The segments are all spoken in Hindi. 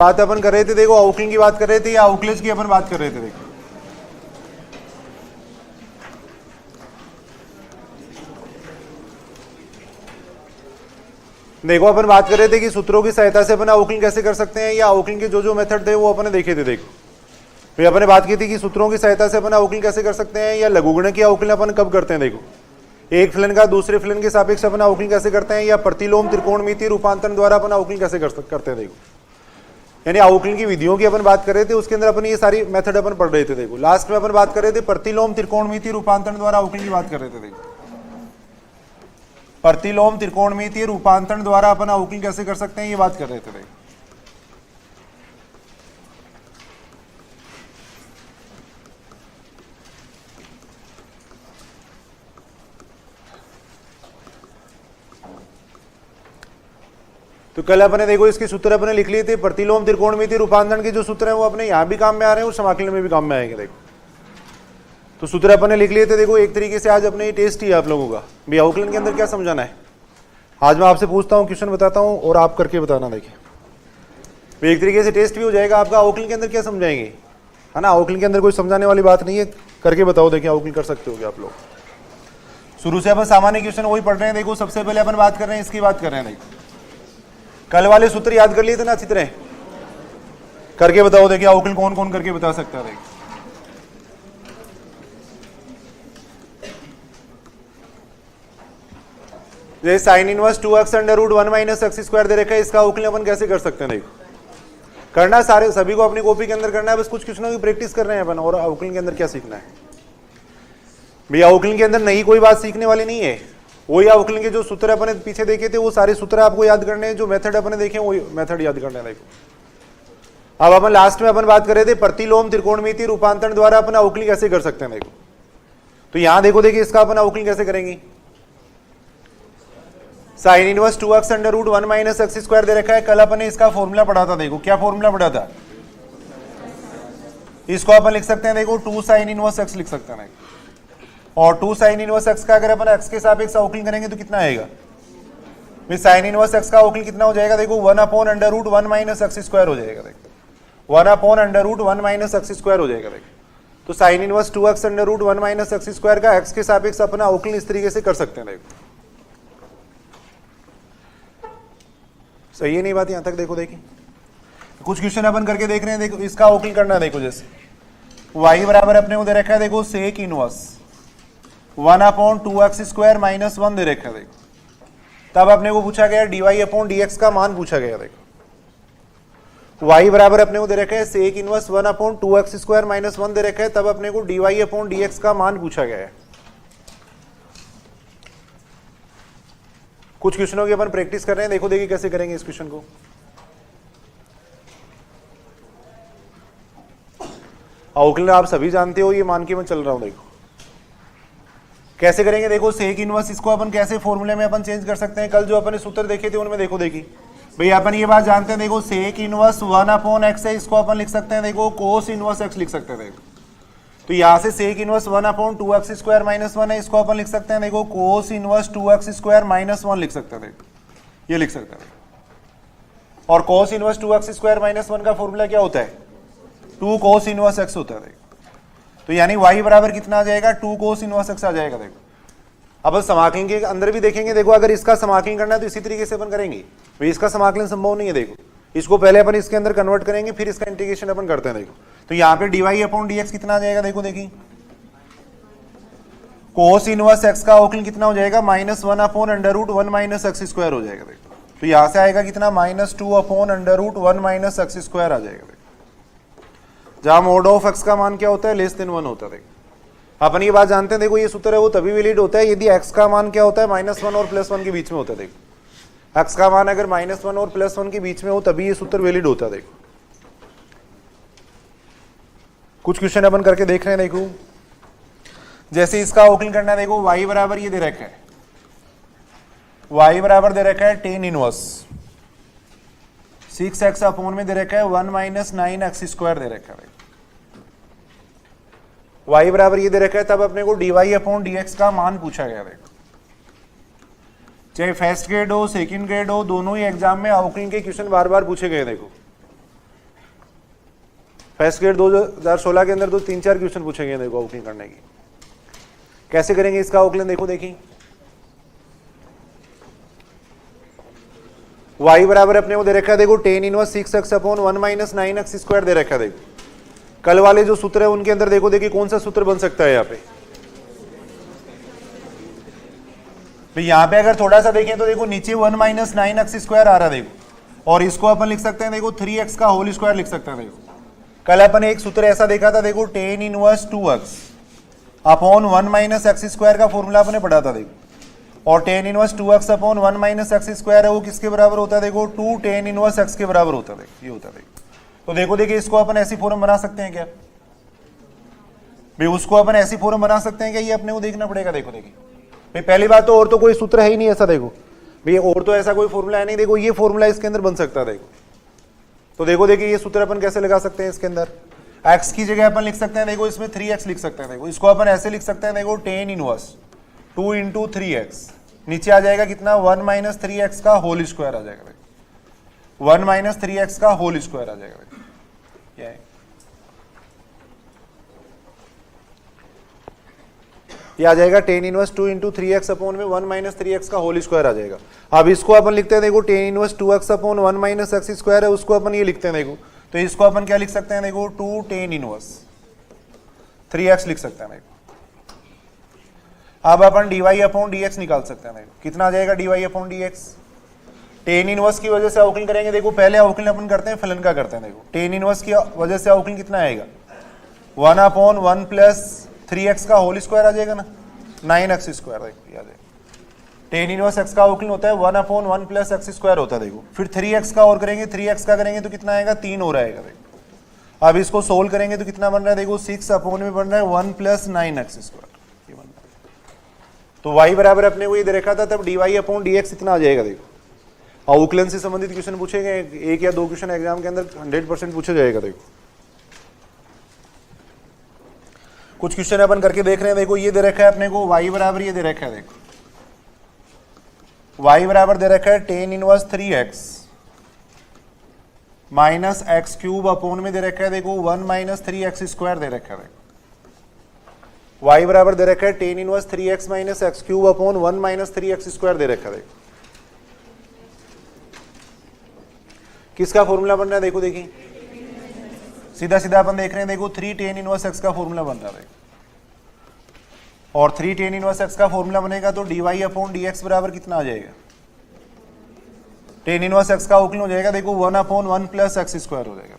बात अपन कर रहे थे, देखो आउकलिन की बात कर रहे थे या आउकलेज की अपन बात कर रहे थे। देखो अपन बात कर रहे थे कि सूत्रों की सहायता से अपन आउकलिन कैसे कर सकते हैं, या आउकलिन के जो मेथड थे वो अपन देखे थे। देखो भाई अपन ने बात की थी कि सूत्रों की सहायता से अपन आउकलिन कैसे कर सकते हैं, या लघुगुणक की आउकलिन अपन कब करते हैं। देखो एक फलन का दूसरे फलन के सापेक्ष अपन आउकलिन कैसे करते हैं, या प्रतिलोम त्रिकोणमितीय रूपांतरण द्वारा अपन आउकलिन कैसे करते हैं। देखो यानी आउकलिन की विधियों की अपन बात कर रहे थे, उसके अंदर अपन ये सारी मेथड अपन पढ़ रहे थे। देखो लास्ट में अपन बात कर रहे थे प्रतिलोम त्रिकोणमितीय रूपांतरण द्वारा आउकलिन की बात कर रहे थे। देखो प्रतिलोम त्रिकोणमितीय रूपांतरण द्वारा अपन आउकलिन कैसे कर सकते हैं, ये बात कर रहे थे। देखो तो कल अपने देखो इसके सूत्र अपने लिख लिए थे। प्रतिलोम त्रिकोणमितीय रूपांतरण के जो सूत्र हैं वो अपने यहाँ भी काम में आ रहे हैं और समाकलन में भी काम में आएंगे। देखो तो सूत्र अपने लिख लिए थे। देखो एक तरीके से आज अपने ये टेस्ट ही है आप लोगों का भी आउकलिन के अंदर क्या समझाना है। आज मैं आपसे पूछता हूँ, क्वेश्चन बताता हूँ और आप करके बताना। देखिए एक तरीके से टेस्ट भी हो जाएगा आपका, आउकलिन के अंदर क्या समझाएंगे, है ना। आउकलिन के अंदर कोई समझाने वाली बात नहीं है, करके बताओ। देखिए आउकलिन कर सकते हो क्या आप लोग। शुरू से अपन सामान्य क्वेश्चन वही पढ़ रहे हैं। देखो सबसे पहले अपन बात कर रहे हैं, इसकी बात कर रहे हैं। देखो कल वाले सूत्र याद कर लिए थे ना अच्छी तरह, करके बताओ। देखिए आउकलिन कौन कौन करके बता सकता है। देखिए जैसे sine inverse 2x under root 1 minus x square दे रखा है, इसका आउकलिन अपन कैसे कर सकते हैं। देखो करना सारे सभी को अपनी कॉपी के अंदर करना है, बस कुछ क्वेश्चनों की प्रैक्टिस कर रहे हैं अपन। और आउकलिन के अंदर क्या सीखना है भैया, आउकलिन के अंदर नई कोई बात सीखने वाली नहीं है। वही आउकलिन के जो सूत्र अपने पीछे देखे थे वो सारे सूत्र आपको याद करने हैं, जो मेथड अपने देखे वही मेथड याद करना है। देखो अब अपन लास्ट में अपन बात कर रहे थे प्रतिलोम त्रिकोणमितीय रूपांतरण द्वारा अपन आउकलिन कैसे कर सकते हैं। देखो तो यहां देखो, देखिए इसका अपन आउकलिन कैसे करेंगे। Sine inverse 2x under root 1 minus x square दे रखा है, कल अपन ने इसका फॉर्मूला पढ़ा था। देखो क्या फॉर्मूला पढ़ा था, इसको अपन लिख सकते हैं। देखो 2 साइन इनवर्स x लिख सकते हैं। और 2 साइन इनवर्स x का अगर अपन x के सापेक्ष आउकलिन करेंगे तो कितना आएगा भाई, साइन इनवर्स x का आउकलिन कितना हो जाएगा। देखो 1 upon under root 1 minus x square हो जाएगा। देखो 1 upon under root 1 minus x square हो जाएगा। देखो तो sine inverse 2x under root 1 minus x square का x के सापेक्ष अपना आउकलिन इस तरीके से कर सकते हैं। देखो सही है नहीं बात यहां तक। देखो देखिए कुछ क्वेश्चन अपन करके देख रहे हैं। देखो इसका आउकलिन करना है। देखो जैसे y बराबर अपने को दे रखा है, देखो sec inverse 1 upon 2x square minus 1 दे रखा है। देखो तब अपने को पूछा गया dy अपॉन dx का मान पूछा गया। देखो y बराबर अपने को दे रखा है sec inverse 1 upon 2x square minus 1 दे रखा है, तब अपने को dy अपॉन dx का मान पूछा गया है। कुछ क्वेश्चनों की अपन प्रैक्टिस कर रहे हैं। देखो देखिए कैसे करेंगे इस क्वेश्चन को। आउकलिन आप सभी जानते हो, ये मान के मैं चल रहा हूं। देखो कैसे करेंगे। देखो सेक इनवर्स इसको अपन कैसे फॉर्मूले में अपन चेंज कर सकते हैं। कल जो अपन सूत्र देखे थे उनमें देखो देखिए भाई अपन ये बात जानते हैं। देखो सेक इनवर्स 1 अपॉन एक्स है, इसको अपन लिख सकते हैं। देखो कोस इनवर्स एक्स लिख सकते हैं। देखो तो यहाँ से sec inverse 1 upon 2x square minus 1 है, इसको अपन लिख सकते हैं। देखो cos inverse 2x square minus 1 लिख सकते हैं। देखो ये लिख सकते हैं। और cos inverse 2x square minus 1 का फॉर्मूला क्या होता है, 2 कोस इनवर्स x होता है। देखो तो यानी y बराबर कितना आ जाएगा, 2 कोस इनवर्स x आ जाएगा। देखो अब समाकलन के अंदर भी देखेंगे। देखो अगर इसका समाकलन करना है तो इसी तरीके से अपन करेंगे भाई, इसका समाकलन संभव नहीं है। देखो इसको पहले अपन इसके अंदर कन्वर्ट करेंगे, फिर इसका इंटीग्रेशन अपन करते हैं। देखो तो यहाँ पे dy अपॉन dx कितना आ जाएगा। देखो देखिए कोस इनवर्स x का आउकलिन कितना हो जाएगा, minus 1 upon under root 1 minus x square हो जाएगा। देखो तो यहाँ से आएगा कितना, minus 2 upon under root 1 minus x square आ जाएगा। जहां मोड ऑफ x का मान क्या होता है, लेस देन 1 होता है। देखो अपन ये बात जानते हैं। देखो ये सूत्र है वो तभी वैलिड होता है यदि x का मान क्या होता है, -1 और +1 के बीच में होता है। देखो x का मान अगर -1 और +1 के बीच में हो तभी ये सूत्र वैलिड होता है। देखो कुछ क्वेश्चन अपन करके देख रहे हैं। देखो जैसे इसका आउकलिन करना है। देखो y बराबर ये दे रखा है, y बराबर दे रखा है tan इनवर्स 6x अपॉन में दे रखा है 1 माइनस 9x स्क्वायर दे रखा है। y बराबर ये दे रखा है, तब अपने को dy अपॉन dx का मान पूछा गया। देखो चाहे फर्स्ट ग्रेड हो सेकंड ग्रेड हो, दोनों ही एग्जाम में आउकलिन के क्वेश्चन बार बार पूछे गए। देखो फर्स्ट ग्रेड 2016 के अंदर तो 3-4 क्वेश्चन पूछेंगे देखो आउटलाइन करने की। कैसे करेंगे इसका आउटलाइन देखो, देखिए y बराबर अपने को दे रखा है देखो tan inverse 6x upon 1 minus 9x square दे रखा है। देखो कल वाले जो सूत्र है उनके अंदर देखो देखिए कौन सा सूत्र बन सकता है यहाँ पे। तो यहाँ पे अगर थोड़ा सा देखें तो देखो नीचे 1 माइनस 9x स्क्वायर आ रहा है देखो, और इसको अपन लिख सकते हैं देखो 3x का होल स्क्वायर लिख सकते हैं। देखो कल अपन एक सूत्र ऐसा देखा था देखो tan inverse 2x upon 1 minus x square का फॉर्मूला अपने पढ़ा था देखो, और tan inverse 2x upon 1 minus x square है वो किसके बराबर होता है देखो 2 tan इनवर्स x के बराबर होता है। देखो ये होता है देखो। तो देखो देखिए इसको अपन ऐसी फॉर्म बना सकते हैं क्या भाई, उसको अपन ऐसी फॉर्म बना सकते हैं क्या, ये अपने को देखना पड़ेगा। देखो देखिए भाई पहली बात तो और तो कोई सूत्र है ही नहीं ऐसा, देखो भाई और तो ऐसा कोई फॉर्मूला है नहीं। देखो ये फॉर्मूला इसके अंदर बन सकता है। देखो तो देखो देखिए ये सूत्र अपन कैसे लगा सकते हैं इसके अंदर, x की जगह अपन लिख सकते हैं देखो इसमें 3x लिख सकते हैं। देखो इसको अपन ऐसे लिख सकते हैं देखो tan इनवर्स 2 इंटू 3x, नीचे आ जाएगा कितना 1 माइनस 3x का होल स्क्वायर आ जाएगा। 1 माइनस 3x का होल स्क्वायर आ जाएगा। क्या है ये आ जाएगा tan inverse 2 into 3x upon में 1 माइनस 3x का होल स्क्वायर आ जाएगा। अब इसको अपन लिखते हैं देखो tan inverse 2x upon 1 minus x square है, उसको अपन ये लिखते हैं देखो, तो इसको अपन क्या लिख सकते हैं देखो 2 tan इनवर्स 3x लिख सकते हैं देखो। अब अपन dy अपॉन dx निकाल सकते हैं देखो, कितना आ जाएगा dy upon dx। tan inverse की वजह से अवकलन करेंगे देखो, पहले अवकलन अपन करते हैं फलन का करते हैं देखो। tan इनवर्स की वजह से अवकलन कितना आएगा 1 अपॉन 1 प्लस 3x का होल स्क्वायर आ जाएगा ना 9x स्क्वायर। देखो याद है tan इनवर्स x का अवकलन होता है 1 अपॉन 1 प्लस x स्क्वायर होता है। देखो फिर 3x का और करेंगे, 3x का करेंगे तो कितना आएगा 3 हो रहेगा। देखो अब इसको सोल्व करेंगे तो कितना बन रहा है देखो 6 अपॉन में बन रहा है 1 प्लस 9x स्क्वायर, ये बन रहा है। तो y बराबर अपने को ये दे रखा था, तब dy अपॉन dx इतना आ जाएगा। देखो अवकलन से संबंधित क्वेश्चन पूछेंगे, एक या दो क्वेश्चन एग्जाम के अंदर 100% पूछा जाएगा। देखो कुछ क्वेश्चन अपन करके देख रहे हैं। देखो ये दे रखा है अपने को y बराबर ये दे रखा है, देखो y बराबर दे रखा है tan inverse 3x minus x cube upon में दे रखा है देखो 1 माइनस 3x स्क्वायर दे रखा है। देखो y बराबर दे रखा है tan inverse 3x minus x cube upon 1 minus 3x square दे रखा है। देखो किसका फॉर्मूला बन रहा है देखो, देखिए सीधा सीधा अपन देख रहे हैं देखो 3 tan इनवर्स x का फॉर्मूला बन रहा है, और 3 tan इनवर्स x का फॉर्मूला बनेगा तो dy अपॉन dx बराबर कितना आ जाएगा, tan इनवर्स x का अवकलन हो जाएगा देखो 1 अपॉन 1 प्लस x स्क्वायर हो जाएगा।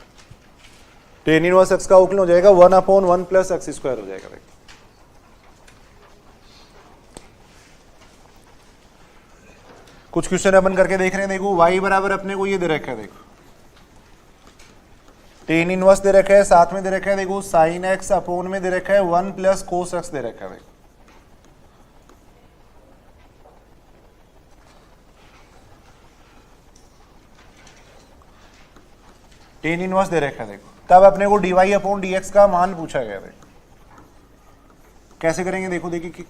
tan इनवर्स x का अवकलन हो जाएगा 1 अपॉन 1 प्लस x स्क्वायर हो जाएगा। देखो कुछ क्वेश्चन अपन करके देख रहे हैं। देखो y बराबर अपने को ये दे रखा है, देखो tan इनवर्स दे रखा है, साथ में दे रखा है देखो sin x अपॉन में दे रखा है 1 प्लस cos x दे रखा है। देखो tan इनवर्स दे रखा है, देखो तब अपने को dy अपॉन dx का मान पूछा गया। देखो कैसे करेंगे देखो, देखिए कि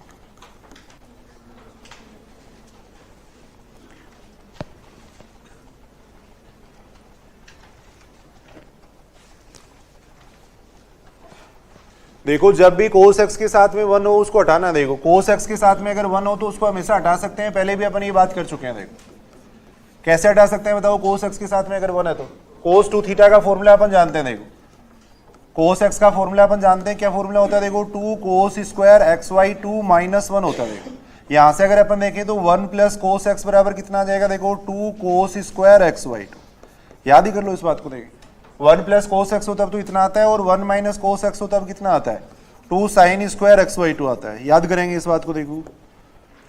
देखो जब भी cos x के साथ में 1 हो उसको हटाना। देखो cos x के साथ में अगर 1 हो तो उसको हमेशा हटा सकते हैं, पहले भी अपन ये बात कर चुके हैं। देखो कैसे हटा सकते हैं बताओ, cos x के साथ में अगर 1 है तो cos 2 थीटा का फॉर्मूला अपन जानते हैं। देखो cos x का फॉर्मूला अपन जानते हैं, क्या फॉर्मूला होता है देखो 2 cos स्क्वायर xy 2 माइनस 1 होता है। देखो यहाँ से अगर अपन देखें तो 1 प्लस cos x बराबर कितना आ जाएगा देखो 2 cos स्क्वायर xy 2, याद ही कर लो इस बात को। देखिए 1 प्लस कोस एक्स हो तब तो इतना आता है, और 1 माइनस कोस एक्स हो तब कितना आता है 2 साइन स्क्वायर एक्स वाई 2 आता है। याद करेंगे इस बात को। देखो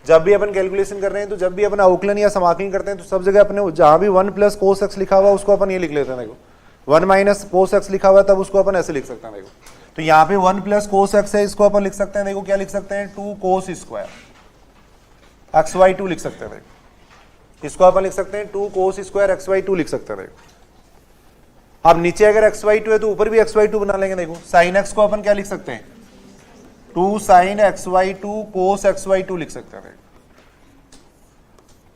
जब भी अपन कैलकुलेशन कर रहे हैं तो जब भी अपन अवकलन या समाकलन करते हैं तो सब जगह अपने जहां भी 1 प्लस कोस एक्स लिखा हुआ उसको अपन ये लिख लेते हैं। देखो 1 माइनस कोस एक्स लिखा हुआ तब उसको अपन ऐसे लिख सकते हैं। देखो तो यहाँ पे 1 प्लस कोस एक्स है, इसको अपन लिख सकते हैं देखो क्या लिख सकते हैं 2 कोस स्क्वायर एक्स वाई 2 लिख सकते हैं। देखो इसको अपन लिख सकते हैं 2 कोस स्क्वायर एक्स वाई 2 लिख सकते हैं। देखो अब नीचे अगर xy2 है तो ऊपर भी xy2 बना लेंगे। देखो sin x को अपन क्या लिख सकते हैं 2 sin xy2 cos xy2 लिख सकते हैं।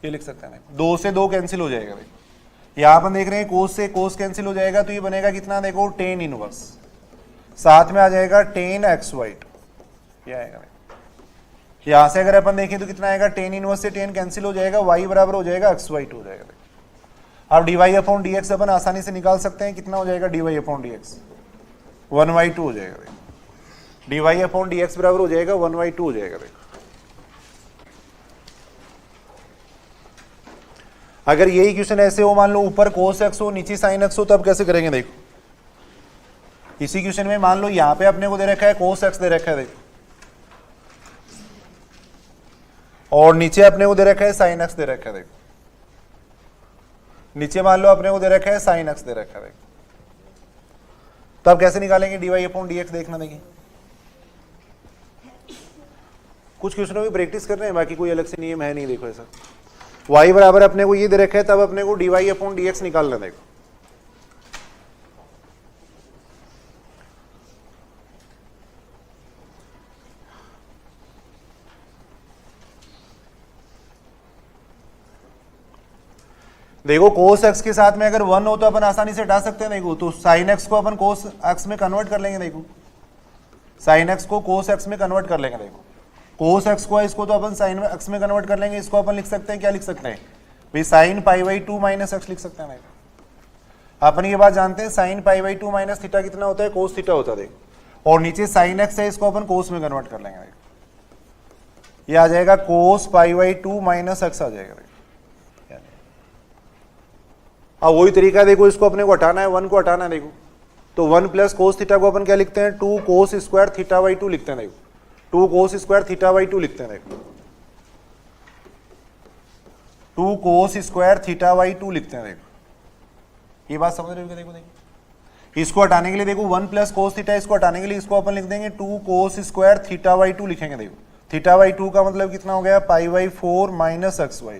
ये लिख सकते हैं, 2 से 2 कैंसिल हो जाएगा। देखो यहां अपन देख रहे हैं कोस से कोस कैंसिल हो जाएगा, तो ये बनेगा कितना, देखो टेन इनवर्स, साथ में आ जाएगा टेन एक्स वाइट, ये आएगा। यहां से अगर अपन देखें तो कितना आएगा, टेन इनवर्स से टेन कैंसिल हो जाएगा, y बराबर हो जाएगा एक्स वाइट हो जाएगा। अब dy अपॉन dx अपन आसानी से निकाल सकते हैं, कितना हो जाएगा dy अपॉन dx, 1/2 हो जाएगा। dy अपॉन dx बराबर हो जाएगा 1/2 हो जाएगा। अगर यही इक्वेशन ऐसे हो, मान लो ऊपर cos x हो नीचे sin x हो, तब कैसे करेंगे देखो। इसी इक्वेशन में मान लो यहां पे अपने को दे रखा है cos x दे रखा है देखो, और नीचे अपने को दे रखा है sin x दे रखा है देखो, नीचे मान लो अपने को दे रखा है sin x दे रखा है देखो, तब कैसे निकालेंगे dy अपॉन dx, देखना देखिए। कुछ क्वेश्चनों में प्रैक्टिस कर रहे हैं, बाकी कोई अलग से नियम है नहीं। देखो ऐसा y बराबर अपने को ये दे रखा है, तब अपने को dy अपॉन dx निकालना। देखो देखो cos x के साथ में अगर 1 हो तो अपन आसानी से हटा सकते हैं। देखो तो sin x को अपन cos x में कन्वर्ट कर लेंगे। देखो sin x को cos x में कन्वर्ट कर लेंगे। देखो cos x को इसको तो अपन sin x में कन्वर्ट कर लेंगे। इसको अपन लिख सकते हैं, क्या लिख सकते हैं भाई, sin π/2 माइनस x लिख सकते हैं। अपन ये बात जानते हैं, sin π/2 माइनस थीटा कितना होता है, cos थीटा होता है। देखो और नीचे sin x है, इसको अपन cos में कन्वर्ट कर लेंगे। ये आ जाएगा cos π/2 माइनस x आ जाएगा। अब वही तरीका है, देखो इसको अपने को हटाना है, 1 को हटाना है। देखो तो 1 प्लस कोस थीटा को अपन क्या लिखते हैं, 2 कोस स्क्वायर थीटा बाई 2 लिखते हैं। देखो 2 कोस स्क्वायर थीटा बाई 2 लिखते हैं। देखो 2 कोस स्क्वायर थीटा बाई 2 लिखते हैं। देखो ये बात समझ रहे हो क्या। देखो देखो इसको हटाने के लिए देखो 1 प्लस कोस थीटा, इसको हटाने के लिए इसको अपन लिख देंगे 2 कोस स्क्वायर थीटा बाई 2 लिखेंगे। देखो थीटा बाई 2 का मतलब कितना हो गया, π/4 minus x/2।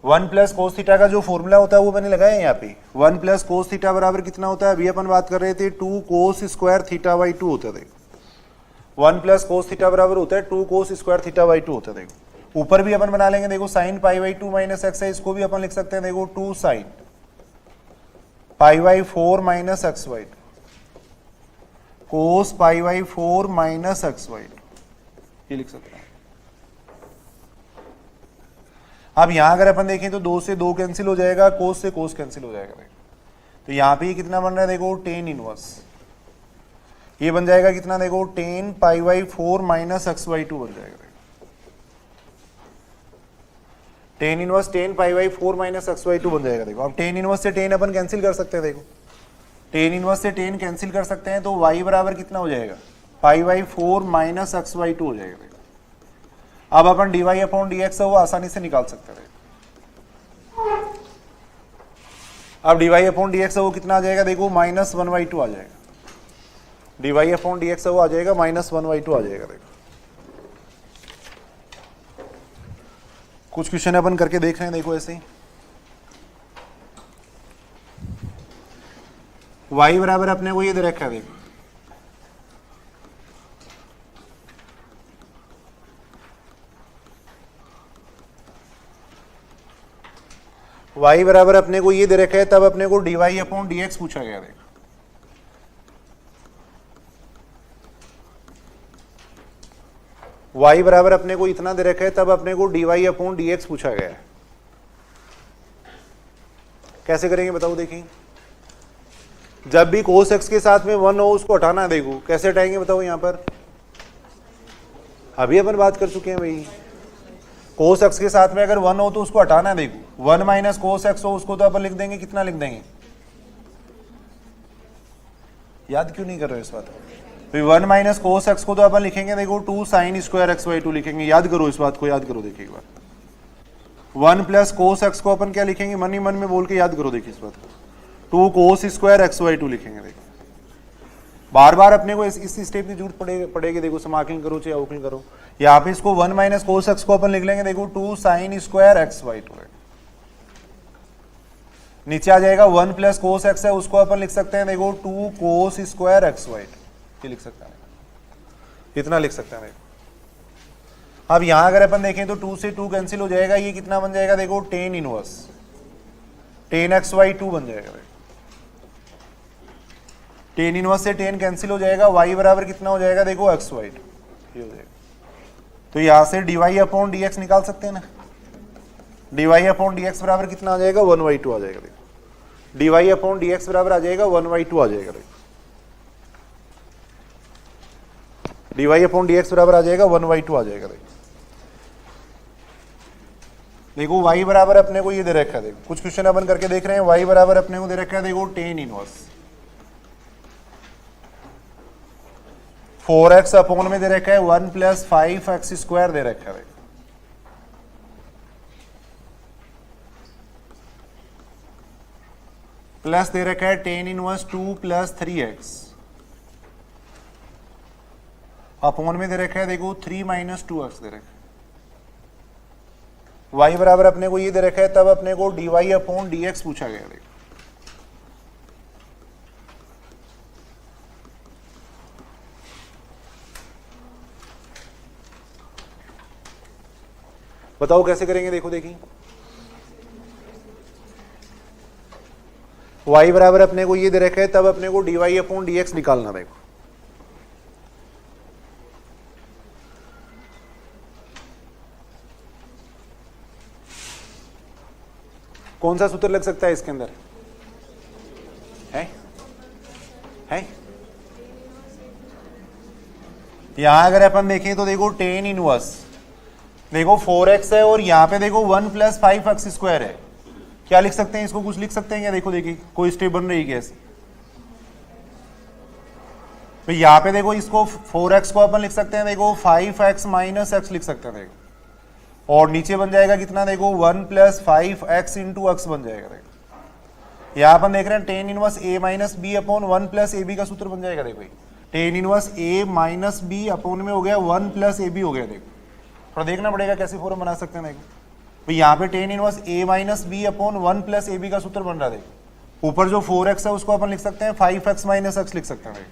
1 plus cos theta का जो फॉर्मूला होता है वो मैंने लगाया है यहाँ पे। 1 प्लस कोस थीटा बराबर कितना होता है, अभी अपन बात कर रहे थे 2 कोस स्क्वायर थीटा बाई 2 होता है। देखो 1 प्लस कोस थीटा बराबर होता है 2 कोस स्क्वायर थीटा बाई 2 होता है। देखो ऊपर भी अपन बना लेंगे। देखो साइन π/2 माइनस x है, इसको भी अपन लिख सकते हैं। देखो 2 साइन π/4 माइनस x/2 कोस π/4 माइनस x/2 ये लिख सकते हैं। अब यहां अगर अपन देखें तो 2 से 2 कैंसिल हो जाएगा, कोस से कोस कैंसिल हो जाएगा। तो यहां पे ये कितना बन रहा है, देखो टेन इनवर्स, ये बन जाएगा कितना, देखो टेन π/4 माइनस x/2 बन जाएगा। Tan inverse tan π/4 minus x/2 बन जाएगा। देखो अब टेन इनवर्स से टेन अपन कैंसिल कर सकते हैं। देखो टेन इनवर्स से टेन कैंसिल कर सकते हैं, तो y बराबर कितना हो जाएगा, π/4 माइनस x/2 हो जाएगा। अब अपन dy अपॉन dx है वो आसानी से निकाल सकते हैं। अब dy अपॉन dx है वो कितना आ जाएगा, देखो माइनस 1/2 आ जाएगा। dy अपॉन dx है वो आ जाएगा माइनस 1/2 आ जाएगा। देखो कुछ क्वेश्चन अपन करके देख रहे हैं। देखो ऐसे ही y बराबर अपने को ये दे रखा है। देखो y बराबर अपने को ये दे रखा है, तब अपने को dy अपॉन dx पूछा गया। देखो y बराबर अपने को इतना दे रखा है, तब अपने को dy अपॉन dx पूछा गया है। कैसे करेंगे बताओ। देखिए जब भी cos x के साथ में 1 हो उसको हटाना है। देखो कैसे हटाएंगे बताओ। यहां पर अभी अपन बात कर चुके हैं भाई, cos x के साथ में अगर 1 हो तो उसको हटाना है। देखो 1 माइनस cos x हो उसको तो अपन लिख देंगे, कितना लिख देंगे, याद क्यों नहीं कर रहे हो इस बात को। 1 माइनस cos x को तो अपन लिखेंगे, देखो 2 साइन स्क्वायर x/2 लिखेंगे। याद करो इस बात को, याद करो। देखिए एक बार 1 प्लस cos x को अपन क्या लिखेंगे, मन ही मन में बोल के याद करो। देखिए इस बात को 2 cos स्क्वायर x/2 लिखेंगे। देखो बार बार अपने को इस स्टेप की जरूरत पड़ेगी। देखो समाकलन करो चाहे अवकलन करो। यहाँ पे इसको 1 माइनस कोस एक्स को अपन लिख लेंगे। देखो 2 साइन स्क्वायर x/2 है। नीचे आ जाएगा 1 प्लस कोस एक्स है, उसको अपन लिख सकते हैं। देखो 2 कोस स्क्वायर x/2 ये लिख सकते हैं, इतना लिख सकते हैं। अब यहां अगर अपन देखें तो 2 से 2 कैंसिल हो जाएगा, ये कितना बन जाएगा देखो टेन इनवर्स 10x/2 बन जाएगा। टेन इनवर्स से 10 कैंसिल हो जाएगा, y बराबर कितना हो जाएगा देखो x/2 ये हो जाएगा। तो यहां से dy/dx निकाल सकते हैं ना, dy/dx बराबर कितना आ जाएगा 1/2 आ जाएगा देखो, dy/dx बराबर आ जाएगा 1/2 आ जाएगा देखो, dy/dx बराबर आ जाएगा 1/2 आ जाएगा देखो y बराबर अपने को ये दे रखा है, देखो कुछ क्वेश्चन अपन करके देख रहे हैं, y बराबर अपने को दे रखा है देखो टेन इनवर्स 4x अपॉन में दे रखा है 1 + 5x² दे रखा है, प्लस दे रखा है टेन इनवर्स 2 + 3x अपॉन में दे रखा है देखो 3 - 2x दे रखा है। y बराबर अपने को ये दे रखा है, तब अपने को dy/dx पूछा गया देखो। बताओ कैसे करेंगे, देखो देखिए y बराबर अपने को ये दे रखा है, तब अपने को dy/dx निकालना देखो। कौन सा सूत्र लग सकता है इसके अंदर है यहां अगर अपन देखें तो देखो टेन इनवर्स देखो 4x है और यहां पे देखो 1 + 5x² है, क्या लिख सकते हैं इसको, कुछ लिख सकते हैं क्या, देखो देखिए कोई स्टेप बन रही है कैसे, तो यहां पे देखो इसको 4x को अपन लिख सकते हैं देखो 5x - x लिख सकते हैं देखो, और नीचे बन जाएगा कितना देखो 1 + 5x × x बन जाएगा देखो। यहां अपन देख रहे हैं ten inverse a - b upon 1 + ab का सूत्र बन जाएगा देखो, tan inverse a - b upon में हो गया 1 + ab हो गया देखो। थोड़ा देखना पड़ेगा कैसे फॉर्म बना सकते हैं देखो, भाई यहाँ पे ten inverse a - b upon 1 + ab का सूत्र बन रहा है देखो। ऊपर जो 4x है उसको अपन लिख सकते हैं 5x - x लिख सकते हैं,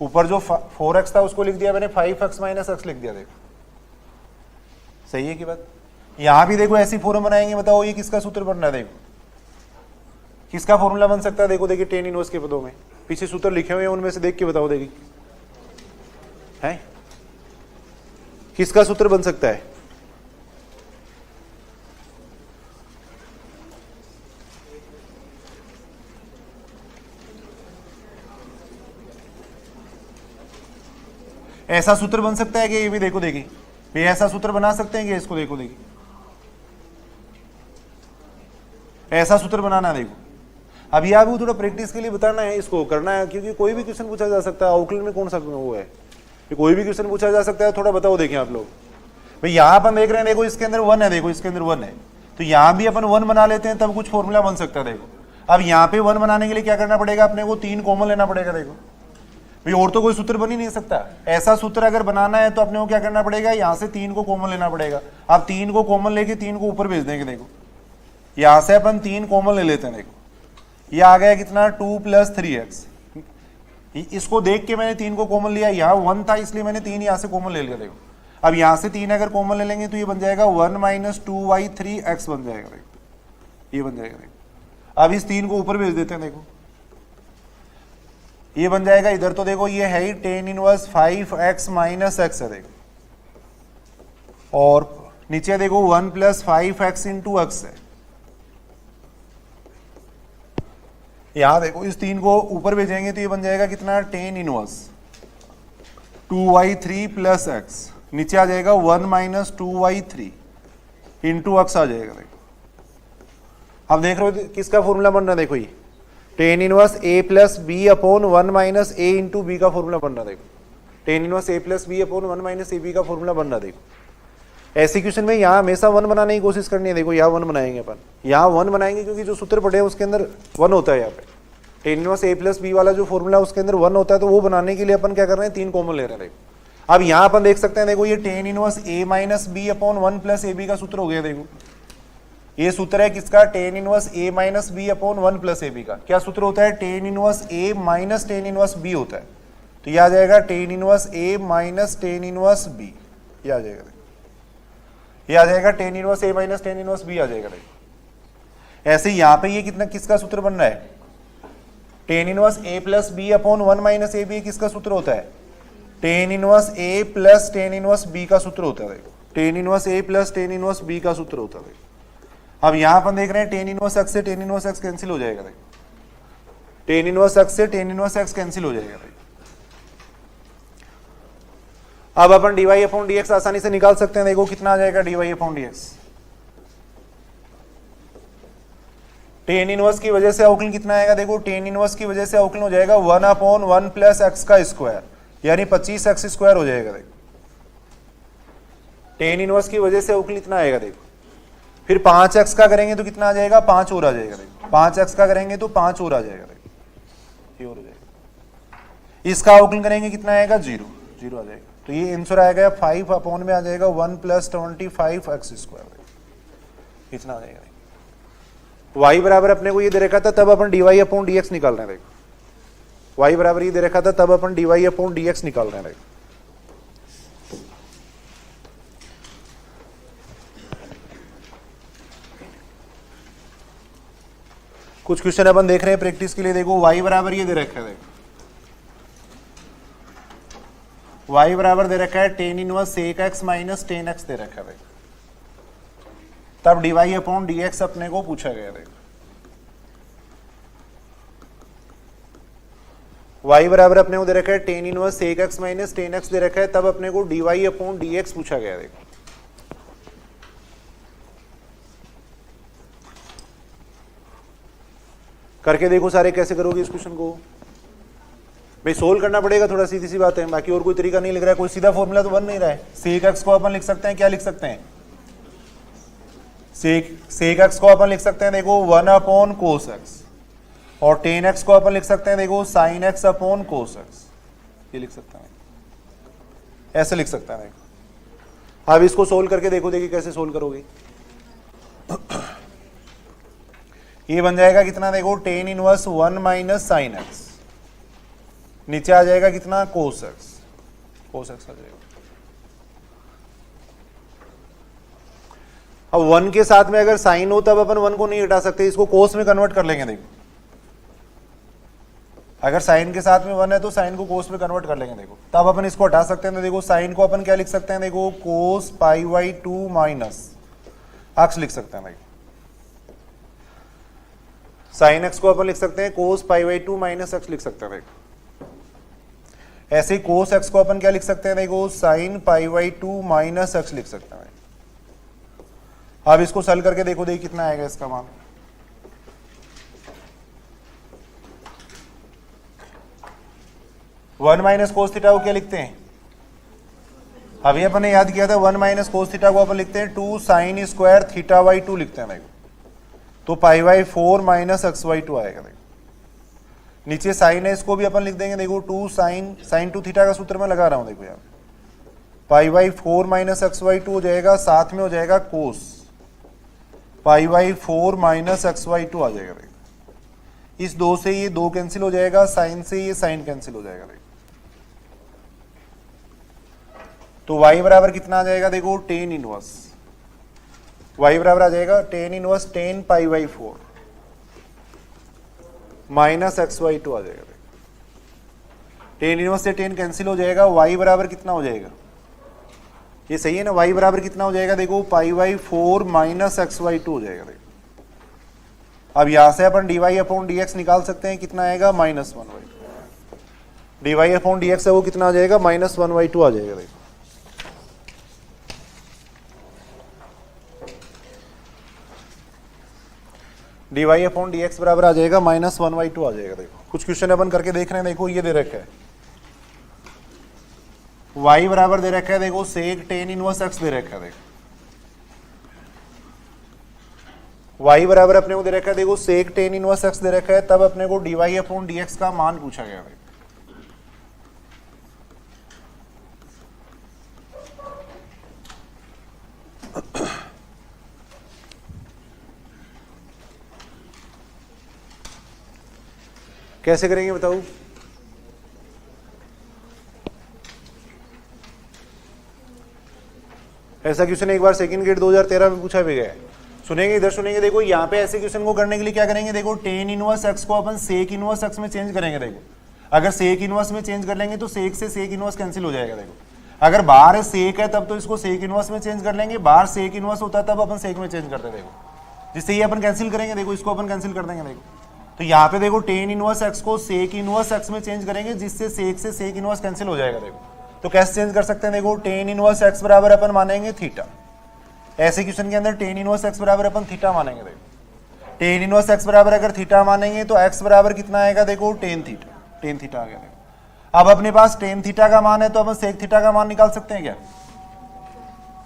ऊपर जो 4x था उसको लिख दिया मैंने 5x - x लिख दिया देखो, सही है की बात। यहां भी देखो ऐसी फॉर्म बनाएंगे, बताओ ये किसका सूत्र बन रहा है देखो, किसका फॉर्मूला बन सकता है देखो देखिए टेन इनवर्स के पदों में पीछे सूत्र लिखे हुए हैं, उनमें से देख के बताओ देखिए है किसका सूत्र बन सकता है, ऐसा सूत्र बन सकता है कि ये भी देखो देखिए, ये ऐसा सूत्र बना सकते हैं कि इसको देखो देखिए, ऐसा सूत्र बनाना देखो। अभी आपको थोड़ा प्रैक्टिस के लिए बताना है, इसको करना है, क्योंकि कोई भी क्वेश्चन पूछा जा सकता है, आउटलाइन में कौन सा वो है, कोई भी क्वेश्चन पूछा जा सकता है, थोड़ा बताओ देखिए आप लोग। भाई यहाँ अपन देख रहे हैं देखो इसके अंदर 1 है, देखो इसके अंदर 1 है, तो यहाँ भी अपन 1 बना लेते हैं, तब कुछ फॉर्मूला बन सकता है देखो। अब यहाँ पे 1 बनाने के लिए क्या करना पड़ेगा, अपने को 3 कॉमन लेना पड़ेगा देखो, भाई और तो कोई सूत्र बन ही नहीं सकता। ऐसा सूत्र अगर बनाना है तो अपने को क्या करना पड़ेगा, यहाँ से 3 को कॉमन लेना पड़ेगा। अब 3 को कॉमन लेके 3 को ऊपर भेज देंगे देखो, यहाँ से अपन 3 कॉमन ले लेते हैं देखो, ये आ गया कितना 2 + 3x। इसको देख के मैंने 3 को कॉमन लिया, यहाँ 1 था इसलिए मैंने 3 यहाँ से कॉमन ले लिया देखो। अब यहाँ से 3 अगर कॉमन ले लेंगे तो ये बन जाएगा 1 - 2y3x बन जाएगा देखो, ये बन जाएगा देखो। अब इस 3 को ऊपर भेज देते हैं देखो, ये बन जाएगा इधर, तो देखो ये है ही टेन इनवर्स 5x - x है देखो, और नीचे देखो 1 + 5x × x है। यहां देखो इस 3 को ऊपर भेजेंगे तो ये बन जाएगा कितना टेन इनवर्स 2y3 + x, नीचे आ जाएगा 1 - 2y3 × x आ जाएगा देखो। अब देख रहे हो किसका फॉर्मूला बन रहा है देखो, ये ten inverse a + b upon 1 - a × b का फॉर्मूला बन रहा देखो, tan inverse a + b upon 1 - ab का फॉर्मूला बन रहा देखो। ऐसी क्वेश्चन में यहाँ हमेशा 1 बनाने की कोशिश करनी है देखो, यहाँ 1 बनाएंगे अपन, यहाँ 1 बनाएंगे क्योंकि जो सूत्र पढ़े हैं उसके अंदर 1 होता है। यहाँ पे टेन इनवर्स a + b वाला जो फॉर्मूला उसके अंदर 1 होता है, तो वो बनाने के लिए अपन क्या कर रहे हैं 3 कॉमन ले रहे हैं देखो। अब यहाँ अपन देख सकते हैं देखो, ये ten inverse a - b upon 1 + ab का सूत्र हो गया देखो, ये सूत्र है किसका, ten inverse a - b upon 1 + ab का। क्या सूत्र होता है, tan inverse a - tan inverse b होता है, तो यह आ जाएगा tan inverse a - tan inverse b, ये आ जाएगा। ये आ जाएगा टेन इनवर्स ए माइनस टेन इनवर्स बी आ जाएगा। देखो ऐसे यहाँ पे ये कितना किसका सूत्र बन रहा है, टेन इनवर्स ए plus B upon one minus ए बी किसका सूत्र होता है, टेन इनवर्स ए प्लस टेन इनवर्स बी का सूत्र होता है। देखो टेन इनवर्स ए प्लस टेन इनवर्स बी का सूत्र होता है। देखो अब यहां अपन देख रहे हैं टेन इनवर्स एक्स से टेन इनवर्स एक्स कैंसिल हो जाएगा। देखो टेन इनवर्स एक्स से टेन इनवर्स एक्स कैंसिल हो जाएगा। देखो अब अपन डीवाई अपॉन डीएक्स आसानी से निकाल सकते हैं। देखो कितना आ जाएगा d y upon d x, tan inverse की वजह से अवकलन कितना आएगा, देखो टेन इनवर्स की वजह से अवकलन हो जाएगा one upon one plus x का स्क्वायर यानी 25 एक्स स्क्वायर हो जाएगा। देखो टेन इनवर्स की वजह से अवकलन इतना आएगा। देखो फिर 5x का करेंगे तो कितना आ जाएगा, 5 और आ जाएगा। देखो 5x का करेंगे तो 5 और आ जाएगा। देखो ये और हो जाएगा। इसका अवकलन करेंगे कितना आएगा, 0 0 आ जाएगा। तो ये आंसर आएगा 5 अपॉन में आ जाएगा 1 प्लस 25 एक्स स्क्वायर इतना आ जाएगा। y बराबर अपने को ये दे रखा था तब अपन dy अपॉन dx निकाल रहे हैं। देखो y बराबर ये दे रखा था तब अपन dy अपॉन dx निकाल रहे हैं। देखो कुछ क्वेश्चन अपन देख रहे हैं प्रैक्टिस के लिए। देखो y बराबर ये दे रखा है। देखो y बराबर दे रखा है tan inverse sec x minus tan x दे रखा है। तब dy अपॉन dx अपने को पूछा गया। देखो y बराबर अपने को दे रखा है tan inverse sec x minus tan x दे रखा है तब अपने को dy अपॉन dx पूछा गया। देखो करके देखो सारे कैसे करोगे इस क्वेश्चन को, भाई सोल्व करना पड़ेगा, थोड़ा सीधी सी बात है, बाकी और कोई तरीका नहीं लिख रहा है, कोई सीधा फॉर्मूला तो बन नहीं रहा है। सेक एक्स को अपन लिख सकते हैं, क्या लिख सकते हैं, सेक एक्स को अपन लिख सकते हैं देखो 1 अपॉन कोस एक्स, और टेन एक्स को अपन लिख सकते हैं देखो sine x upon cos x, ये लिख सकते हैं, ऐसे लिख सकते हैं। देखो अब इसको सोल्व करके देखो, देखिए कैसे सोल्व करोगे। ये बन जाएगा कितना, देखो tan inverse 1 minus sine x, नीचे आ जाएगा कितना कोस एक्स, कोस एक्स आ जाएगा। अब 1 के साथ में अगर साइन हो तब अपन 1 को नहीं हटा सकते, इसको कोस में कन्वर्ट कर लेंगे। देखो अगर साइन के साथ में 1 है तो साइन को कोस में कन्वर्ट कर लेंगे। देखो तब अपन इसको हटा सकते हैं। तो देखो साइन को अपन क्या लिख सकते हैं, देखो कोस पाई बाई 2 माइनस अक्स लिख सकते हैं। देखो साइन एक्स को अपन लिख सकते हैं कोस पाई बाई 2 माइनस एक्स लिख सकते हैं। देखो ऐसे ही कोस एक्स को अपन क्या लिख सकते हैं, देखो sine pi by 2 minus x लिख सकते हैं। अब इसको सॉल्व करके देखो, देखिए कितना आएगा इसका मान। वन माइनस कोस थीटा को क्या लिखते हैं, अभी अपन ने याद किया था, 1 माइनस कोस थीटा को अपन लिखते हैं 2 साइन स्क्वायर थीटा बाई 2 लिखते हैं। देखो तो पाई बाई 4 माइनस एक्स बाई 2 आएगा। देखो नीचे साइन है, इसको भी अपन लिख देंगे, देखो 2 साइन 2 थीटा का सूत्र मैं लगा रहा हूं। देखो यहाँ pi by 4 minus x by 2 हो जाएगा, साथ में हो जाएगा cos pi by 4 minus x by 2 आ जाएगा। देखो इस 2 से ये 2 कैंसिल हो जाएगा, साइन से ये साइन कैंसिल हो जाएगा। देखो तो y बराबर कितना आ जाएगा, देखो टेन इनवर्स, y बराबर आ जाएगा tan inverse 10 pi by 4 minus x by 2 आ जाएगा। टेन इनवर्स से 10 कैंसिल हो जाएगा, y बराबर कितना हो जाएगा, ये सही है ना, y बराबर कितना हो जाएगा, देखो पाई बाई 4 माइनस एक्स बाई 2 हो जाएगा। देखो अब यहां से अपन dy अपॉन dx निकाल सकते हैं, कितना आएगा माइनस 1/2, dy अपॉन dx है वो कितना आ जाएगा माइनस 1/2 आ जाएगा। देखो dy अपॉन dx बराबर आ जाएगा माइनस 1/2 आ जाएगा। देखो कुछ क्वेश्चन अपन करके देख रहे हैं। देखो ये दे रखा है y बराबर दे रखा है, देखो सेक टेन इनवर्स x दे रखा है। देखो y बराबर अपने को दे रखा है, देखो सेक टेन इनवर्स x दे रखा है, तब अपने को dy अपॉन dx का मान पूछा गया है। कैसे करेंगे बताओ, ऐसा क्वेश्चन एक बार सेकंड गेट 2013 में पूछा भी गया है। सुनेंगे, इधर सुनेंगे। देखो यहाँ पे ऐसे क्वेश्चन को करने के लिए क्या करेंगे, देखो टेन इनवर्स एक्स को अपन सेक इनवर्स एक्स में चेंज करेंगे। देखो अगर सेक इनवर्स में चेंज कर लेंगे तो सेक से सेक इनवर्स कैंसिल हो जाएगा। देखो अगर बाहर सेक है तब तो इसको सेक इनवर्स में चेंज कर लेंगे, बाहर सेक इनवर्स होता है तब अपन सेक में चेंज करते हैं। देखो जिससे ये अपन कैंसिल करेंगे, देखो इसको अपन कैंसिल कर देंगे। देखो तो यहाँ पे देखो टेन इनवर्स एक्स को सेक इनवर्स एक्स में चेंज करेंगे, जिससे सेक से सेक इनवर्स कैंसिल हो जाएगा। देखो तो कैसे चेंज कर सकते हैं, देखो टेन इनवर्स एक्स बराबर अपन मानेंगे थीटा। ऐसे क्वेश्चन के अंदर टेन इनवर्स एक्स बराबर अपन थीटा मानेंगे। देखो टेन इनवर्स एक्स बराबर अगर थीटा मानेंगे तो एक्स बराबर कितना आएगा, देखो टेन थीटा। टेन थीटा आ गया। देखो अब अपने पास टेन थीटा का मान है तो अपन सेक थीटा का मान निकाल सकते हैं क्या?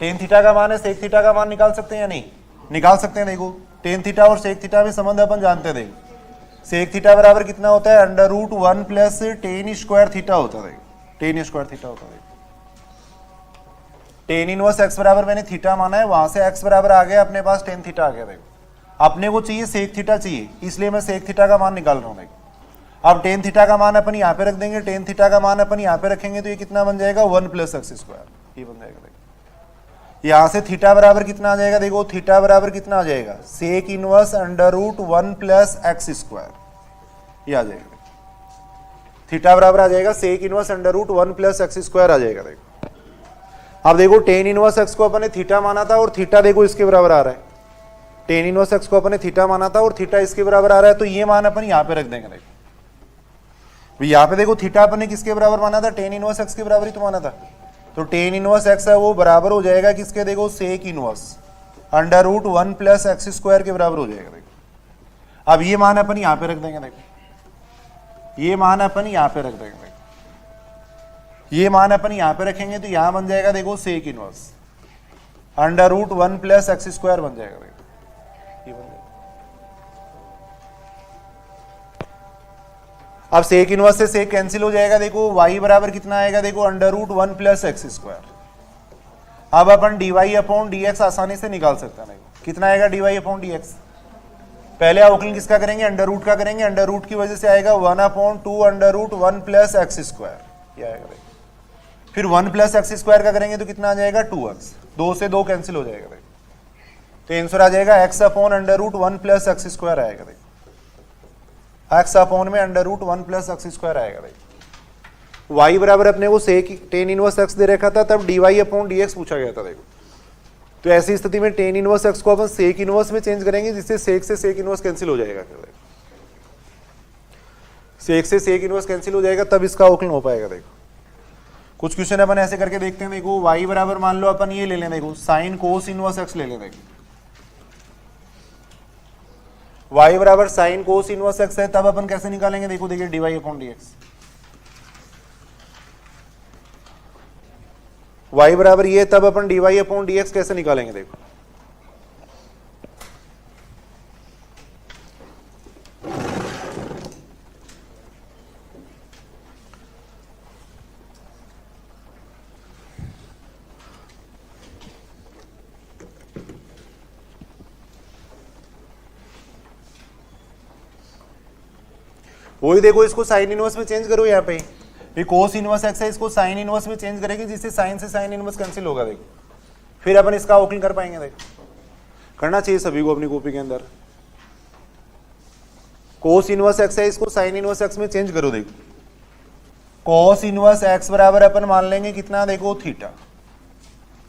टेन थीटा का मान है, सेक थीटा का मान निकाल सकते हैं या नहीं? निकाल सकते हैं। देखो टेन थीटा और सेक थीटा में संबंध अपन जानते हैं। देखो सेक थीटा बराबर कितना होता है, under root 1 plus tan square theta होता है। टेन स्क्वायर थीटा होता है। टेन इनवर्स एक्स बराबर मैंने थीटा माना है, वहां से एक्स बराबर आ गया अपने पास टेन थीटा आ गया। देखो अपने को चाहिए सेक थीटा चाहिए, इसलिए मैं सेक थीटा का मान निकाल रहा हूं। देखो अब टेन थीटा का मान अपन यहाँ पे रख देंगे, टेन थीटा का मान अपन यहाँ पे रखेंगे तो ये कितना बन जाएगा, 1 प्लस एक्स स्क्वायर। ये बन जाएगा। देखो यहाँ से थीटा बराबर कितना आ जाएगा, देखो थीटा बराबर कितना आ जाएगा, sec inverse under root 1 plus x square. ये आ जाएगा। थीटा बराबर आ जाएगा sec inverse under root 1 plus x square आ जाएगा। देखो अब देखो टेन इनवर्स एक्स को अपन ने थीटा माना था और थीटा देखो इसके बराबर आ रहा है। टेन इनवर्स एक्स को अपन ने थीटा माना था और थीटा इसके बराबर आ रहा है, तो ये मान अपन यहाँ पे रख देंगे। देखो यहाँ पे देखो थीटा अपन ने किसके बराबर माना था, टेन इनवर्स एक्स के बराबर ही तो माना था। तो टेन इनवर्स एक्स है वो बराबर हो जाएगा किसके, देखो sec inverse under root 1 plus x square के बराबर हो जाएगा। देखो अब ये मान अपन यहाँ पे रख देंगे। देखो ये मान अपन यहाँ पे रख देंगे। ये मान अपन यहाँ पे रखेंगे तो यहाँ बन जाएगा देखो sec inverse under root 1 plus x square बन जाएगा। देखो ये बन जाएगा। अब सेक इनवर्स से सेक कैंसिल हो जाएगा। देखो y बराबर कितना आएगा, देखो under root 1 plus x square. अब अपन dy अपॉन dx आसानी से निकाल सकते हैं। देखो कितना आएगा dy अपॉन dx, पहले अवकलन किसका करेंगे, अंडर रूट का करेंगे। अंडर रूट की वजह से आएगा 1 upon 2 under root 1 plus x square. ये आएगा। फिर 1 प्लस एक्स स्क्वायर का करेंगे तो कितना आ जाएगा, 2x। 2 से 2 कैंसिल हो जाएगा। तो आंसर आ जाएगा x upon under root 1 plus x square आएगा। देखो x अपॉन में under root 1 plus x square आएगा। देखो y बराबर अपने को सेक टेन इनवर्स x दे रखा था, तब dy अपॉन dx पूछा गया था। देखो तो ऐसी स्थिति में टेन इनवर्स x को अपन सेक इनवर्स में चेंज करेंगे, जिससे सेक से सेक इनवर्स कैंसिल हो जाएगा। सेक से सेक इनवर्स कैंसिल हो जाएगा, तब इसका अवकलन हो पाएगा। देखो कुछ क्वेश्चन अपन ऐसे करके देखते हैं। देखो y बराबर मान लो अपन ये ले लें, देखो साइन कोस इनवर्स x ले लें। देखो y बराबर साइन कोस इनवर्स x है, तब अपन कैसे निकालेंगे, देखो देखिए dy अपॉन dx। y बराबर ये, तब अपन dy अपॉन dx कैसे निकालेंगे, देखो वही देखो इसको साइन इनवर्स में चेंज करो। यहाँ पे ये कोस इनवर्स एक्स है, इसको साइन इनवर्स में चेंज करेंगे, जिससे साइन से साइन इनवर्स कैंसिल होगा। देखो फिर अपन इसका अवकलन कर पाएंगे। देखो करना चाहिए सभी को अपनी कॉपी के अंदर। कोस इनवर्स एक्स है, इसको साइन इनवर्स एक्स में चेंज करो। देखो कोस इनवर्स एक्स बराबर अपन मान लेंगे कितना, देखो थीटा।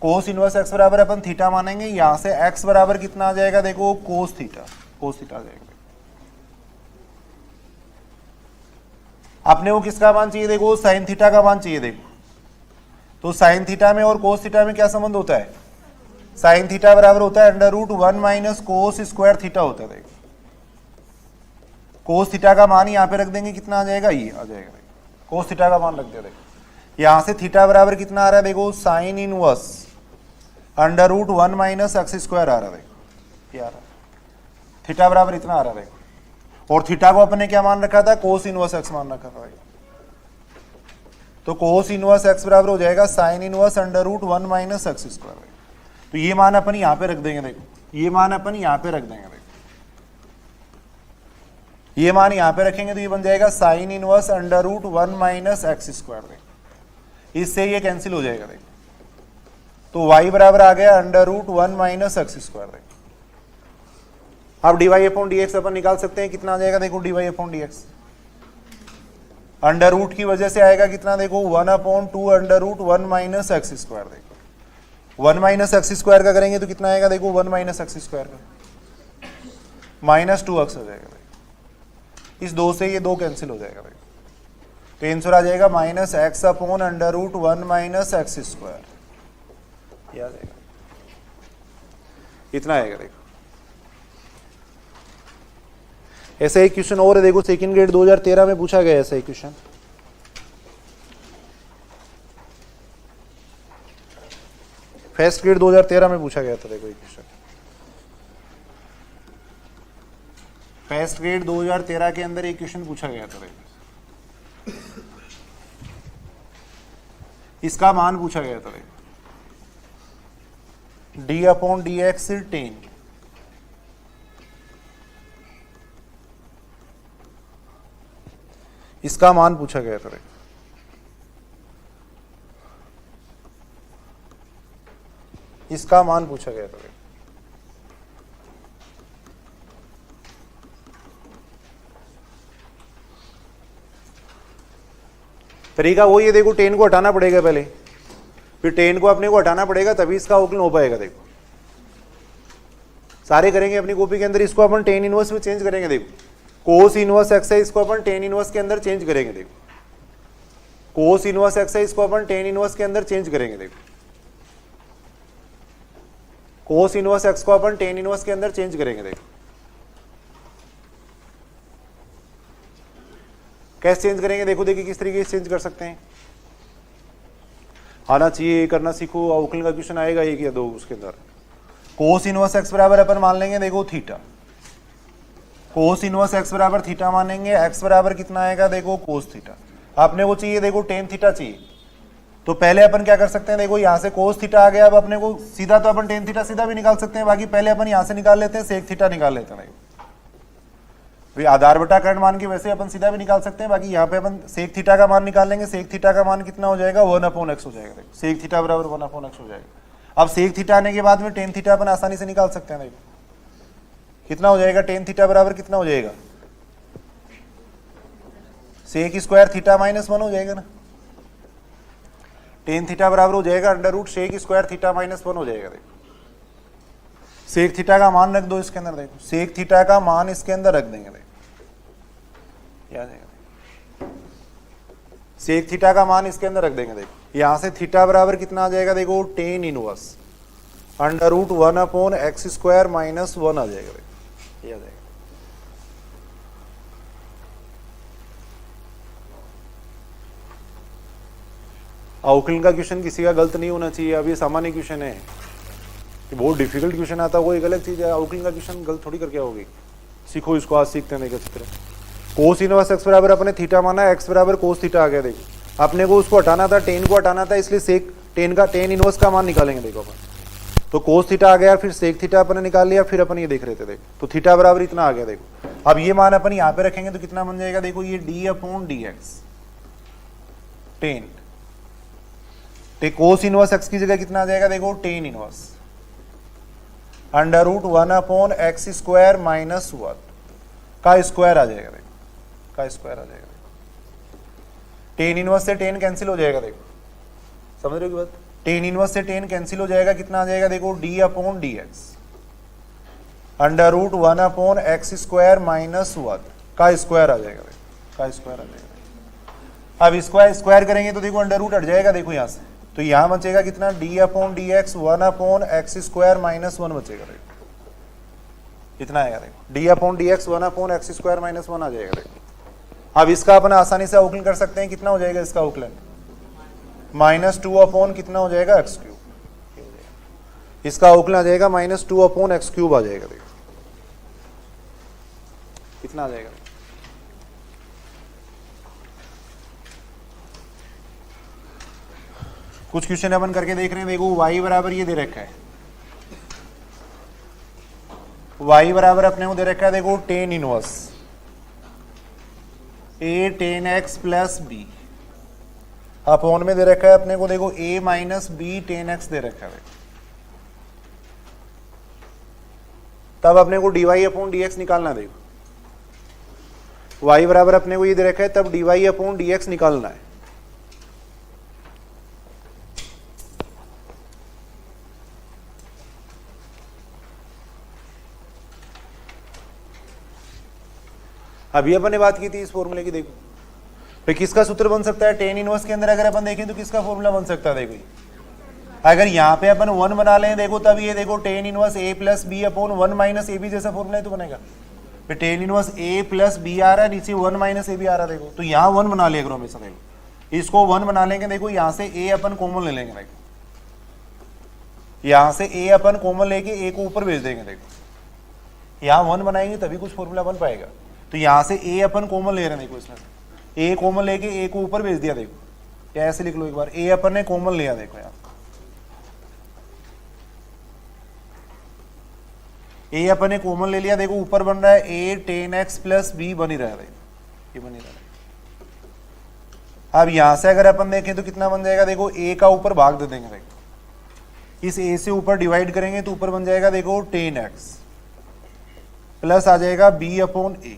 कोस इनवर्स एक्स बराबर अपन थीटा मानेंगे, यहां से एक्स बराबर कितना आ जाएगा, देखो कोस थीटा। कोस थीटा आ जाएगा। अपने को किसका मान चाहिए, देखो साइन थीटा का मान चाहिए। देखो तो साइन थीटा में और कोस थीटा में क्या संबंध होता है, साइन थीटा बराबर होता है under root 1 minus cos square theta होता है। देखो कोस थीटा का मान यहाँ पे रख देंगे, कितना आ जाएगा, ये आ जाएगा। कोस थीटा का मान रख दिया। देखो यहाँ से थीटा बराबर कितना आ रहा है, देखो sine inverse under root 1 minus x square आ रहा है। देखो ये आ रहा है, थीटा बराबर इतना आ रहा है। देखो और थीटा को अपने क्या मान रखा था, कोस इनवर्स एक्स मान रखा था। तो कोस इनवर्स एक्स बराबर हो जाएगा sine inverse under root 1 minus x square. तो ये मान अपन यहाँ पे रख देंगे। देखो ये मान अपन यहाँ पे रख देंगे। देखो ये मान यहाँ पे रखेंगे तो ये बन जाएगा sine inverse under root 1 minus x square. देखो इससे ये कैंसिल हो जाएगा। देखो तो y बराबर आ गया under root 1 minus x square. अब dy अपॉन dx अपन निकाल सकते हैं, कितना आ जाएगा देखो dy upon dx, under root की वजह से आएगा कितना देखो 1 upon 2 under root 1 minus x square. देखो 1 माइनस एक्स स्क्वायर का करेंगे तो कितना आएगा देखो 1 माइनस एक्स स्क्वायर का माइनस 2x हो जाएगा। देखो इस 2 से ये 2 कैंसिल हो जाएगा। देखो तो आंसर आ जाएगा minus x upon under root 1 minus x square, याद आएगा इतना आएगा। देखो ऐसा एक क्वेश्चन और है, देखो सेकंड ग्रेड 2013 में पूछा गया ऐसा एक क्वेश्चन। फर्स्ट ग्रेड 2013 में पूछा गया था। देखो एक क्वेश्चन फर्स्ट ग्रेड 2013 के अंदर एक क्वेश्चन पूछा गया था। देखो इसका मान पूछा गया था। देखो डी अपॉन डी एक्स 10, इसका मान पूछा गया था। इसका मान पूछा गया था। तरीका वही है, देखो 10 को हटाना पड़ेगा पहले, फिर 10 को अपने को हटाना पड़ेगा तभी इसका अवकलन हो पाएगा। देखो सारे करेंगे अपनी कॉपी के अंदर, इसको अपन टेन इनवर्स में चेंज करेंगे। देखो कोस इनवर्स एक्स है, इसको अपन टेन इनवर्स के अंदर चेंज करेंगे। देखो कोस इनवर्स एक्स है, इसको अपन टेन इनवर्स के अंदर चेंज करेंगे। देखो कोस इनवर्स एक्स को अपन टेन इनवर्स के अंदर चेंज करेंगे। देखो कैसे चेंज करेंगे, देखो देखिए किस तरीके से चेंज कर सकते हैं। आना चाहिए, करना सीखो। अवकलन का क्वेश्चन आएगा एक या दो उसके अंदर। कोस इनवर्स एक्स बराबर अपन मान लेंगे देखो थीटा, कोस इनवर्स एक्स बराबर थीटा मानेंगे। एक्स बराबर कितना आएगा देखो कोस थीटा। आपने वो चाहिए देखो टेन थीटा चाहिए, तो पहले अपन क्या कर सकते हैं, देखो यहाँ से कोस थीटा आ गया। अब अपने को सीधा तो अपन टेन थीटा सीधा भी निकाल सकते हैं, बाकी पहले अपन यहाँ से निकाल लेते हैं, सेक थीटा निकाल लेते हैं। भाई आधार बटा कर्ण मान के वैसे अपन सीधा भी निकाल सकते हैं, बाकी यहाँ पे अपन सेक थीटा का मान निकाल लेंगे। सेक थीटा का मान कितना हो जाएगा 1 अपॉन एक्स हो जाएगा। देखो सेक थीटा बराबर 1 अपॉन एक्स हो जाएगा। अब सेक थीटा आने के बाद में टेन थीटा अपन आसानी से निकाल सकते हैं। देखो कितना हो जाएगा, टेन थीटा बराबर कितना हो जाएगा, सेक स्क्वायर थीटा माइनस 1 हो जाएगा ना। टेन थीटा बराबर हो जाएगा under root sec square theta minus 1 हो जाएगा। देखो सेक थीटा का मान रख दो इसके अंदर। देखो सेक थीटा का मान इसके अंदर रख देंगे। देखो याद आएगा, सेक थीटा का मान इसके अंदर रख देंगे। देखो यहां से थीटा बराबर कितना आ जाएगा, देखो tan inverse under root 1 upon x square minus 1 आ जाएगा। देखो याद आएगा। अवकलन का क्वेश्चन किसी का गलत नहीं होना चाहिए। अब ये सामान्य क्वेश्चन है, बहुत डिफिकल्ट क्वेश्चन आता है वो एक अलग चीज है। अवकलन का क्वेश्चन गलत थोड़ी करके आओगे, सीखो इसको, आज सीखते हैं। अच्छी तरह कोस इनवर्स एक्स बराबर अपने थीटा माना, एक्स बराबर कोस थीटा आ गया। देखो अपने को उसको हटाना था, टेन को हटाना था, इसलिए सेक टेन का टेन इनवर्स का मान निकालेंगे। देखो अपन तो कोस थीटा आ गया, फिर सेक थीटा अपन ने निकाल लिया, फिर अपन ये देख रहे थे। देखो तो थीटा बराबर इतना आ गया। देखो अब ये मान अपन यहाँ पे रखेंगे तो कितना बन जाएगा, देखो ये D upon D x tan, cos inverse x की जगह कितना आ जाएगा, देखो tan inverse under root 1 upon x square minus 1 का स्क्वायर आ जाएगा। देखो का स्क्वायर आ जाएगा। टेन इनवर्स से टेन कैंसिल हो जाएगा। देखो समझ रहे हो बात, टेन इनवर्स से टेन कैंसिल हो जाएगा। कितना आ जाएगा, देखो D upon D x under root 1 upon x square minus 1 का स्क्वायर आ जाएगा। देखो का स्क्वायर आ जाएगा। अब स्क्वायर स्क्वायर करेंगे तो देखो अंडर रूट हट जाएगा। देखो यहाँ से तो यहाँ बचेगा कितना, D upon D x 1 upon x square minus 1 बचेगा। देखो इतना आएगा। देखो D upon D x 1 upon x square minus 1 आ जाएगा। देखो अब इसका अपन आसानी से अवकलन कर सकते हैं। कितना हो जाएगा इसका अवकलन, माइनस 2 अपॉन कितना हो जाएगा एक्स क्यूब। इसका अवकलन आ जाएगा माइनस 2 अपॉन एक्स क्यूब आ जाएगा। देखो कितना आ जाएगा, कुछ क्वेश्चन अपन करके देख रहे हैं। देखो y बराबर ये दे रखा है, y बराबर अपने को दे रखा है। देखो tan inverse a tan x plus B upon में दे रखा है अपने को देखो a minus b tan x दे रखा है, तब अपने को dy अपॉन dx निकालना। देखो y बराबर अपने को ये दे रखा है, तब dy अपॉन dx निकालना है। अभी अपन ने बात की थी इस फॉर्मूले की। देखो फिर किसका सूत्र बन सकता है टेन इनवर्स के अंदर, अगर अपन देखें तो किसका फॉर्मूला बन सकता है। देखो अगर यहाँ पे अपन 1 बना लें, देखो तब ये देखो tan inverse a plus B upon 1 minus A b जैसा फॉर्मूला है तो बनेगा। फिर tan inverse a plus b आ रहा है, नीचे 1 माइनस ए बी आ रहा है। देखो तो यहाँ 1 बना लिया करो हमेशा। देखो इसको 1 बना लेंगे, देखो यहाँ से a अपन कॉमन ले लेंगे। देखो यहाँ से a अपन कॉमन लेके a को ऊपर भेज देंगे। देखो यहाँ 1 बनाएंगे तभी कुछ फॉर्मूला बन पाएगा। तो यहाँ से a अपन कॉमन ले रहे हैं, देखो इसमें a कॉमन लेके a को ऊपर भेज दिया। देखो या ऐसे लिख लो एक बार, a अपन ने कॉमन लिया। देखो यहाँ a अपन ने कॉमन ले लिया, देखो ऊपर बन रहा है a tan x plus B बन ही रहा है। देखो ये बन ही रहा है। अब यहां से अगर अपन देखें तो कितना बन जाएगा, देखो a का ऊपर भाग दे देंगे। देखो इस a से ऊपर डिवाइड करेंगे तो ऊपर बन जाएगा देखो टेन एक्स प्लस आ जाएगा b अपॉन a,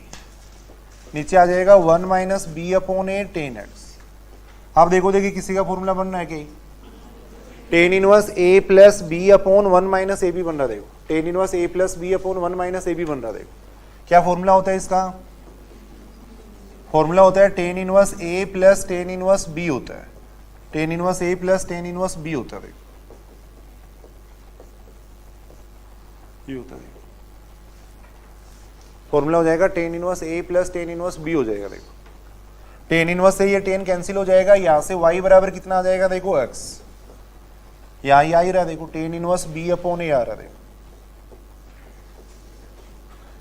नीचे आ जाएगा 1 माइनस बी अपॉन ए टेन एक्स। आप देखो देखिए किसी का फॉर्मूला बन रहा है कि tan inverse a plus B upon 1 minus A B बन रहा है। देखो tan inverse a plus B upon 1 minus A B बन रहा है। देखो क्या फॉर्मूला होता है इसका, फॉर्मूला होता है tan inverse a plus tan inverse b होता है। Tan inverse a plus tan inverse b होता है। देखो ये होता है, फॉर्मूला हो जाएगा tan inverse a plus tan inverse b हो जाएगा। देखो टेन इनवर्स से ये टेन कैंसिल हो जाएगा, यहाँ से y बराबर कितना आ जाएगा, देखो x, यहाँ ही आ ही रहा। देखो tan inverse b upon a आ रहा। देखो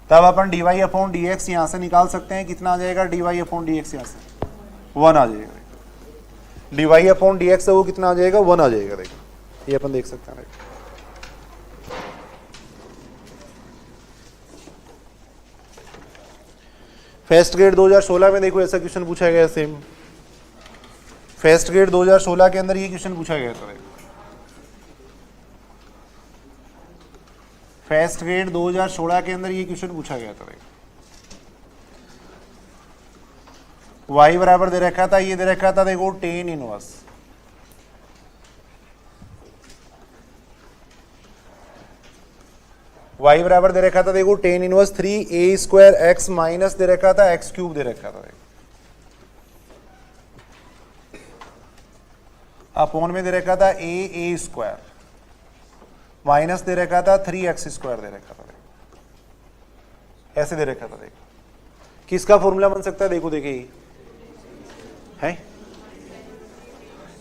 तब अपन dy अपॉन dx यहाँ से निकाल सकते हैं, कितना आ जाएगा dy अपॉन dx, यहाँ से 1 आ जाएगा। dy अपॉन dx से वो कितना आ जाएगा, 1 आ जाएगा। देखो ये अपन देख सकते हैं। फेस्ट ग्रेड 2016 में देखो ऐसा क्वेश्चन पूछा गया, सेम फेस्ट ग्रेड 2016 के अंदर ये क्वेश्चन पूछा गया था। फेस्ट ग्रेड 2016 के अंदर ये क्वेश्चन पूछा गया था। y बराबर दे रखा था, ये दे रखा था देखो टेन इनवर्स y बराबर दे रखा था देखो tan inverse 3a square x minus दे रखा था x क्यूब दे रखा था। अपॉन में दे रखा था a स्क्वायर माइनस दे रखा था 3x स्क्वायर दे रखा था। ऐसे दे रखा था। देखो किसका फॉर्मूला बन सकता है, देखो देखिए है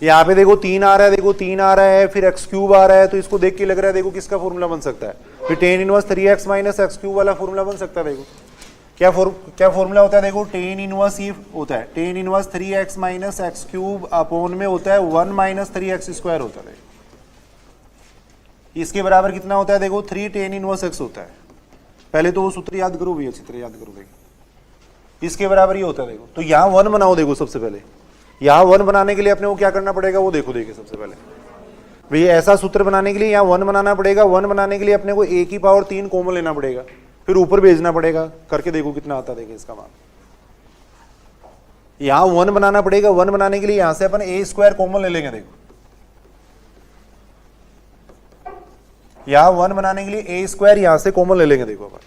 यहाँ पे देखो 3 आ रहा है, देखो 3 आ रहा है, फिर x क्यूब आ रहा है, तो इसको देख के लग रहा है देखो किसका फॉर्मूला बन सकता है, फिर tan inverse 3x minus x cube वाला फॉर्मूला बन सकता है। देखो क्या फॉर्मूला होता है, देखो टेन इनवर्स ये होता है tan inverse 3x minus x cube upon में होता है 1 माइनस 3x स्क्वायर होता है। इसके बराबर कितना होता है, देखो 3 टेन इनवर्स x होता है। पहले तो वो सूत्र याद करो भी, अच्छी तरह याद करो। देखो इसके बराबर ये होता है। देखो तो यहाँ 1 बनाओ। देखो सबसे पहले यहाँ 1 बनाने के लिए अपने को क्या करना पड़ेगा, वो देखो देखिए सबसे पहले भैया ऐसा सूत्र बनाने के लिए यहाँ 1 बनाना पड़ेगा। 1 बनाने के लिए अपने को a की पावर 3 कॉमन लेना पड़ेगा, फिर ऊपर भेजना पड़ेगा। करके देखो कितना आता है, देखिए इसका मान। यहाँ 1 बनाना पड़ेगा। 1 बनाने के लिए यहाँ से अपन a स्क्वायर कॉमन ले लेंगे। देखो यहाँ 1 बनाने के लिए a स्क्वायर यहाँ से कॉमन ले लेंगे। देखो अपन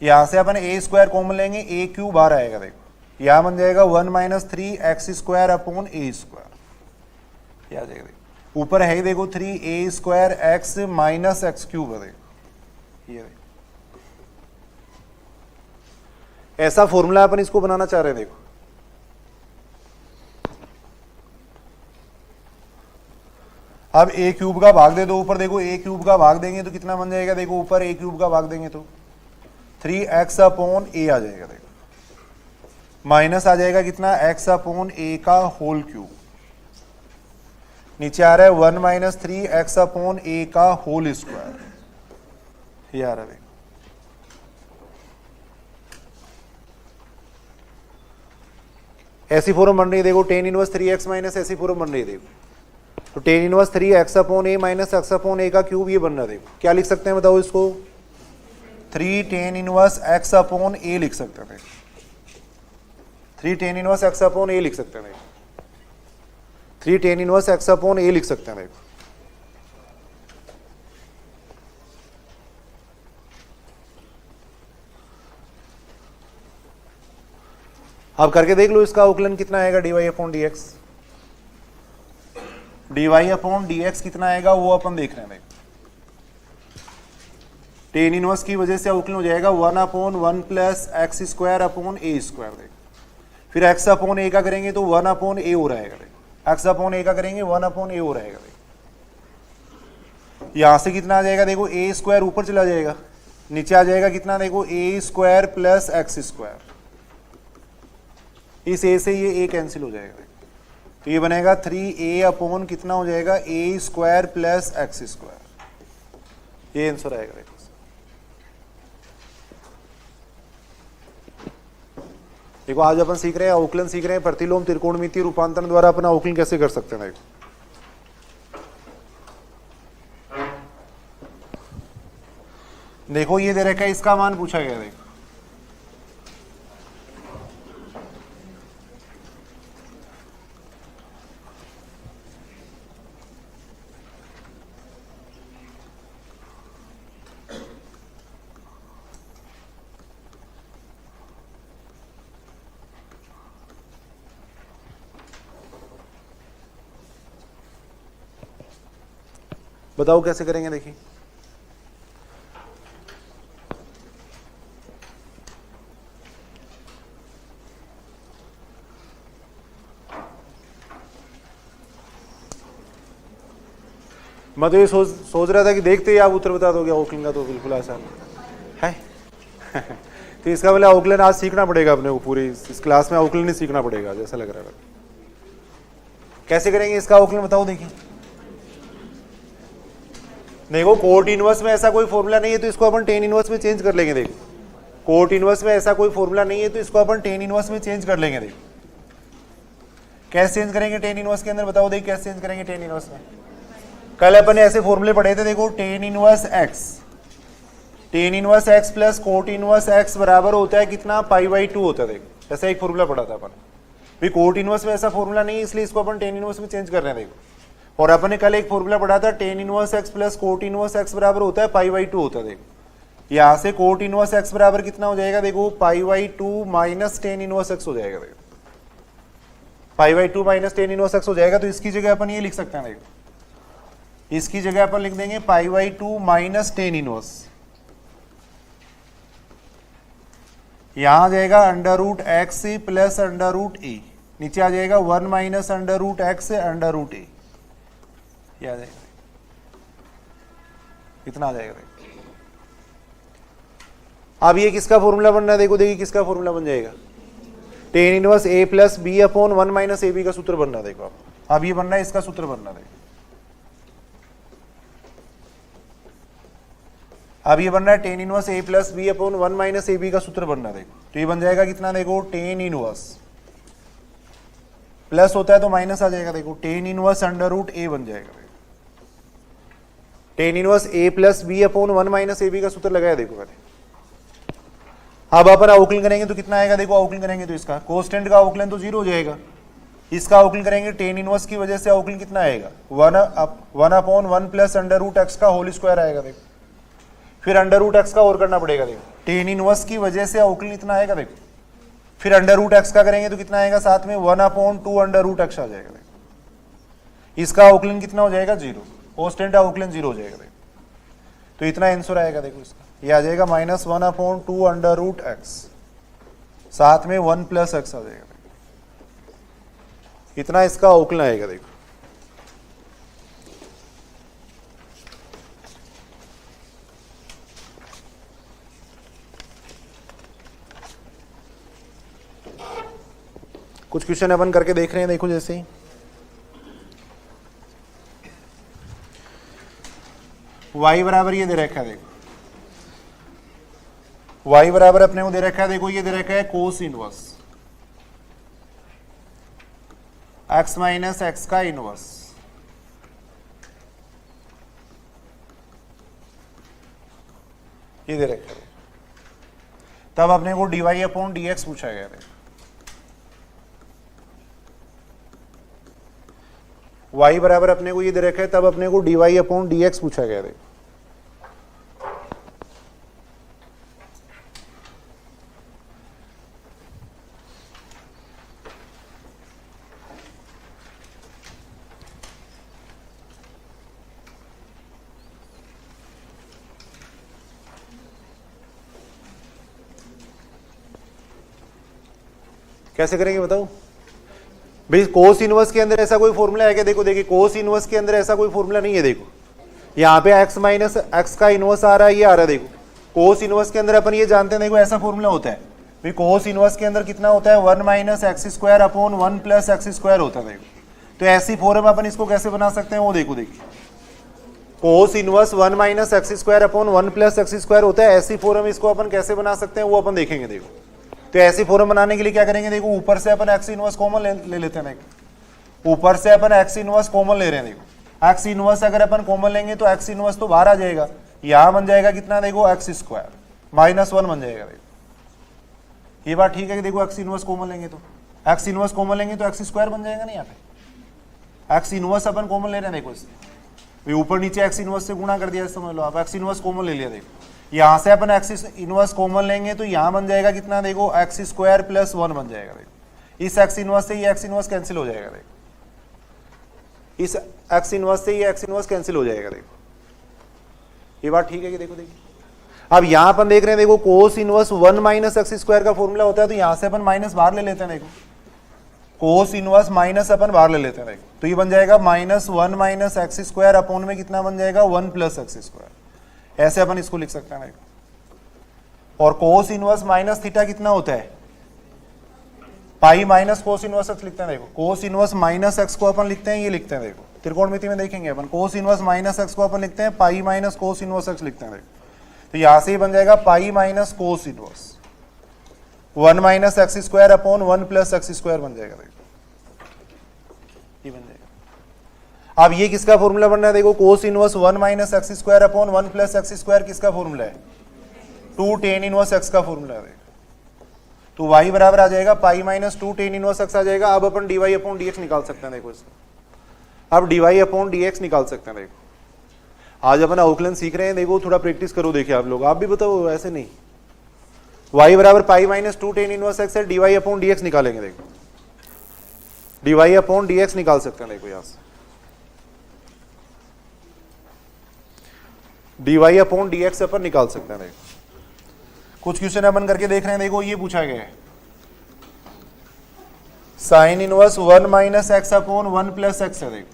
यहाँ से अपन a स्क्वायर कॉमन लेंगे, a क्यूब बाहर आएगा। देखो यहाँ बन जाएगा 1 minus 3x square upon a square, आ जाएगा। ऊपर है देखो 3a square x minus x cube है। देखो ये देखो ऐसा फॉर्मूला अपन इसको बनाना चाह रहे हैं। देखो अब a क्यूब का भाग दे दो ऊपर। देखो a क्यूब का भाग देंगे तो कितना बन जाएगा, देखो ऊपर a क्यूब का भाग देंगे तो 3x अपॉन a आ जाएगा। देखो माइनस आ जाएगा कितना, x अपॉन a का होल क्यूब। नीचे आ रहा है 1 माइनस 3x अपॉन a का होल स्क्वायर, ये आ रहा है। ऐसी फॉर्म बन रही है देखो, टेन इनवर्स 3x माइनस ऐसी फॉर्म बन रही है देखो, तो टेन इनवर्स 3x अपॉन ए माइनस एक्स अपॉन ए का क्यूब ये बन रहा है देखो। क्या लिख सकते हैं बताओ इसको, 3 टेन इनवर्स x अपॉन ए लिख सकते हैं, 3 टेन इनवर्स x अपॉन ए लिख सकते हैं, 3 टेन इनवर्स x अपॉन ए लिख सकते हैं देखो। अब करके देख लो इसका अवकलन कितना आएगा, dy upon dx, dy upon dx कितना आएगा वो अपन देख रहे हैं। टेन इनवर्स की वजह से अवकलन हो जाएगा 1 upon 1 plus x square upon a square. देख फिर x अपॉन ए का करेंगे तो 1 अपॉन ए हो रहेगा, x अपॉन ए का करेंगे 1 अपॉन ए हो रहेगा। यहां से कितना आ जाएगा देखो, ए स्क्वायर ऊपर चला जाएगा, नीचे आ जाएगा कितना देखो, ए स्क्वायर प्लस एक्स स्क्वायर, इस ए से ये ए कैंसिल हो जाएगा, तो ये बनेगा 3a अपॉन कितना हो जाएगा, ए स्क्वायर प्लस एक्स स्क्वायर, ये आंसर आएगा देखो। देखो आज अपन सीख रहे हैं अवकलन, सीख रहे हैं प्रतिलोम त्रिकोणमितीय रूपांतरण द्वारा अपना अवकलन कैसे कर सकते हैं। देखो ये दे रखा है, इसका मान पूछा गया, देखो बताओ कैसे करेंगे, देखिए मैं तो ये सोच रहा था कि देखते ही आप उत्तर बता दोगे अवकलन का, तो बिल्कुल आसान है तो इसका मतलब अवकलन आज सीखना पड़ेगा अपने को, पूरी इस क्लास में अवकलन ही सीखना पड़ेगा जैसा लग रहा है। कैसे करेंगे इसका अवकलन बताओ, देखिए देखो कोट इनवर्स में ऐसा कोई फॉर्मूला नहीं है तो इसको अपन टेन इनवर्स में चेंज कर लेंगे। देखो कोट इनवर्स में ऐसा कोई फॉर्मूला नहीं है तो इसको अपन टेन इनवर्स में चेंज कर लेंगे। देखो कैसे चेंज करेंगे टेन इनवर्स के अंदर, बताओ देखिए कैसे चेंज करेंगे टेन इनवर्स में। कल अपन ऐसे फॉर्मूले पढ़े थे, देखो tan inverse x plus cot inverse x बराबर होता है कितना, π/2 होता है। देखो ऐसा एक फॉर्मूला पढ़ा था अपन, भाई कोट इनवर्स में ऐसा फॉर्मूला नहीं है इसलिए इसको अपन टेन इनवर्स में चेंज कर रहे हैं। देखो और अपन ने कल एक फॉर्मूला पढ़ा था, tan inverse x plus cot inverse x बराबर होता है π/2 होता है। देखो यहां से कोट इनवर्स एक्स बराबर कितना हो जाएगा, देखो π/2 माइनस टेन इनवर्स एक्स हो जाएगा। देखो π/2 माइनस टेन इनवर्स एक्स हो जाएगा, तो इसकी जगह अपन ये लिख सकते हैं। देखो इसकी जगह अपन लिख देंगे π/2 माइनस टेन इनवर्स, यहां आ जाएगा under root x plus under root a, नीचे आ जाएगा 1 minus under root x under root a, ये आ जाएगा इतना आ जाएगा। अब ये किसका फॉर्मूला बन रहा है, देखो देखिए किसका फॉर्मूला बन जाएगा, tan inverse A plus B upon 1 minus A B का सूत्र बन रहा है। देखो अब ये बन रहा है, इसका सूत्र बन रहा है। अब ये बन रहा है tan inverse A plus B upon 1 minus A B का सूत्र बन रहा है। देखो तो ये बन जाएगा कितना, देखो टेन इनवर्स प्लस होता है तो माइनस आ जाएगा। देखो tan inverse under root a बन जाएगा, tan inverse A plus B upon 1 minus A B का सूत्र लगाया। देखो मैंने, अब अपन अवकलन करेंगे तो कितना आएगा, देखो अवकलन करेंगे तो इसका कोस्टेंट का अवकलन तो 0 हो जाएगा, इसका अवकलन करेंगे टेन इनवर्स की वजह से अवकलन कितना आएगा, 1 upon 1 plus under root x का होल स्क्वायर आएगा। देखो फिर अंडर रूट एक्स का और करना पड़ेगा। देखो टेन इनवर्स की वजह से अवकलन इतना आएगा। देखो फिर अंडर रूट एक्स का करेंगे तो कितना आएगा, साथ में 1 अपॉन 2 अंडर रूट एक्स आ जाएगा। देखो इसका अवकलन कितना हो जाएगा, 0, कोस्टेंट अवकलन 0 हो जाएगा। देखो तो इतना आंसर आएगा। देखो इसका ये आ जाएगा minus 1 upon 2 under root x, साथ में 1 प्लस एक्स आ जाएगा। इतना इसका अवकलन आएगा। देखो कुछ क्वेश्चन अपन करके देख रहे हैं। देखो जैसे ही y बराबर ये दे रखा है, देखो y बराबर अपने को दे रखा है, देखो ये दे रखा है cos inverse, x minus x का इनवर्स, ये दे रखा है। तब अपने को dy अपॉन dx पूछा गया था। y बराबर अपने को ये दे रखा है, तब अपने को dy अपॉन dx पूछा गया था। कैसे करेंगे बताओ भाई। कोस इनवर्स के अंदर ऐसा कोई फॉर्मूला है क्या? देखो देखिए, कोस इनवर्स के अंदर ऐसा कोई फॉर्मूला नहीं है। देखो यहाँ पे x माइनस एक्स का इनवर्स आ रहा है, ये आ रहा है। देखो कोस इनवर्स के अंदर अपन ये जानते हैं, देखो ऐसा फॉर्मूला होता है भाई। कोस इनवर्स के अंदर कितना होता है? 1 minus x square upon 1 plus x square होता है। देखो तो ऐसी फॉर्म अपन इसको कैसे बना सकते हैं वो देखो। देखिए कोस inverse 1 minus x square upon 1 plus x square होता है। ऐसी फॉर्म इसको अपन कैसे बना सकते हैं वो अपन देखेंगे। देखो तो ऐसी फॉर्म बनाने के लिए क्या करेंगे? देखो ऊपर से अपन एक्स इनवर्स कॉमन ले लेते हैं। देखो ऊपर से अपन एक्स इनवर्स कॉमन ले रहे हैं। देखो एक्स इनवर्स अगर अपन कॉमन लेंगे तो एक्स इनवर्स तो बाहर आ जाएगा, यहां बन जाएगा कितना? देखो एक्स स्क्वायर माइनस 1 बन जाएगा। देखो ये बात ठीक है कि देखो एक्स इनवर्स कॉमन लेंगे तो एक्स इनवर्स कॉमन लेंगे तो एक्स स्क्वायर बन जाएगा ना। यहाँ पे एक्स इनवर्स अपन कॉमन ले रहे हैं। देखो इससे ऊपर नीचे एक्स इनवर्स से गुणा कर दिया, समझ लो आप। एक्स इनवर्स कॉमन ले लिया। देखो यहां से अपन एक्स इनवर्स कॉमन लेंगे तो यहां बन जाएगा कितना? देखो एक्स स्क्वायर प्लस 1 बन जाएगा। देखो इस एक्स इनवर्स से ये एक्स इनवर्स कैंसिल हो जाएगा। देखो इस एक्स इनवर्स से ये एक्स इनवर्स कैंसिल हो जाएगा। देखो ये बात ठीक है कि देखो देखिए अब यहां अपन देख रहे हैं, देखो cos inverse 1 minus x square का फॉर्मूला होता है, तो यहां से अपन माइनस बाहर ले लेते हैं। देखो कोस इनवर्स माइनस अपन बाहर ले लेते हैं। देखो तो ये बन जाएगा minus 1 minus x square upon में कितना बन जाएगा? 1 प्लस एक्स स्क्वायर। ऐसे अपन इसको लिख सकते हैं। देखो और कोस इनवर्स माइनस थीटा कितना होता है? Pi minus cos inverse x लिखते हैं। देखो कोस इनवर्स माइनस एक्स को अपन लिखते हैं, ये लिखते हैं। देखो त्रिकोणमिति में देखेंगे अपन, कोस इनवर्स माइनस एक्स को अपन लिखते हैं pi minus cos inverse x लिखते हैं। देखो तो यहां से ही बन जाएगा pi minus cos inverse 1 minus x square upon 1 plus x square बन जाएगा। देखो ये बन जाएगा। अब ये किसका फॉर्मूला बन रहा है? देखो cos inverse 1 minus x square upon 1 plus x square किसका फॉर्मूला है? 2 tan इनवर्स एक्स का फॉर्मूला है। तो y बराबर आ जाएगा pi minus 2 tan inverse x आ जाएगा। अब अपन dy अपॉन dx निकाल सकते हैं। देखो इसको अब dy अपॉन dx निकाल सकते हैं। देखो आज अपन अवकलन सीख रहे हैं। देखो थोड़ा प्रैक्टिस करो। देखिए आप लोग, आप भी बताओ, ऐसे नहीं। y बराबर पाई माइनस 2 tan इनवर्स एक्स है, dy अपॉन dx निकालेंगे। देखो dy अपॉन dx निकाल सकते हैं। देखो यहां से dy अपॉन dx अपन निकाल सकते हैं। देखो कुछ क्वेश्चन अपन करके देख रहे हैं। देखो ये पूछा गया है sign inverse 1 minus x upon 1 plus x है। देखो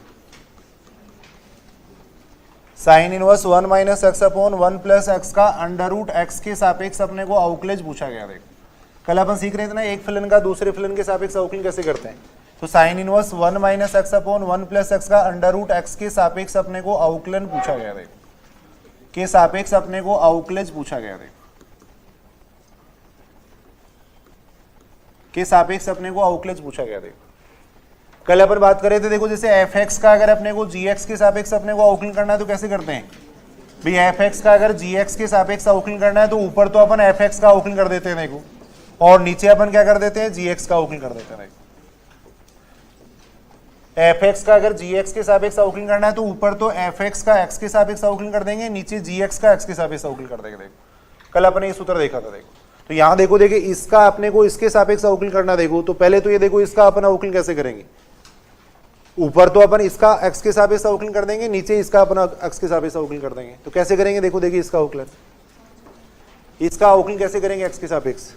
sine inverse 1 minus x upon 1 plus x का अंडर रूट एक्स के सापेक्ष अपने को अवकलज पूछा गया। देखो कल अपन सीख रहे थे ना, एक फलन का दूसरे फलन के सापेक्ष अवकलन कैसे करते हैं। तो sine inverse 1 minus x upon 1 plus x का अंडर रूट एक्स के सापेक्ष अपने को अवकलन पूछा गया। देखो के सापेक्ष अपने को अवकलज पूछा गया। देखो के सापेक्ष अपने को अवकलज पूछा गया। देखो कल अपन बात कर रहे थे, देखो जैसे एफ एक्स का अगर अपने को जी एक्स के सापेक्ष अपने को अवकलन करना है तो कैसे करते हैं भाई। एफ एक्स का अगर जी एक्स के सापेक्ष अवकलन करना है तो ऊपर तो अपन एफ एक्स का अवकलन कर देते हैं। देखो और नीचे अपन क्या कर देते हैं? जी एक्स का अवकलन कर देते हैं। देखो एफ एक्स का अगर जी एक्स के सापेक्ष अवकलन करना है तो ऊपर तो एफ एक्स का एक्स के सापेक्ष अवकलन कर देंगे, नीचे जी एक्स का एक्स के सापेक्ष अवकलन कर देंगे। देखो कल अपने ये सूत्र देखा था। देखो तो यहाँ देखो, देखिए इसका अपने को इसके सापेक्ष अवकलन करना। देखो तो पहले तो ये देखो इसका अपन अवकलन कैसे करेंगे। ऊपर तो अपन इसका x के सापेक्ष अवकलन कर देंगे, नीचे इसका अपन x के सापेक्ष अवकलन कर देंगे। तो कैसे करेंगे? देखो देखिए इसका अवकलन, इसका अवकलन कैसे करेंगे x के सापेक्ष।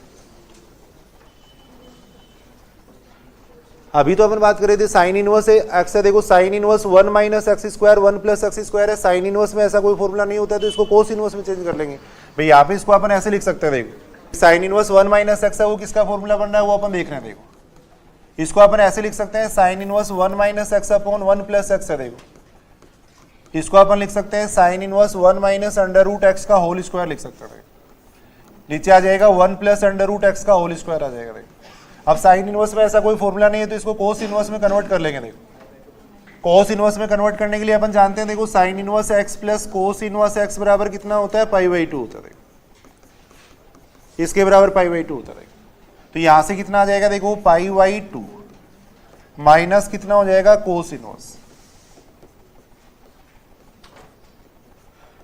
अभी तो अपन बात कर रहे थे साइन इनवर्स है x है। देखो sine inverse 1 minus x square 1 plus x square है। साइन इनवर्स में ऐसा कोई फॉर्मूला नहीं होता है तो इसको कोस इनवर्स में चेंज कर लेंगे। भाई यहाँ पे इसको अपन ऐसे लिख सकते हैं। देखो साइन इनवर्स 1 माइनस एक्स है, वो किसका फॉर्मूला बन रहा है वो अपन देख रहे हैं। देखो इसको अपन ऐसे लिख सकते हैं sine inverse 1 minus x upon 1 plus x है। देखो इसको अपन लिख सकते हैं sine inverse 1 minus under root x का होल स्क्वायर लिख सकते हैं। नीचे आ जाएगा 1 प्लस अंडर रूट एक्स का होल स्क्वायर आ जाएगा। देखो अब साइन इनवर्स में ऐसा कोई फॉर्मूला नहीं है तो इसको कोस इनवर्स में कन्वर्ट कर लेंगे। देखो कोस इनवर्स में कन्वर्ट करने के लिए अपन जानते हैं, देखो sine inverse x plus cos inverse x बराबर कितना होता है, π/2 होता है। इसके बराबर π/2 होता है। तो यहां से कितना आ जाएगा, देखो π/2 माइनस कितना हो जाएगा कोस इनवर्स,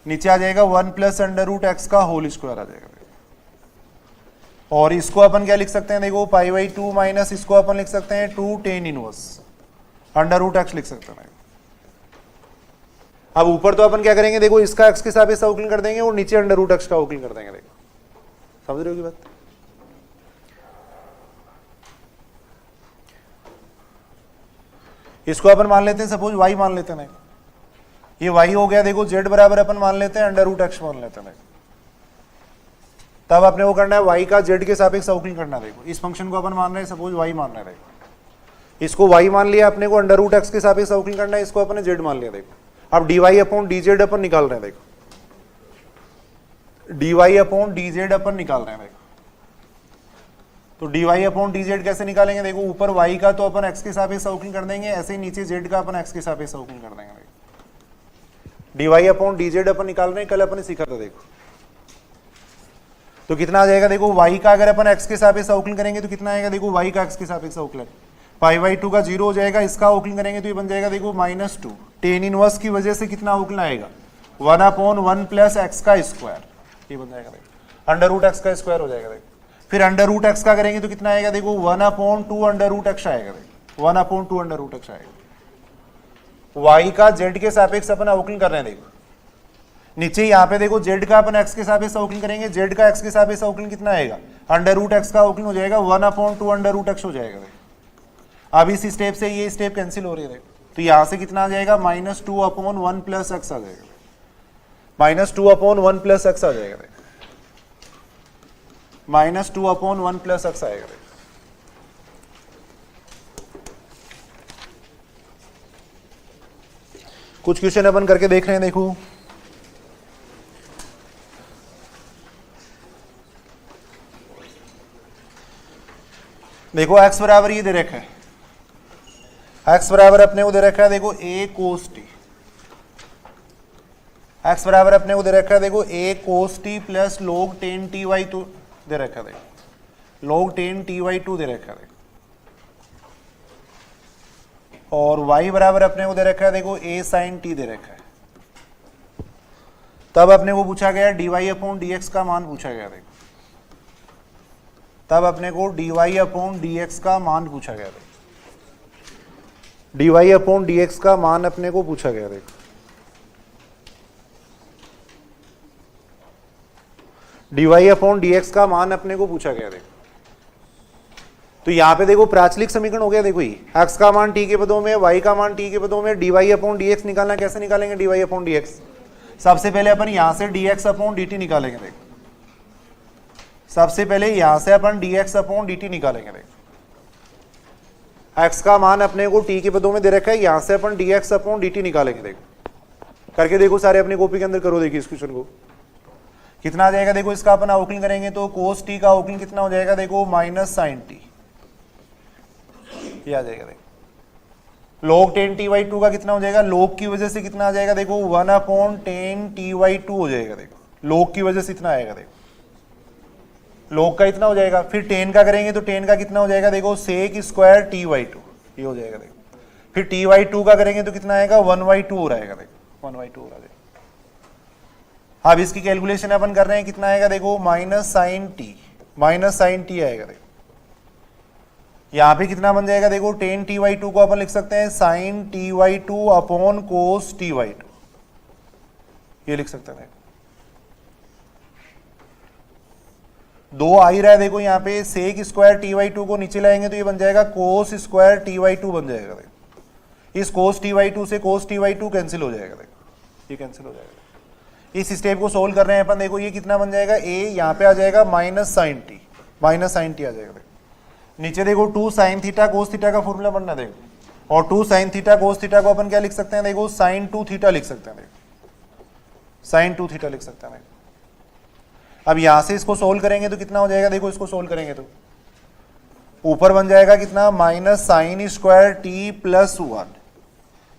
नीचे आ जाएगा 1 प्लस √x का होल स्क्वायर आ जाएगा। और इसको अपन क्या लिख सकते हैं, देखो π/2 माइनस इसको अपन लिख सकते हैं 2 tan इनवर्स √x लिख सकते हैं। अब ऊपर तो अपन क्या करेंगे, देखो इसका x के सापेक्ष अवकलन कर देंगे और नीचे √x का अवकलन कर देंगे। देखो समझ रहे हो की बात। इसको अपन मान लेते हैं सपोज y मान लेते हैं, ये y हो गया। देखो z बराबर अपन मान लेते हैं √x मान लेते हैं। तब अपने वो करना है y का z के सापेक्ष अवकलन करना। देखो इस फंक्शन को अपन मान रहे हैं सपोज y मान रहे हैं, इसको y मान लिया अपने को, √x के सापेक्ष अवकलन करना है, इसको अपने z मान लिया। देखो अब dy/dz अपन निकाल रहे हैं। देखो dy/dz अपन निकाल रहे हैं। देखो तो dy/dz कैसे निकालेंगे, देखो ऊपर y का तो अपन x के सापेक्ष अवकलन कर देंगे, ऐसे ही नीचे z का अपन x के सापेक्ष अवकलन कर देंगे। dy/dz अपन निकाल रहे हैं, कल अपन सीखा था। देखो तो कितना आ जाएगा, देखो y का अगर अपन x के सापेक्ष अवकलन करेंगे तो कितना आएगा, देखो y का x के सापेक्ष अवकलन π/2 का 0 हो जाएगा, इसका अवकलन करेंगे तो ये बन जाएगा देखो -2 tan इनवर्स की वजह से कितना अवकलन आएगा 1/1 प्लस x का स्क्वायर, ये बन जाएगा देखो √x का स्क्वायर हो जाएगा। देखो फिर √x का करेंगे तो कितना आएगा, देखो 1/2 √x आएगा। देखो 1/2 √x आएगा। y का z के सापेक्ष अपन अवकलन कर रहे हैं। देखो नीचे यहाँ पे देखो z का अपन x के सापेक्ष अवकलन करेंगे, z का x के सापेक्ष अवकलन कितना आएगा, √x का अवकलन हो जाएगा 1/2 √x हो जाएगा। देखो अब इस स्टेप से ये स्टेप कैंसिल हो रही है। देखो तो यहां से कितना आ जाएगा -2/1 प्लस x आ जाएगा, -2/1 प्लस x आ जाएगा। -2/1 प्लस x आएगा। कुछ क्वेश्चन अपन करके देख रहे हैं। देखो देखो x बराबर ये दे रखा है, x बराबर अपने को दे रखा है देखो a cos t, x बराबर अपने को दे रखा है देखो a cos t plus log tan ty2 दे रखा है, देखो log tan ty2 दे रखा है। और y बराबर अपने को दे रखा है देखो a sin t दे रखा है। तब अपने को पूछा गया dy/dx का मान पूछा गया। देखो तब अपने को dy/dx का मान पूछा गया। dy/dx का मान अपने को पूछा गया। देखो dy/dx का मान अपने को पूछा गया। देखो तो यहां पे देखो प्राचलिक समीकरण हो गया। देखो ये x का मान t के पदों में, y का मान t के पदों में, dy/dx निकालना। कैसे निकालेंगे dy/dx, सबसे पहले अपन यहां से dx/dt निकालेंगे। देखो सबसे पहले यहां से अपन dx/dt निकालेंगे। देखो x का मान अपने को t के पदों में दे रखा है, यहां से अपन dx/dt निकालेंगे। देखो करके देखो सारे अपनी कॉपी के अंदर करो। देखिए इस क्वेश्चन को कितना आ जाएगा, देखो इसका अपन अवकलन करेंगे तो cos t का अवकलन कितना हो जाएगा, देखो -sin t, ये आ जाएगा। देखो log tan ty2 का कितना हो जाएगा, log की वजह से कितना आ जाएगा, देखो 1/tan ty2 हो जाएगा। देखो log की वजह से इतना आएगा। देखो log का इतना हो जाएगा, फिर tan का करेंगे तो tan का कितना हो जाएगा, देखो sec स्क्वायर ty2, ये हो जाएगा। देखो फिर ty2 का करेंगे तो कितना आएगा 1/2 हो रहेगा। देखो 1/2 हो रहा है। अब इसकी कैलकुलेशन अपन कर रहे हैं, कितना आएगा, देखो -sin t आएगा। देखो यहां पे कितना बन जाएगा, देखो tan ty2 को अपन लिख सकते हैं sin ty2 upon cos ty2, ये लिख सकते हैं। दो आ ही रहा है। देखो यहाँ पे sec स्क्वायर ty2 को नीचे लाएंगे तो ये बन जाएगा cos स्क्वायर ty2 बन जाएगा। देखो इस cos ty2 से cos ty2 कैंसिल हो जाएगा। देखो ये कैंसिल हो जाएगा। इस स्टेप को सोल्व कर रहे हैं अपन। देखो ये कितना बन जाएगा, a यहाँ पे आ जाएगा -sin t आ जाएगा। देखो नीचे देखो 2 sin थीटा cos थीटा का फॉर्मूला बनना। देखो और 2 sin थीटा cos थीटा को अपन क्या लिख सकते हैं, देखो sin 2 थीटा लिख सकते हैं। देखो sin 2 थीटा लिख सकते हैं। अब यहां से इसको सोल्व करेंगे तो कितना हो जाएगा, देखो इसको सोल्व करेंगे तो ऊपर बन जाएगा कितना minus sine square T plus 1,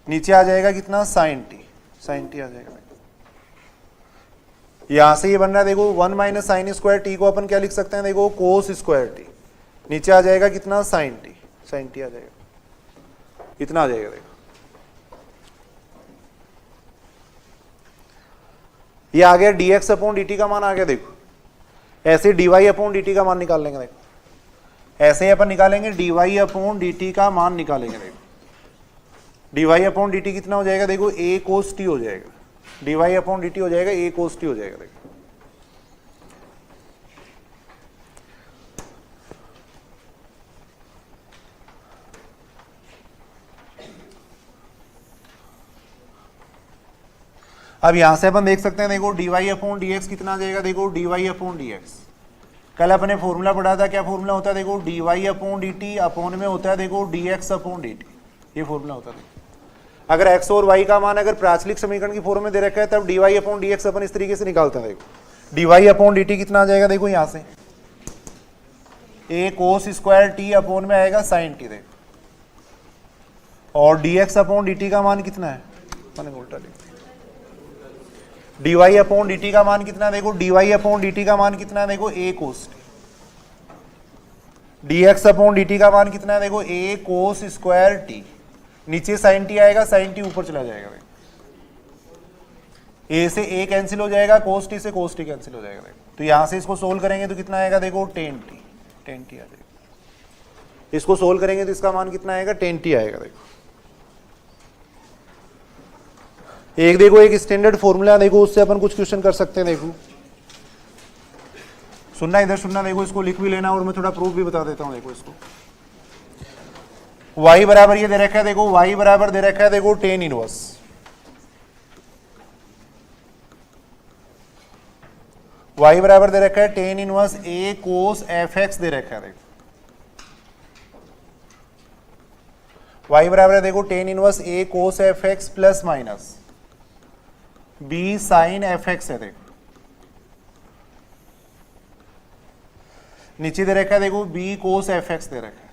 नीचे आ जाएगा कितना साइन टी आ जाएगा। यहां से ये बन रहा है देखो 1 माइनस साइन स्क्वायर टी को अपन क्या लिख सकते हैं देखो कोस स्क्वायर टी, नीचे आ जाएगा कितना साइन टी आ जाएगा, इतना आ जाएगा देखो। ये आ गया dx अपॉन dt का मान आ गया देखो। ऐसे dy अपॉन dt का मान निकाल लेंगे देखो, ऐसे ही अपन निकालेंगे dy अपॉन dt का मान निकालेंगे देखो। dy अपॉन dt कितना हो जाएगा देखो a cos t हो जाएगा, dy अपॉन dt हो जाएगा a cos t हो जाएगा देखो। अब यहां से अपन देख सकते हैं देखो dy अपॉन dx कितना आ जाएगा देखो dy अपॉन dx। कल अपने फॉर्मूला पढ़ा था, क्या फॉर्मूला होता है देखो dy अपॉन dt अपॉन में होता है देखो dx अपॉन dt, ये फॉर्मूला होता है। अगर x और y का मान अगर प्राचलिक समीकरण की फॉर्म में दे रखा है तब dy अपॉन dx अपन इस तरीके से निकालते हैं देखो। dy अपॉन dt कितना आ जाएगा देखो यहां से a cos square t upon में आएगा sin t देखो, और dx अपॉन dt का मान कितना है, मैंने उल्टा लिखा, dy अपॉन dt का मान कितना है देखो dy अपॉन dt का मान कितना है देखो a cos t, dx upon dt का मान कितना है देखो a cos स्क्वायर t, नीचे sin t आएगा, sin t ऊपर चला जाएगा, a से a कैंसिल हो जाएगा, cos t से cos t कैंसिल हो जाएगा। तो यहां से इसको सोल्व करेंगे तो कितना आएगा देखो tan t आ जाएगा। इसको सोल्व करेंगे तो इसका मान कितना आएगा tan t आएगा देखो। एक देखो एक स्टैंडर्ड फॉर्मूला देखो, उससे अपन कुछ क्वेश्चन कर सकते हैं देखो। सुनना इधर सुनना देखो, इसको लिख भी लेना और मैं थोड़ा प्रूफ भी बता देता हूं देखो। इसको y बराबर ये दे रखा है देखो, y बराबर दे रखा है देखो tan इनवर्स, y बराबर दे रखा है tan inverse a cos fx दे रखा है देखो। y बराबर है देखो tan inverse a cos fx plus minus b sin fx है देखो, नीचे दे रखा है देखो b cos fx दे रखा है,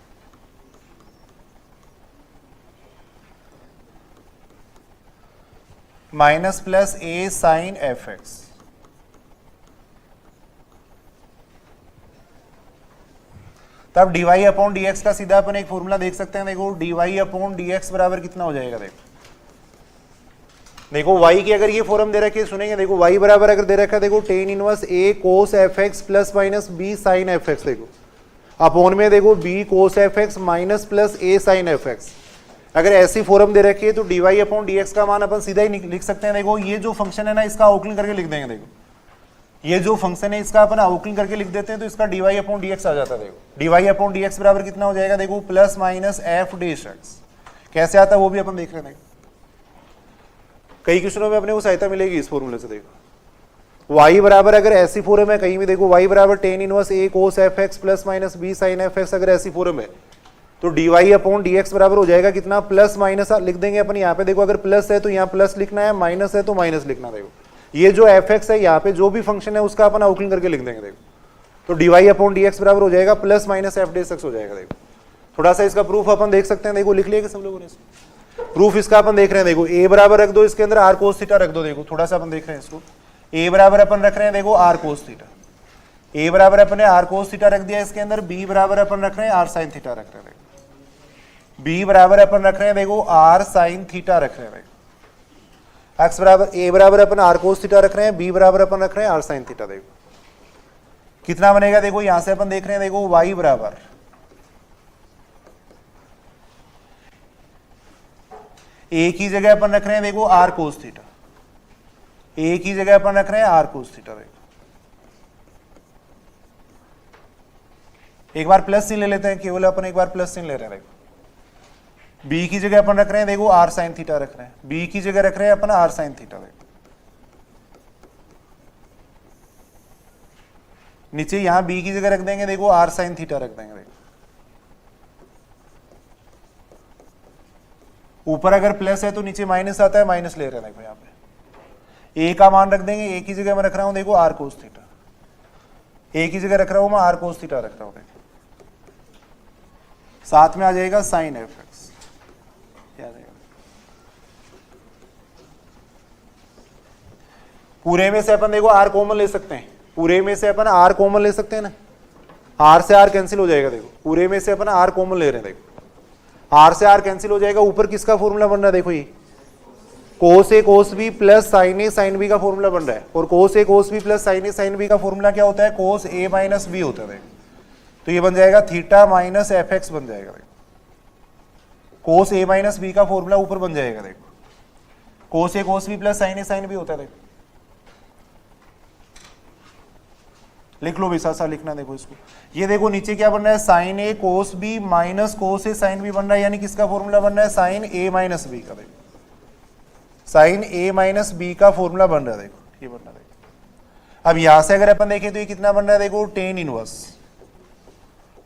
minus plus a sin fx। तब dy अपॉन dx का सीधा अपन एक फॉर्मूला देख सकते हैं देखो, dy अपॉन dx बराबर कितना हो जाएगा देखो। देखो y की अगर ये फॉर्म दे रखी है सुनेंगे देखो, y बराबर अगर दे रखा है देखो tan inverse a cos fx plus minus b sin fx देखो, अपॉन में देखो b cos fx minus plus a sin fx। अगर ऐसी फॉर्म दे रखी है तो dy अपॉन dx का मान अपन सीधा ही लिख सकते हैं देखो। ये जो फंक्शन है ना इसका अवकलन करके लिख देंगे देखो, ये जो फंक्शन है इसका अपन अवकलन करके लिख देते हैं तो इसका dy अपॉन dx आ जाता है देखो। dy अपॉन dx बराबर कितना हो जाएगा देखो plus minus f dash x। कैसे आता है वो भी अपन देख रहे हैं, कई क्वेश्चनों में अपने को सहायता मिलेगी इस फॉर्मूले से देखो। y बराबर अगर ऐसी फॉर्म है कहीं भी देखो, y बराबर tan inverse a cos fx plus minus b sin fx, अगर ऐसी फॉर्म है तो dy अपॉन dx बराबर हो जाएगा कितना प्लस माइनस लिख देंगे अपन यहाँ पे देखो। अगर प्लस है तो यहाँ प्लस लिखना है, माइनस है तो माइनस लिखना देखो। ये जो fx है यहाँ पे जो भी फंक्शन है उसका अपन अवकलन करके लिख देंगे देखो। तो dy अपॉन dx बराबर हो जाएगा plus minus f dash x हो जाएगा देखो। थोड़ा सा इसका प्रूफ अपन देख सकते हैं देखो, लिख लिया सब लोगों ने प्रूफ इसका अपन देख रहे हैं देखो। a बराबर रख दो, इसके अंदर r cos थीटा रख दो देखो। थोड़ा सा अपन देख रहे हैं इसको, a बराबर अपन रख रहे हैं देखो r cos थीटा, a बराबर अपन ने r cos थीटा रख दिया, इसके अंदर b बराबर अपन रख रहे हैं r sin थीटा रख रहे हैं, b बराबर अपन रख रहे हैं देखो r sin थीटा रख रहे हैं, x बराबर a बराबर अपन r cos थीटा रख रहे हैं, b बराबर अपन रख रहे हैं r sin थीटा। देखो कितना बनेगा देखो, यहां से अपन देख रहे हैं देखो y बराबर a की जगह अपन रख रहे हैं देखो r cos थीटा, a की जगह अपन रख रहे हैं r cos थीटा। देखो एक बार प्लस सीन ले लेते हैं, केवल अपन एक बार प्लस सीन ले रहे हैं देखो। b की जगह अपन रख रहे हैं देखो r sin थीटा रख रहे हैं, b की जगह रख रहे हैं अपन r sin थीटा। देखो नीचे यहां b की जगह रख देंगे देखो r sin थीटा रख देंगे। देखो ऊपर अगर प्लस है तो नीचे माइनस आता है, माइनस ले रहे हैं देखो। यहाँ पे a का मान रख देंगे, a की जगह मैं रख रहा हूं देखो r cos थीटा, a की जगह रख रहा हूं मैं r cos थीटा रख रहा हूं देखो। साथ में आ जाएगा साइन एफ एक्स, पूरे में से अपन देखो आर कॉमन ले सकते हैं, पूरे में से अपन आर कॉमन ले सकते हैं ना, आर से आर कैंसिल हो जाएगा, देखो पूरे में से अपन आर कॉमन ले रहे हैं, देखो आर से आर कैंसिल हो जाएगा, ऊपर किसका फॉर्मूला बन रहा है, देखो ये कोस ए कोस बी प्लस साइन ए साइन बी का फॉर्मूला बन रहा है, और कोस ए कोस बी प्लस साइन ए साइन बी का फॉर्मूला क्या होता है, कोस ए माइनस बी होता है, तो ये बन जाएगा थीटा माइनस एफ एक्स बन जाएगा, देखो कोस ए माइनस बी का फॉर्मूला ऊपर बन जाएगा, देखो कोस ए कोस बी प्लस साइन ए साइन बी होता है, देखो लिख लो भी, साथ साथ लिखना, देखो इसको, ये देखो नीचे क्या बन रहा है, साइन ए कोस बी माइनस कोस ए साइन बी बन रहा है, यानी किसका फॉर्मूला बन रहा है, साइन ए माइनस बी का, देखो साइन ए माइनस बी का फॉर्मूला बन रहा है, देखो ये बन रहा है, देखो अब यहां से अगर अपन देखें तो ये कितना बन रहा है, देखो टेन इनवर्स,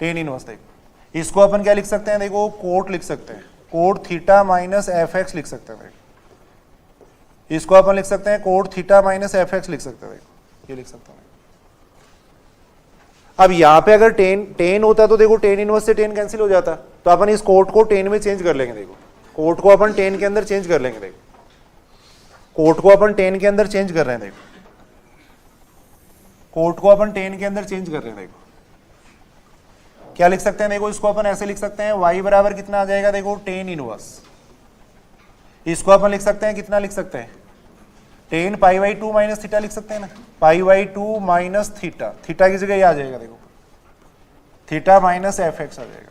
देखो इसको अपन क्या लिख सकते हैं, देखो कोट लिख सकते हैं, cot theta minus F x लिख सकते हैं, देखो इसको अपन लिख सकते हैं cot theta minus F x लिख सकते हैं, देखो ये लिख सकते हैं। अब यहां पे अगर टेन होता तो देखो टेन इनवर्स से टेन कैंसिल हो जाता, तो अपन इस कोट को टेन में चेंज कर लेंगे, देखो कोट को अपन टेन के अंदर चेंज कर लेंगे, देखो कोट को अपन टेन के अंदर चेंज कर रहे हैं, देखो कोट को अपन टेन के अंदर चेंज कर रहे हैं, देखो क्या लिख सकते हैं, देखो इसको अपन ऐसे लिख सकते हैं, y बराबर कितना आ जाएगा, देखो टेन इनवर्स, इसको अपन लिख सकते हैं, कितना लिख सकते हैं, ten pi by two minus theta लिख सकते हैं ना, pi by two minus theta, theta की जगह ये आ जाएगा, देखो थीटा माइनस एफ एक्स आ जाएगा।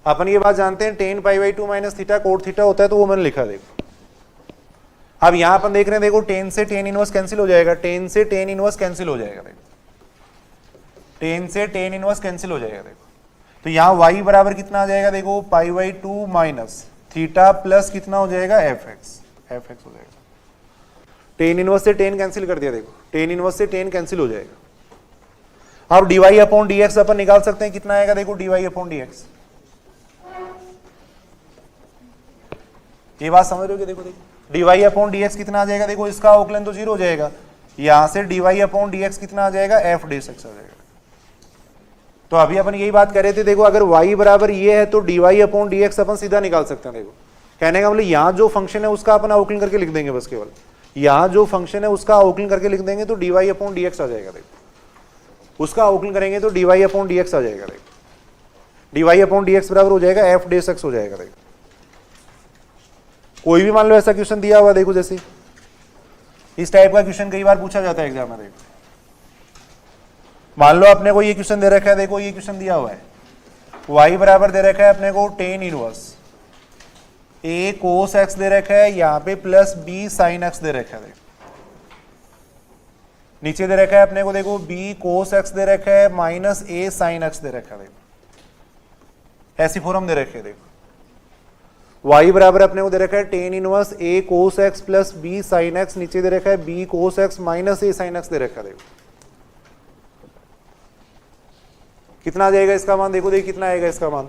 अपन ये बात जानते हैं, ten pi by two minus theta cot theta होता है, तो वो मैंने लिखा, देखो अब यहां अपन देख रहे हैं, देखो टेन से टेन इनवर्स कैंसिल हो जाएगा, टेन से टेन इनवर्स कैंसिल हो जाएगा, देखो टेन से टेन इनवर्स कैंसिल हो जाएगा, देखो तो यहां y बराबर कितना आ जाएगा, देखो pi by two minus theta plus कितना हो जाएगा, एफ एक्स हो जाएगा, टेन इनवर्स से टेन कैंसिल कर दिया, देखो टेन इनवर्स से टेन कैंसिल हो जाएगा। अब dy अपॉन dx अपन निकाल सकते हैं, कितना आएगा, देखो dy अपॉन dx, ये बात समझ रहे हो, देखो dy अपॉन dx कितना आ जाएगा, देखो इसका अवकलन तो जीरो हो जाएगा, यहां से dy अपॉन dx कितना आ जाएगा, f dx आ जाएगा। तो अभी अपन यही बात कर रहे थे, देखो अगर y बराबर ये है तो dy अपॉन dx अपन सीधा निकाल सकते हैं, देखो कहने का मतलब यहां जो फंक्शन है उसका अपन अवकलन करके लिख देंगे, बस केवल यहां जो फंक्शन है उसका अवकलन करके लिख देंगे, तो dy अपॉन dx आ जाएगा, देखो उसका अवकलन करेंगे तो dy अपॉन dx आ जाएगा, देखो dy अपॉन dx बराबर हो जाएगा f dx हो जाएगा, देखो कोई भी मान लो ऐसा क्वेश्चन दिया हुआ, देखो जैसे इस टाइप का क्वेश्चन कई बार पूछा जाता है एग्जाम में, देखो मान लो अपने को ये क्वेश्चन दे रखा है, देखो ये क्वेश्चन दिया हुआ है, y बराबर दे रखा है अपने को ten inverse a cos x दे रखा है, यहाँ पे प्लस b साइन x दे रखा है, देखो नीचे दे रखा है अपने को, देखो b कोस x दे रखा है माइनस a साइन x दे रखा है, देखो ऐसी फॉर्म दे रखे है, देखो y बराबर अपने को दे रखा है tan inverse a cos x plus b sine x, नीचे दे रखा है b cos x minus a sine x दे रखा है, देखो कितना आ जाएगा इसका मान, देखो कितना आएगा इसका मान,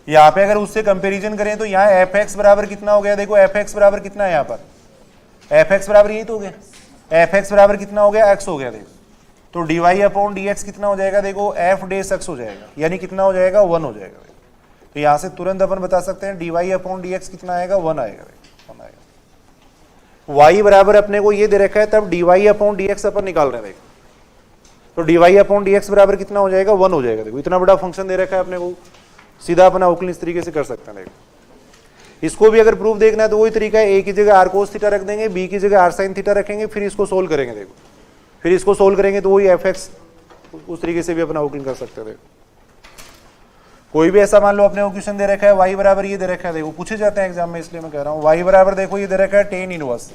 यहाँ पे अगर उससे कंपैरिजन करें तो यहाँ एफ एक्स बराबर कितना हो गया, देखो एफ एक्स बराबर कितना है, यहाँ पर एफ एक्स बराबर यही तो हो गया, एफ एक्स बराबर कितना हो गया, एक्स हो गया, देखो तो D Y upon D x कितना हो जाएगा, देखो एफ डेस एक्स हो जाएगा, यानी कितना हो जाएगा, 1 हो जाएगा, तो यहाँ से तुरंत अपन बता सकते हैं d Y upon D x कितना आएगा, 1 आएगा, 1 आएगा। वाई बराबर अपने को ये दे रखा है, तब d Y upon D x अपन निकाल रहे हैं, देखो तो D Y upon D x बराबर कितना हो जाएगा, 1 हो जाएगा, देखो इतना बड़ा फंक्शन दे रखा है अपने को, सीधा अपना अवकलन इस तरीके से कर सकते हैं, देखो इसको भी अगर प्रूफ देखना है तो वही तरीका है, ए की जगह आर कोस थीटा रख देंगे, बी की जगह आर साइन थीटा रखेंगे, फिर इसको सोल्व करेंगे, देखो फिर इसको सोल्व करेंगे तो वही एफ एक्स, उस तरीके से भी अपना अवकलन कर सकते हैं। देखो कोई भी ऐसा मान लो अपने को क्वेश्चन दे रखा है, वाई बराबर ये दे रखा है, देखो पूछे जाते हैं एग्जाम में, इसलिए मैं कह रहा हूँ वाई बराबर देखो ये दे रखा है टेन इनवर्स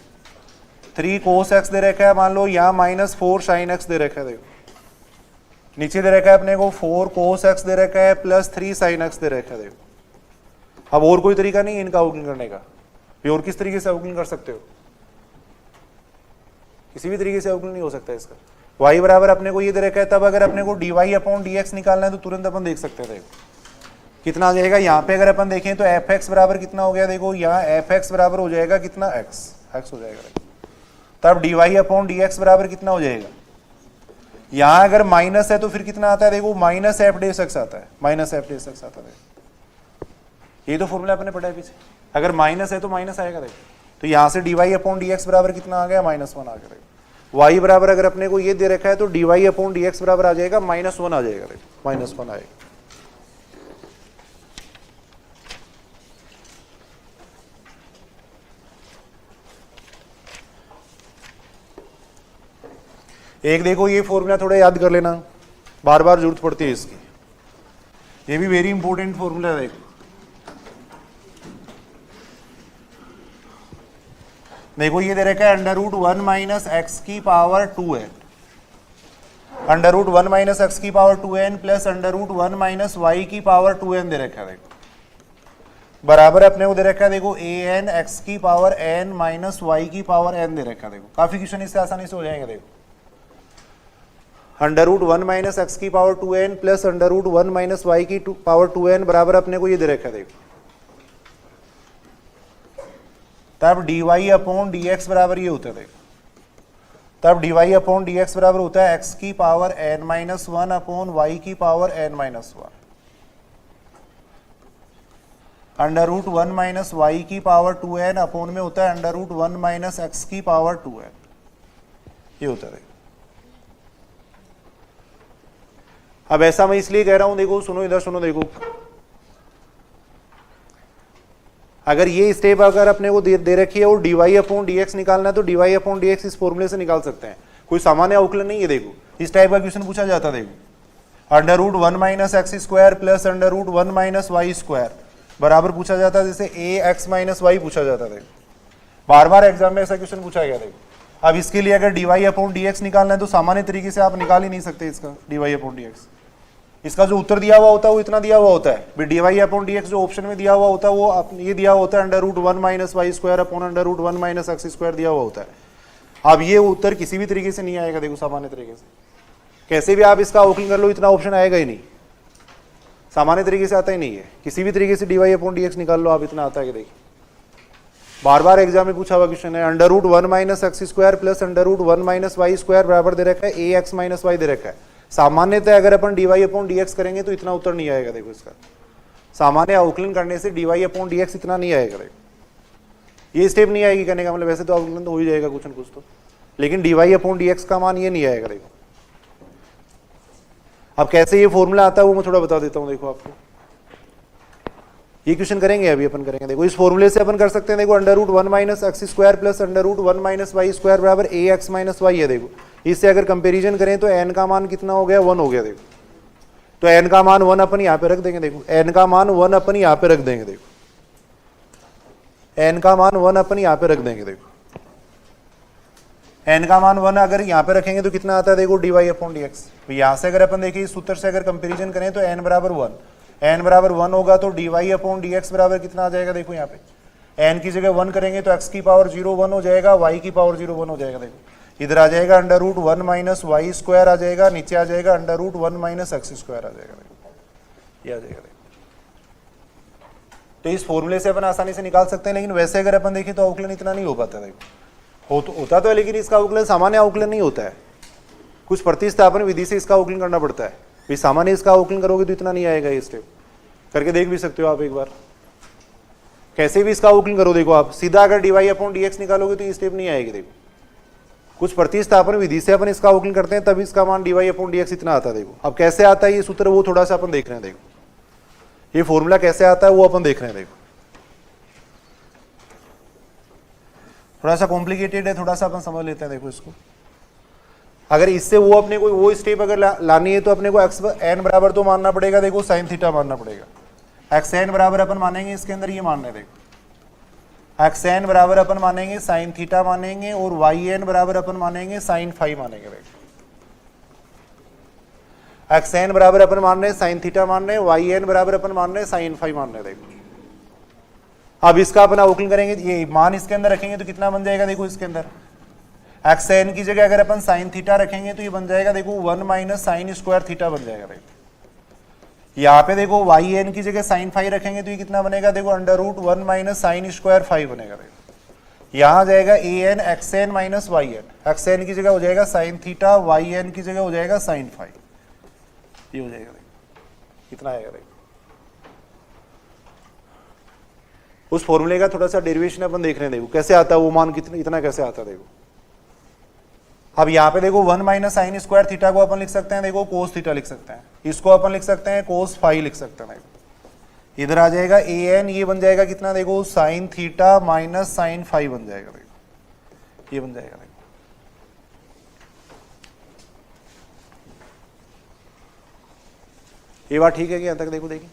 3 कोस एक्स दे रखा है, मान लो यहाँ माइनस 4 साइन एक्स दे रखा है, देखो नीचे दे रखा है अपने को 4 कोस एक्स दे रखा है प्लस 3 साइन एक्स दे रखा है, देखो अब और कोई तरीका नहीं है इनका अवकलन करने का, फिर और किस तरीके से अवकलन कर सकते हो, किसी भी तरीके से अवकलन नहीं हो सकता इसका। y बराबर अपने को ये दे रखा है, तब अगर अपने को dy अपॉन dx निकालना है तो तुरंत अपन देख सकते हैं, देखो कितना आ जाएगा, यहाँ पे अगर अपन देखें तो एफ एक्स बराबर कितना हो गया, देखो यहाँ एफ एक्स बराबर हो जाएगा कितना, एक्स हो जाएगा, तब dy अपॉन dx बराबर कितना हो जाएगा, यहां अगर माइनस है तो फिर कितना आता है देखो, माइनस एफ डेस एक्स आता है, माइनस एफ डेस एक्स आता है। ये तो फॉर्मूला अपने पढ़ा है पीछे, अगर माइनस है तो माइनस आएगा देखो। तो यहां से d Y upon D x बराबर कितना आ गया, -1 आ गया देखो। वाई बराबर अगर अपने को ये दे रखा है तो D Y upon D x बराबर आ जाएगा -1 आ जाएगा देखो, -1 आएगा। एक देखो ये फॉर्मूला थोड़ा याद कर लेना, बार बार जरूरत पड़ती है इसकी, ये भी वेरी इंपॉर्टेंट फॉर्मूला है देखो। देखो ये दे रखा है √1 माइनस एक्स की पावर 2n, √1 माइनस एक्स की power 2n plus √1 minus y की पावर 2n दे रखा है देखो, बराबर अपने को दे रखा है देखो an x की पावर n माइनस वाई की पावर n दे रखा है देखो। काफी क्वेश्चन इससे आसानी से हो जाएंगे देखो। √1 माइनस एक्स की power 2n plus √1 minus y की पावर 2n बराबर अपने को ये दे रखा है देखो। तब d Y upon D x बराबर ये होता है देखो, तब d Y upon D x बराबर होता है एक्स की पावर n-1 अपॉन वाई की पावर n-1। √1 माइनस वाई की पावर 2n अपॉन में होता है √1 माइनस एक्स की पावर 2n, ये होता है देखो। अब ऐसा मैं इसलिए कह रहा हूं देखो, सुनो इधर सुनो देखो, अगर ये स्टेप अगर अपने को दे रखी है और d Y upon D x निकालना है तो D Y upon D x इस फॉर्मूले से निकाल सकते हैं, कोई सामान्य अवकलन नहीं है देखो। इस टाइप का क्वेश्चन पूछा जाता है देखो, √1 minus x square plus √1 minus y square बराबर पूछा जाता है, जैसे ए एक्स माइनस वाई पूछा जाता है, बार बार एग्जाम में ऐसा क्वेश्चन पूछा गया देखो। अब इसके लिए अगर d Y upon D x निकालना है तो सामान्य तरीके से आप निकाल ही नहीं सकते इसका d Y upon D x. इसका जो उत्तर दिया हुआ होता है वो इतना दिया हुआ होता है, d Y upon D x जो ऑप्शन में दिया हुआ होता है वो ये दिया हुआ होता है √1 minus y square upon √1 minus x square दिया हुआ होता है। अब ये उत्तर किसी भी तरीके से नहीं आएगा देखो, सामान्य तरीके से कैसे भी आप इसका अवकलन कर लो इतना ऑप्शन आएगा ही नहीं, सामान्य तरीके से आता ही नहीं है। किसी भी तरीके से d Y upon D x निकाल लो आप, इतना आता है कि देखिए बार बार एग्जाम में पूछा हुआ क्वेश्चन है। √1 minus x square plus √1 minus y square बराबर दे रखा है ए एक्स माइनस वाई दे रखा है। सामान्यतः अगर अपन d Y upon D x करेंगे तो इतना उत्तर नहीं आएगा देखो, इसका सामान्य अवकलन करने से d Y upon D x इतना नहीं आएगा देखो, ये स्टेप नहीं आएगी करने का मतलब। वैसे तो अवकलन तो हो ही जाएगा कुछ न कुछ तो, लेकिन d Y upon D x का मान ये नहीं आएगा देखो। अब कैसे ये फॉर्मूला आता है वो मैं थोड़ा बता देता हूँ देखो आपको, ये क्वेश्चन करेंगे अभी अपन करेंगे देखो। इस फॉर्मूले से अपन कर सकते हैं देखो, √1 minus x square plus √1 minus y square बराबर ए एक्स माइनस वाई है देखो। इससे अगर कंपैरिजन करें तो n का मान कितना हो गया, 1 हो गया देखो। तो n का मान 1 अपन यहाँ पे रख देंगे देखो, n का मान 1 अपन यहाँ पे रख देंगे देखो, n का मान 1 अपन यहाँ पे रख देंगे देखो। n का मान 1 अगर यहाँ पे रखेंगे तो कितना आता है देखो, d Y upon D x. यहाँ से अगर अपन देखिए इस सूत्र से अगर कंपेरिजन करें तो n बराबर 1 होगा तो D Y upon D x बराबर कितना आ जाएगा देखो। यहाँ पे n की जगह 1 करेंगे तो x की पावर 0 1 हो जाएगा, y की पावर 0 1 हो जाएगा देखो। इधर आ जाएगा √1 माइनस वाई स्क्वायर आ जाएगा, नीचे आ जाएगा √1 माइनस एक्स स्क्वायर आ जाएगा देखो, ये आ जाएगा देखो। तो इस फॉर्मूले से अपन आसानी से निकाल सकते हैं, लेकिन वैसे अगर अपन देखें तो अवकलन इतना नहीं हो पाता देखो। होता तो है लेकिन इसका अवकलन सामान्य अवकलन नहीं होता है, कुछ प्रतिस्थापन विधि से इसका अवकलन करना पड़ता है। भाई सामान्य इसका अवकलन करोगे तो इतना नहीं आएगा, ये स्टेप करके देख भी सकते हो आप एक बार, कैसे भी इसका अवकलन करो देखो आप। सीधा अगर d Y upon D x निकालोगे तो ये स्टेप नहीं आएगी देखो, कुछ प्रतिस्थापन विधि से अपन इसका अवकलन करते हैं तब इसका मान d Y upon D x इतना आता है देखो। अब कैसे आता है ये सूत्र वो थोड़ा सा अपन देख रहे हैं देखो, ये फॉर्मूला कैसे आता है वो अपन देख रहे हैं देखो। थोड़ा सा कॉम्प्लिकेटेड है, थोड़ा सा अपन समझ लेते हैं देखो इसको। अगर इससे वो अपने को वो स्टेप अगर लानी है तो अपने को एक्स एन बराबर तो मानना पड़ेगा देखो, साइन थीटा मानना पड़ेगा। एक्स एन बराबर अपन मानेंगे इसके अंदर ये मानना है देखो, एक्स एन बराबर अपन मानेंगे साइन थीटा मानेंगे, और वाई एन बराबर अपन मानेंगे साइन फाई मानेंगे देखो। एक्स एन बराबर अपन मान रहे साइन थीटा मान रहे, वाई एन बराबर अपन मान रहे साइन फाई मान रहे देखो। अब इसका अपन अवकलन करेंगे, ये मान इसके अंदर रखेंगे तो कितना बन जाएगा देखो, इसके अंदर एक्स एन की जगह अगर अपन साइन थीटा रखेंगे तो ये बन जाएगा देखो 1 माइनस साइन स्क्वायर थीटा बन जाएगा देखो। यहाँ पे देखो वाई एन की जगह साइन फाई रखेंगे तो ये कितना बनेगा देखो, √1 माइनस साइन स्क्वायर फाई बनेगा देखो। यहां आ जाएगा a n x n minus y n, x n की जगह हो जाएगा साइन थीटा, वाई एन की जगह हो जाएगा साइन फाई, ये हो जाएगा। देखो कितना आएगा, देखो उस फॉर्मूले का थोड़ा सा डेरिवेशन अपन देख रहे हैं, देखो कैसे आता है वो मान, कितना इतना कैसे आता है। देखो अब यहाँ पे देखो 1 माइनस साइन स्क्वायर थीटा को अपन लिख सकते हैं, देखो कोस थीटा लिख सकते हैं, इसको अपन लिख सकते हैं कोस फाई लिख सकते हैं। देखो इधर आ जाएगा ए एन, ये बन जाएगा कितना, देखो sine theta minus sine phi बन जाएगा, देखो ये बन जाएगा। देखो ये बात ठीक है कि यहाँ तक? देखो देखिए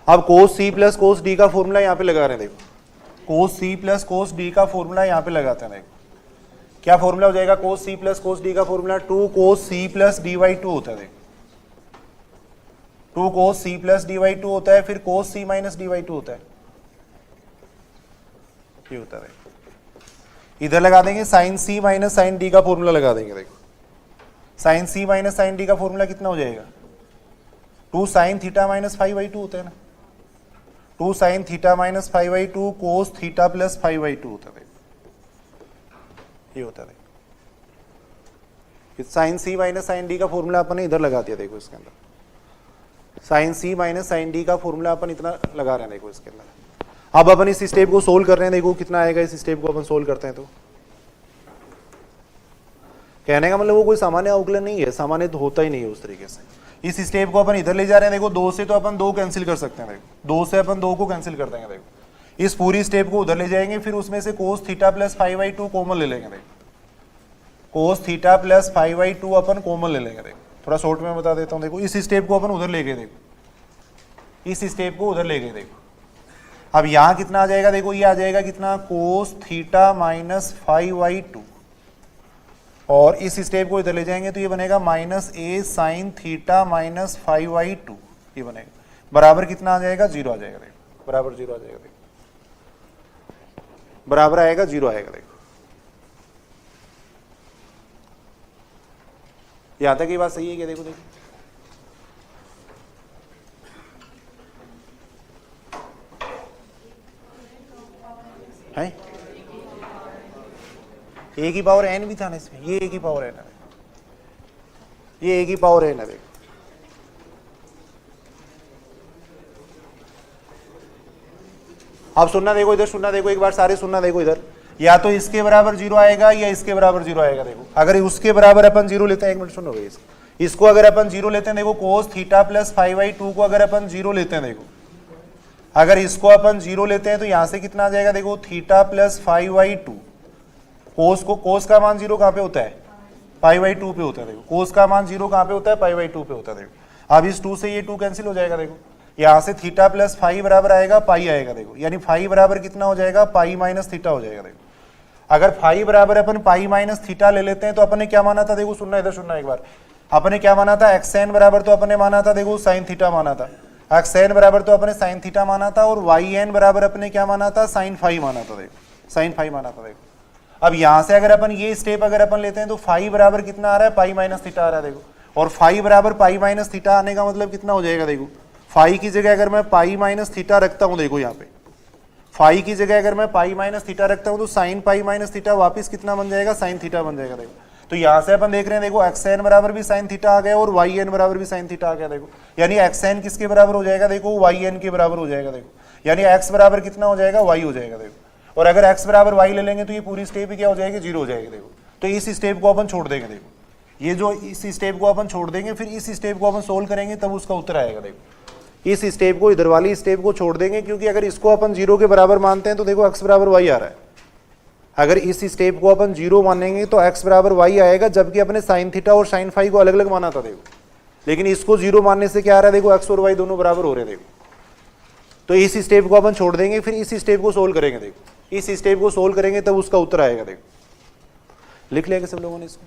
अब cos c plus cos d का फॉर्मूला यहाँ पे लगा रहे हैं। देखो cos c plus cos d का फॉर्मूला यहाँ पे लगाते हैं। देखो क्या फॉर्मूला हो जाएगा, cos c plus cos d का formula 2 cos c plus d by 2 होता है। देखो 2 cos c plus d by 2 होता है, फिर cos c minus d by 2 होता है, ये होता है। इधर लगा देंगे साइन सी माइनस साइन डी का फॉर्मूला लगा देंगे। देखो साइन सी माइनस साइन डी का फॉर्मूला कितना हो जाएगा, 2 साइन थीटा माइनस 5/2 होता है ना, 2 sine theta minus 5/2 cos theta plus 5/2 होता है, ये होता है। साइन सी माइनस साइन डी का फॉर्मूला अपन ने इधर लगा दिया। देखो इसके अंदर साइन सी माइनस साइन डी का फॉर्मूला अपन इतना लगा रहे हैं। देखो इसके अंदर अब अपन इस स्टेप को सोल्व कर रहे हैं। देखो कितना आएगा, इस स्टेप को अपन सोल्व करते हैं तो कहने का मतलब वो कोई सामान्य अवकलन नहीं है, सामान्य तो होता ही नहीं है उस तरीके से। इस स्टेप को अपन इधर ले जा रहे हैं। देखो 2 से तो अपन 2 कैंसिल कर सकते हैं। देखो 2 से अपन 2 को कैंसिल कर देंगे। देखो इस पूरी स्टेप को उधर ले जाएंगे, फिर उसमें से कोस थीटा प्लस 5/2 कॉमन ले लेंगे। देखो कोस थीटा प्लस 5/2 अपन कॉमन ले लेंगे। देखो थोड़ा शॉर्ट में बता देता हूँ। देखो इस स्टेप को अपन उधर ले गए, देखो इस स्टेप को उधर ले गए। देखो अब यहाँ कितना आ जाएगा, देखो ये आ जाएगा कितना, कोस थीटा माइनस 5/2, और इस स्टेप को इधर ले जाएंगे तो ये बनेगा माइनस ए साइन थीटा माइनस 5/2, ये बनेगा बराबर कितना आ जाएगा, 0 आ जाएगा। देखो बराबर 0 आ जाएगा। देखो बराबर आएगा 0 आएगा। देखो यहां तक ये बात सही है क्या? देखो देखो है, ए की पावर एन भी था ना इसमें, ये ए की पावर एन है, ये ए की पावर एन है। देखो अब सुनना, देखो इधर सुनना, देखो एक बार सारे सुनना। देखो इधर या तो इसके बराबर 0 आएगा या इसके बराबर 0 आएगा। देखो अगर उसके बराबर अपन 0 लेते हैं, 1 मिनट सुनो भाई, इसको अगर अपन 0 लेते हैं, देखो कोस थीटा प्लस 5/2 को अगर अपन 0 लेते हैं, देखो अगर इसको अपन 0 लेते हैं तो यहां से कितना आ जाएगा, देखो थीटा प्लस 5/2, कोस का मान 0 कहां पे होता है, 5/2 पे होता है। देखो कोस का मान 0 कहां पे होता है, 5/2 पे होता है। देखो अब इस 2 से ये 2 कैंसिल हो जाएगा। देखो यहां से थीटा प्लस 5 बराबर आएगा पाई आएगा। देखो यानी 5 बराबर कितना हो जाएगा, पाई माइनस थीटा हो जाएगा। देखो अगर 5 बराबर अपन पाई माइनस थीटा ले लेते हैं तो अपन ने क्या माना था, देखो सुनना, इधर सुनना एक बार, अपन ने क्या माना था, एक्स एन बराबर तो अपन ने माना था, देखो साइन थीटा माना था, एक्स एन बराबर तो अपने साइन थीटा माना था, और वाई एन बराबर अपने क्या माना था, साइन फाई माना था। देखो साइन फाई माना था। देखो अब यहां से अगर अपन ये स्टेप अगर अपन लेते हैं तो फाई बराबर कितना आ रहा है, पाई माइनस थीटा आ रहा है। देखो और फाई बराबर पाई माइनस थीटा आने का मतलब कितना हो जाएगा, देखो फाई की जगह अगर मैं पाई माइनस थीटा रखता हूं, देखो यहाँ पे फाई की जगह अगर मैं पाई माइनस थीटा रखता हूं तो साइन पाई माइनस थीटा वापिस कितना बन जाएगा, साइन थीटा बन जाएगा। देखो तो यहां से अपन देख रहे हैं, देखो एक्स एन बराबर भी साइन थीटा आ गया और वाई एन बराबर भी साइन थीटा आ गया। देखो यानी एक्स एन किसके बराबर हो जाएगा, देखो वाई एन के बराबर हो जाएगा। देखो यानी एक्स बराबर कितना हो जाएगा, वाई हो जाएगा। देखो और अगर एक्स बराबर वाई ले लेंगे तो ये पूरी स्टेप क्या हो जाएगी, 0 हो जाएगी। देखो तो इस स्टेप को अपन छोड़ देंगे। देखो ये जो इस स्टेप को अपन छोड़ देंगे, फिर इस स्टेप को अपन सोल्व करेंगे तब उसका उत्तर आएगा। देखो इस स्टेप को, इधर वाली स्टेप को छोड़ देंगे, क्योंकि अगर इसको अपन 0 के बराबर मानते हैं तो देखो x बराबर y आ रहा है। अगर इस स्टेप को अपन 0 मानेंगे तो x बराबर y आएगा, जबकि अपने साइन थीटा और साइन फाई को अलग अलग माना था। देखो लेकिन इसको 0 मानने से क्या आ रहा है, देखो x और y दोनों बराबर हो रहे हैं। देखो तो इस स्टेप को अपन छोड़ देंगे, फिर इस स्टेप को सोल्व करेंगे। देखो इस स्टेप को सोल्व करेंगे तब उसका उत्तर आएगा। देखो लिख लिया सब लोगों ने इसको,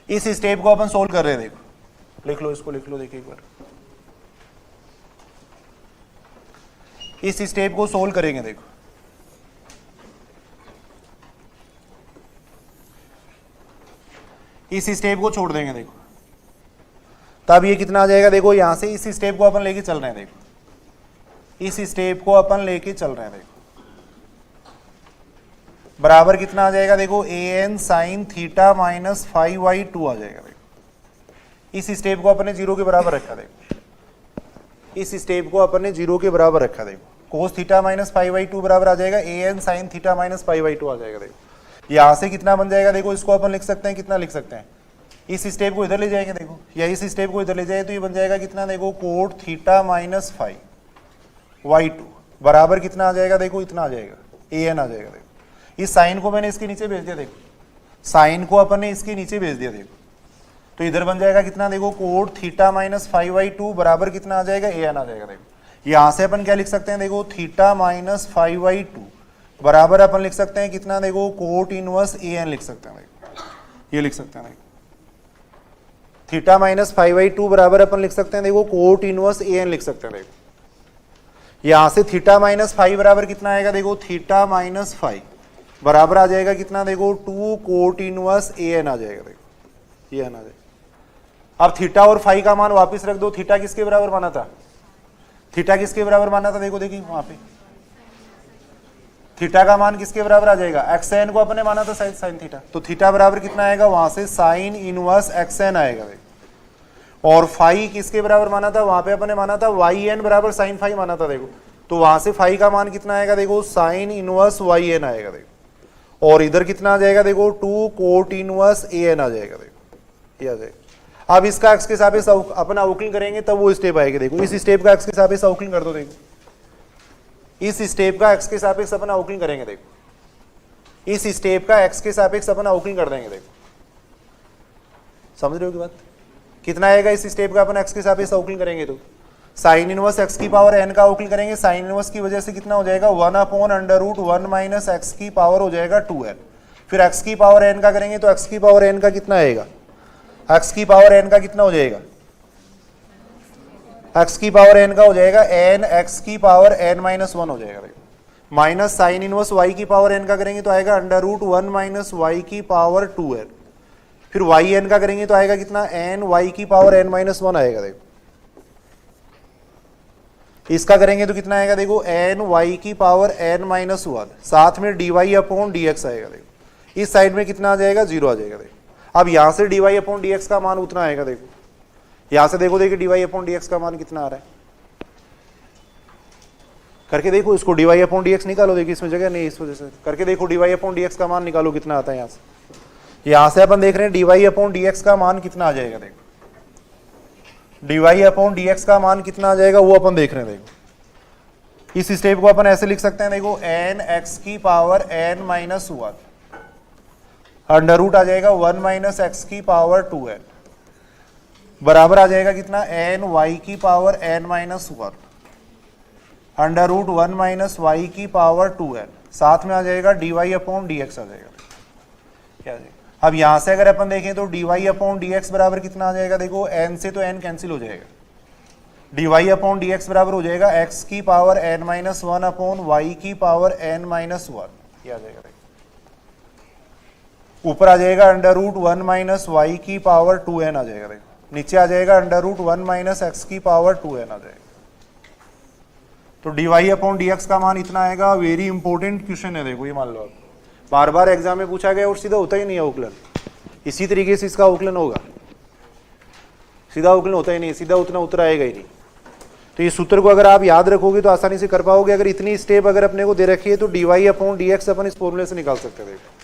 इस स्टेप को अपन सोल्व कर रहे हैं। देखो लिख लो इसको, लिख लो, देखिए एक बार इस स्टेप को सोल्व करेंगे। देखो इस स्टेप को छोड़ देंगे। देखो तब ये कितना आ जाएगा देखो, यहां से इस स्टेप को अपन लेके चल रहे हैं, देखो इस स्टेप को अपन लेके चल रहे हैं, देखो बराबर कितना आ जाएगा देखो, an साइन थीटा माइनस 5/2 आ जाएगा। देखो इस स्टेप को अपन ने 0 के बराबर रखा, देखो इस स्टेप को अपन ने 0 के बराबर रखा, देखो कोस थीटा माइनस 5/2 बराबर आ जाएगा an साइन थीटा माइनस 5/2 आ जाएगा। देखो यहां से कितना बन जाएगा देखो, इसको अपन लिख सकते हैं, कितना लिख सकते हैं, इस स्टेप को इधर ले जाएंगे देखो, या इस स्टेप को इधर ले जाए तो ये बन जाएगा कितना देखो, कोट थीटा माइनस 5/2 बराबर कितना आ जाएगा देखो, इतना आ जाएगा an आ जाएगा। देखो इस साइन को मैंने इसके नीचे भेज दिया, देखो साइन को अपन ने इसके नीचे भेज दिया, देखो तो इधर बन जाएगा कितना देखो, कोट थीटा माइनस 5/2 बराबर कितना आ जाएगा, an आ जाएगा। देखो यहां से अपन क्या लिख सकते हैं देखो, थीटा माइनस 5/2 बराबर अपन लिख सकते हैं कितना देखो, कोट इनवर्स an लिख सकते हैं। देखो ये लिख सकते हैं, देखो थीटा माइनस 5/2 बराबर अपन लिख सकते हैं देखो, कोट इनवर्स an लिख सकते हैं। देखो यहां से थीटा माइनस 5 बराबर कितना आएगा देखो, थीटा माइनस 5 बराबर आ जाएगा कितना देखो, 2 कोट इनवर्स an आ जाएगा। देखो ये an आ जाएगा। अब थीटा और फाई का मान वापस रख दो, थीटा किसके बराबर माना था, थीटा किसके बराबर माना था, देखो देखिए वहां पे थीटा का मान किसके बराबर आ जाएगा, xn को अपने माना था साइन थीटा, तो थीटा बराबर कितना आएगा, वहां से साइन इनवर्स xn आएगा। देखो और फाई किसके बराबर माना था, वहां पे अपने माना था yn बराबर साइन फाई माना था। देखो तो वहां से फाई का मान कितना आएगा देखो, साइन इनवर्स yn आएगा। देखो और इधर कितना आ जाएगा देखो, 2 कोट इनवर्स an आ जाएगा। देखो ये आ जाएगा। अब इसका एक्स के सापेक्ष अपना अवकलन करेंगे तब वो स्टेप आएगी। देखो इस स्टेप का एक्स के सापेक्ष अवकलन कर दो, देखो इस स्टेप का एक्स के सापेक्ष अपन अवकलन करेंगे। देखो इस स्टेप का एक्स के सापेक्ष अपन अवकलन कर देंगे। देखो समझ रहे हो की बात, कितना आएगा इस स्टेप का अपन एक्स के सापेक्ष अवकलन करेंगे तो साइन इनवर्स एक्स की पावर n का अवकलन करेंगे। साइन इनवर्स की वजह से कितना हो जाएगा, 1/√1 माइनस एक्स की पावर हो जाएगा 2n। फिर एक्स की पावर n का करेंगे तो एक्स की पावर n का कितना आएगा, एक्स की पावर n का कितना हो जाएगा, एक्स की पावर n का हो जाएगा n एक्स की पावर n माइनस 1 हो जाएगा। देखो माइनस साइन इनवर्स y की पावर n का करेंगे तो आएगा √1 माइनस y की पावर 2n। फिर yn का करेंगे तो आएगा कितना, n y की पावर n माइनस 1 आएगा। देखो इसका करेंगे तो कितना आएगा देखो, n y की पावर n माइनस 1 साथ में dy/dx आएगा। देखो इस साइड में कितना आ जाएगा, 0 आ जाएगा। देखो अब यहां से dy/dx का मान उतना आएगा। देखो यहां से देखो देखिए dy/dx का मान कितना आ रहा है, करके देखो इसको dy/dx निकालो। देखिए इसमें जगह नहीं, इस वजह से करके देखो dy/dx का मान निकालो कितना आता है। यहां से अपन देख रहे हैं dy/dx का मान कितना आ जाएगा। देखो dy/dx का मान कितना आ जाएगा वो अपन देख रहे हैं। देखो इस स्टेप को अपन ऐसे लिख सकते हैं, देखो n x की power n minus 1 under root आ जाएगा 1 माइनस एक्स की पावर 2n बराबर आ जाएगा कितना, n y की power n minus 1 under root 1 minus y की पावर 2n साथ में आ जाएगा dy/dx आ जाएगा। क्या आ जाएगा, अब यहां से अगर अपन देखें तो dy/dx बराबर कितना आ जाएगा, देखो n से तो n कैंसिल हो जाएगा, dy/dx बराबर हो जाएगा x की power n minus 1 upon y की पावर n माइनस 1। ये आ जाएगा, ऊपर आ जाएगा अंडर रूट 1 माइनस y की पावर 2n आ जाएगा। देखो नीचे आ जाएगा अंडर रूट 1 माइनस एक्स की पावर 2n आ जाएगा। तो dy/dx का मान इतना आएगा। वेरी इंपॉर्टेंट क्वेश्चन है, देखो ये मान लो आप बार बार एग्जाम में पूछा गया और सीधा होता ही नहीं है अवकलन। इसी तरीके से इसका अवकलन होगा, सीधा अवकलन होता ही नहीं, सीधा उतना उत्तर आएगा ही नहीं। तो ये सूत्र को अगर आप याद रखोगे तो आसानी से कर पाओगे। अगर इतनी स्टेप अगर अपने को दे रखी है तो dy/dx अपन इस फॉर्मूले से निकाल सकते हैं। देखो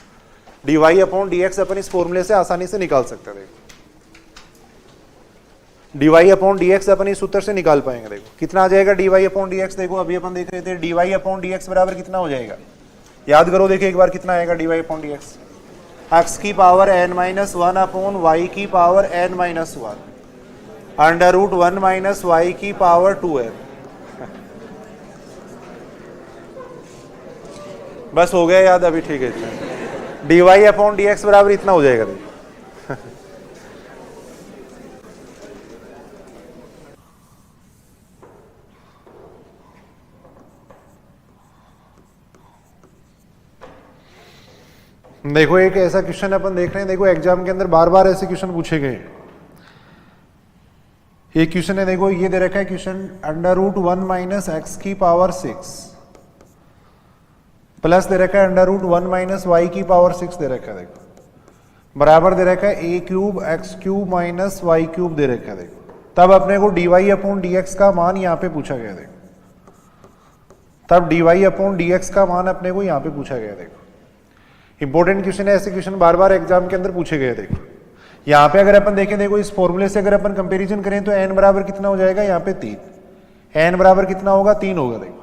dy/dx अपन इस फॉर्मूले से आसानी से निकाल सकते हैं। देखो dy/dx अपन इस सूत्र से निकाल पाएंगे। देखो कितना आ जाएगा dy/dx, देखो अभी अपन देख रहे थे dy/dx बराबर कितना हो जाएगा, याद करो देखिए एक बार कितना आएगा dy/dx, x की power n minus 1 upon y की power n minus 1 under root 1 minus y की पावर 2n। बस हो गया याद, अभी ठीक है। dy/dx बराबर इतना हो जाएगा। देखो देखो एक ऐसा क्वेश्चन अपन देख रहे हैं, देखो एग्जाम के अंदर बार बार ऐसे क्वेश्चन पूछे गए। ये क्वेश्चन है, देखो ये दे रखा है क्वेश्चन, √1 माइनस एक्स की पावर 6 प्लस दे रखा है √1 माइनस वाई की पावर 6 दे रखा है, देखो बराबर दे रखा है a³ x³ माइनस y³ दे रखा है, देखो तब अपने को dy/dx का मान यहाँ पे पूछा गया, देखो तब dy/dx का मान अपने को यहाँ पे पूछा गया। देखो इंपॉर्टेंट क्वेश्चन है, ऐसे क्वेश्चन बार बार एग्जाम के अंदर पूछे गए। देखो यहाँ पे अगर अपन देखें, देखो इस फॉर्मूले से अगर अपन कंपैरिजन करें तो n बराबर कितना हो जाएगा, यहाँ पे 3, n बराबर कितना होगा, 3 होगा। देखो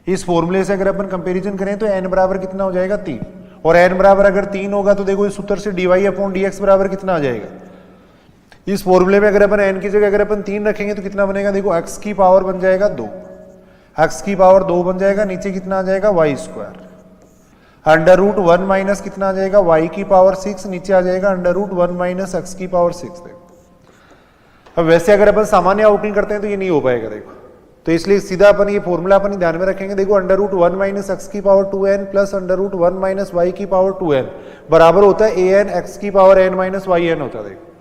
इस फॉर्मूले से अगर अपन कंपैरिजन करें तो n बराबर कितना हो जाएगा, 3, और n बराबर अगर 3 होगा तो देखो इस सूत्र से dy/dx बराबर कितना आ जाएगा। इस फॉर्मूले में अगर अपन n की जगह अगर अपन 3 रखेंगे तो कितना बनेगा, देखो x की पावर बन जाएगा 2, x की पावर 2 बन जाएगा, नीचे कितना आ जाएगा y², √1 माइनस कितना आ जाएगा, y की पावर 6, नीचे आ जाएगा √1 माइनस x की पावर 6। देखो अब वैसे अगर अपन सामान्य अवकलन करते हैं तो ये नहीं हो पाएगा। देखो तो इसलिए सीधा अपन ये फॉर्मूला अपन ध्यान में रखेंगे। देखो √1 माइनस x की power 2n plus √1 minus y की पावर 2n बराबर होता है an x की पावर n माइनस yn होता है। देखो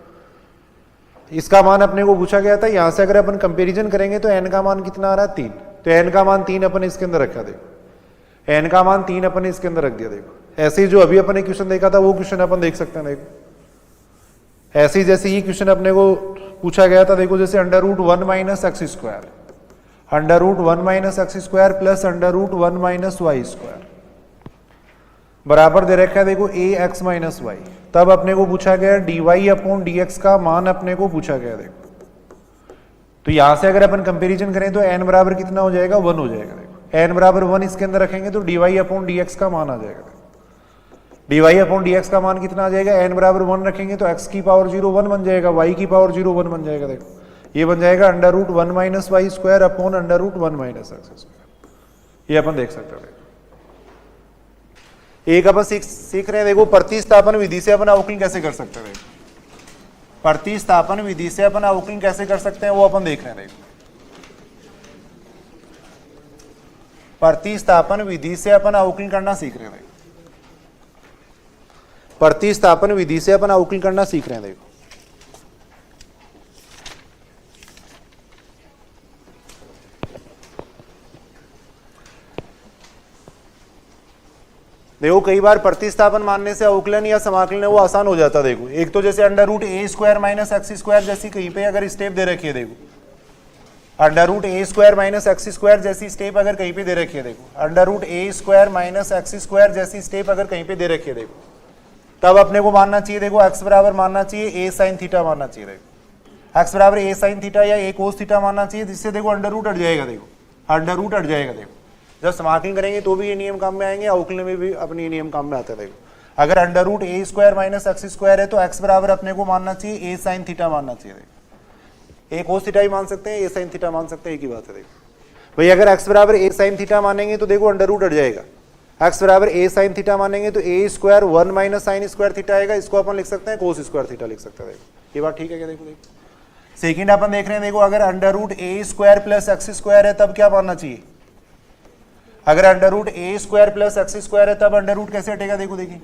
इसका मान अपने को पूछा गया था, यहां से अगर अपन कंपेरिजन करेंगे तो n का मान कितना आ रहा है, 3, तो n का मान 3 अपन इसके अंदर रखा। देखो n का मान 3 अपन इसके अंदर रख दिया। देखो ऐसे ही जो अभी अपन ने क्वेश्चन देखा था वो क्वेश्चन अपन देख सकते हैं। देखो ऐसे ही जैसे ये क्वेश्चन अपने को पूछा गया था, देखो जैसे √1 minus x² √1 minus x² plus √1 minus y² बराबर दे रखा है, देखो ax माइनस y, तब अपने को पूछा गया dy/dx का मान अपने को पूछा गया। देखो तो यहां से अगर अपन कंपैरिजन करें तो n बराबर कितना हो जाएगा, 1 हो जाएगा। देखो n बराबर 1 इसके अंदर रखेंगे तो dy/dx का मान आ जाएगा। dy/dx का मान कितना आ जाएगा, n बराबर 1 रखेंगे तो x की पावर 0 1 बन जाएगा, y की पावर 0 1 बन जाएगा। देखो ये बन जाएगा √1 minus y² upon √1 minus x²। ये अपन देख सकते हैं। एक अपन सीख रहे हैं, देखो प्रतिस्थापन विधि से अपन अवकलन कैसे कर सकते हैं। प्रतिस्थापन विधि से अपन अवकलन कैसे कर सकते हैं वो अपन देख रहे हैं। देखो प्रतिस्थापन विधि से अपन अवकलन करना सीख रहे हैं। प्रतिस्थापन विधि से अपन अवकलन करना सीख रहे हैं। देखो देखो कई बार प्रतिस्थापन मानने से अवकलन या समाकलन है वो आसान हो जाता है। देखो एक तो जैसे √a² माइनस x² जैसी कहीं पे अगर स्टेप दे रखी है, देखो √a² माइनस x² जैसी स्टेप अगर कहीं पे दे रखी है, देखो √a² माइनस x² जैसी स्टेप अगर कहीं पे दे रखी है, देखो तब अपने को मानना चाहिए, देखो x बराबर मानना चाहिए a sin थीटा मानना चाहिए। देखो x बराबर a sin थीटा या a cos थीटा मानना चाहिए, जिससे देखो अंडर हट जाएगा। देखो अंडर हट जाएगा। देखो जब समाकलन करेंगे तो भी ये नियम काम में आएंगे, अवकलन में भी अपने नियम काम में आते हैं। देखो अगर √a² माइनस x² है तो x बराबर अपने को मानना चाहिए a sin थीटा मानना चाहिए। देखो a cos थीटा ही मान सकते हैं, a sin थीटा मान सकते हैं, एक ही बात है। देखो भाई अगर x बराबर a sin थीटा मानेंगे तो देखो अंडर हट जाएगा। x बराबर a sin थीटा मानेंगे तो a² 1 माइनस sin² थीटा आएगा, इसको अपन लिख सकते हैं cos² थीटा लिख सकते हैं। देखो ये बात ठीक है क्या। देखो सेकंड अपन देख रहे हैं, देखो अगर √a² प्लस x² है तब क्या मानना चाहिए, अगर √a² प्लस x² है तब अंडर रूट कैसे हटेगा। देखो देखिए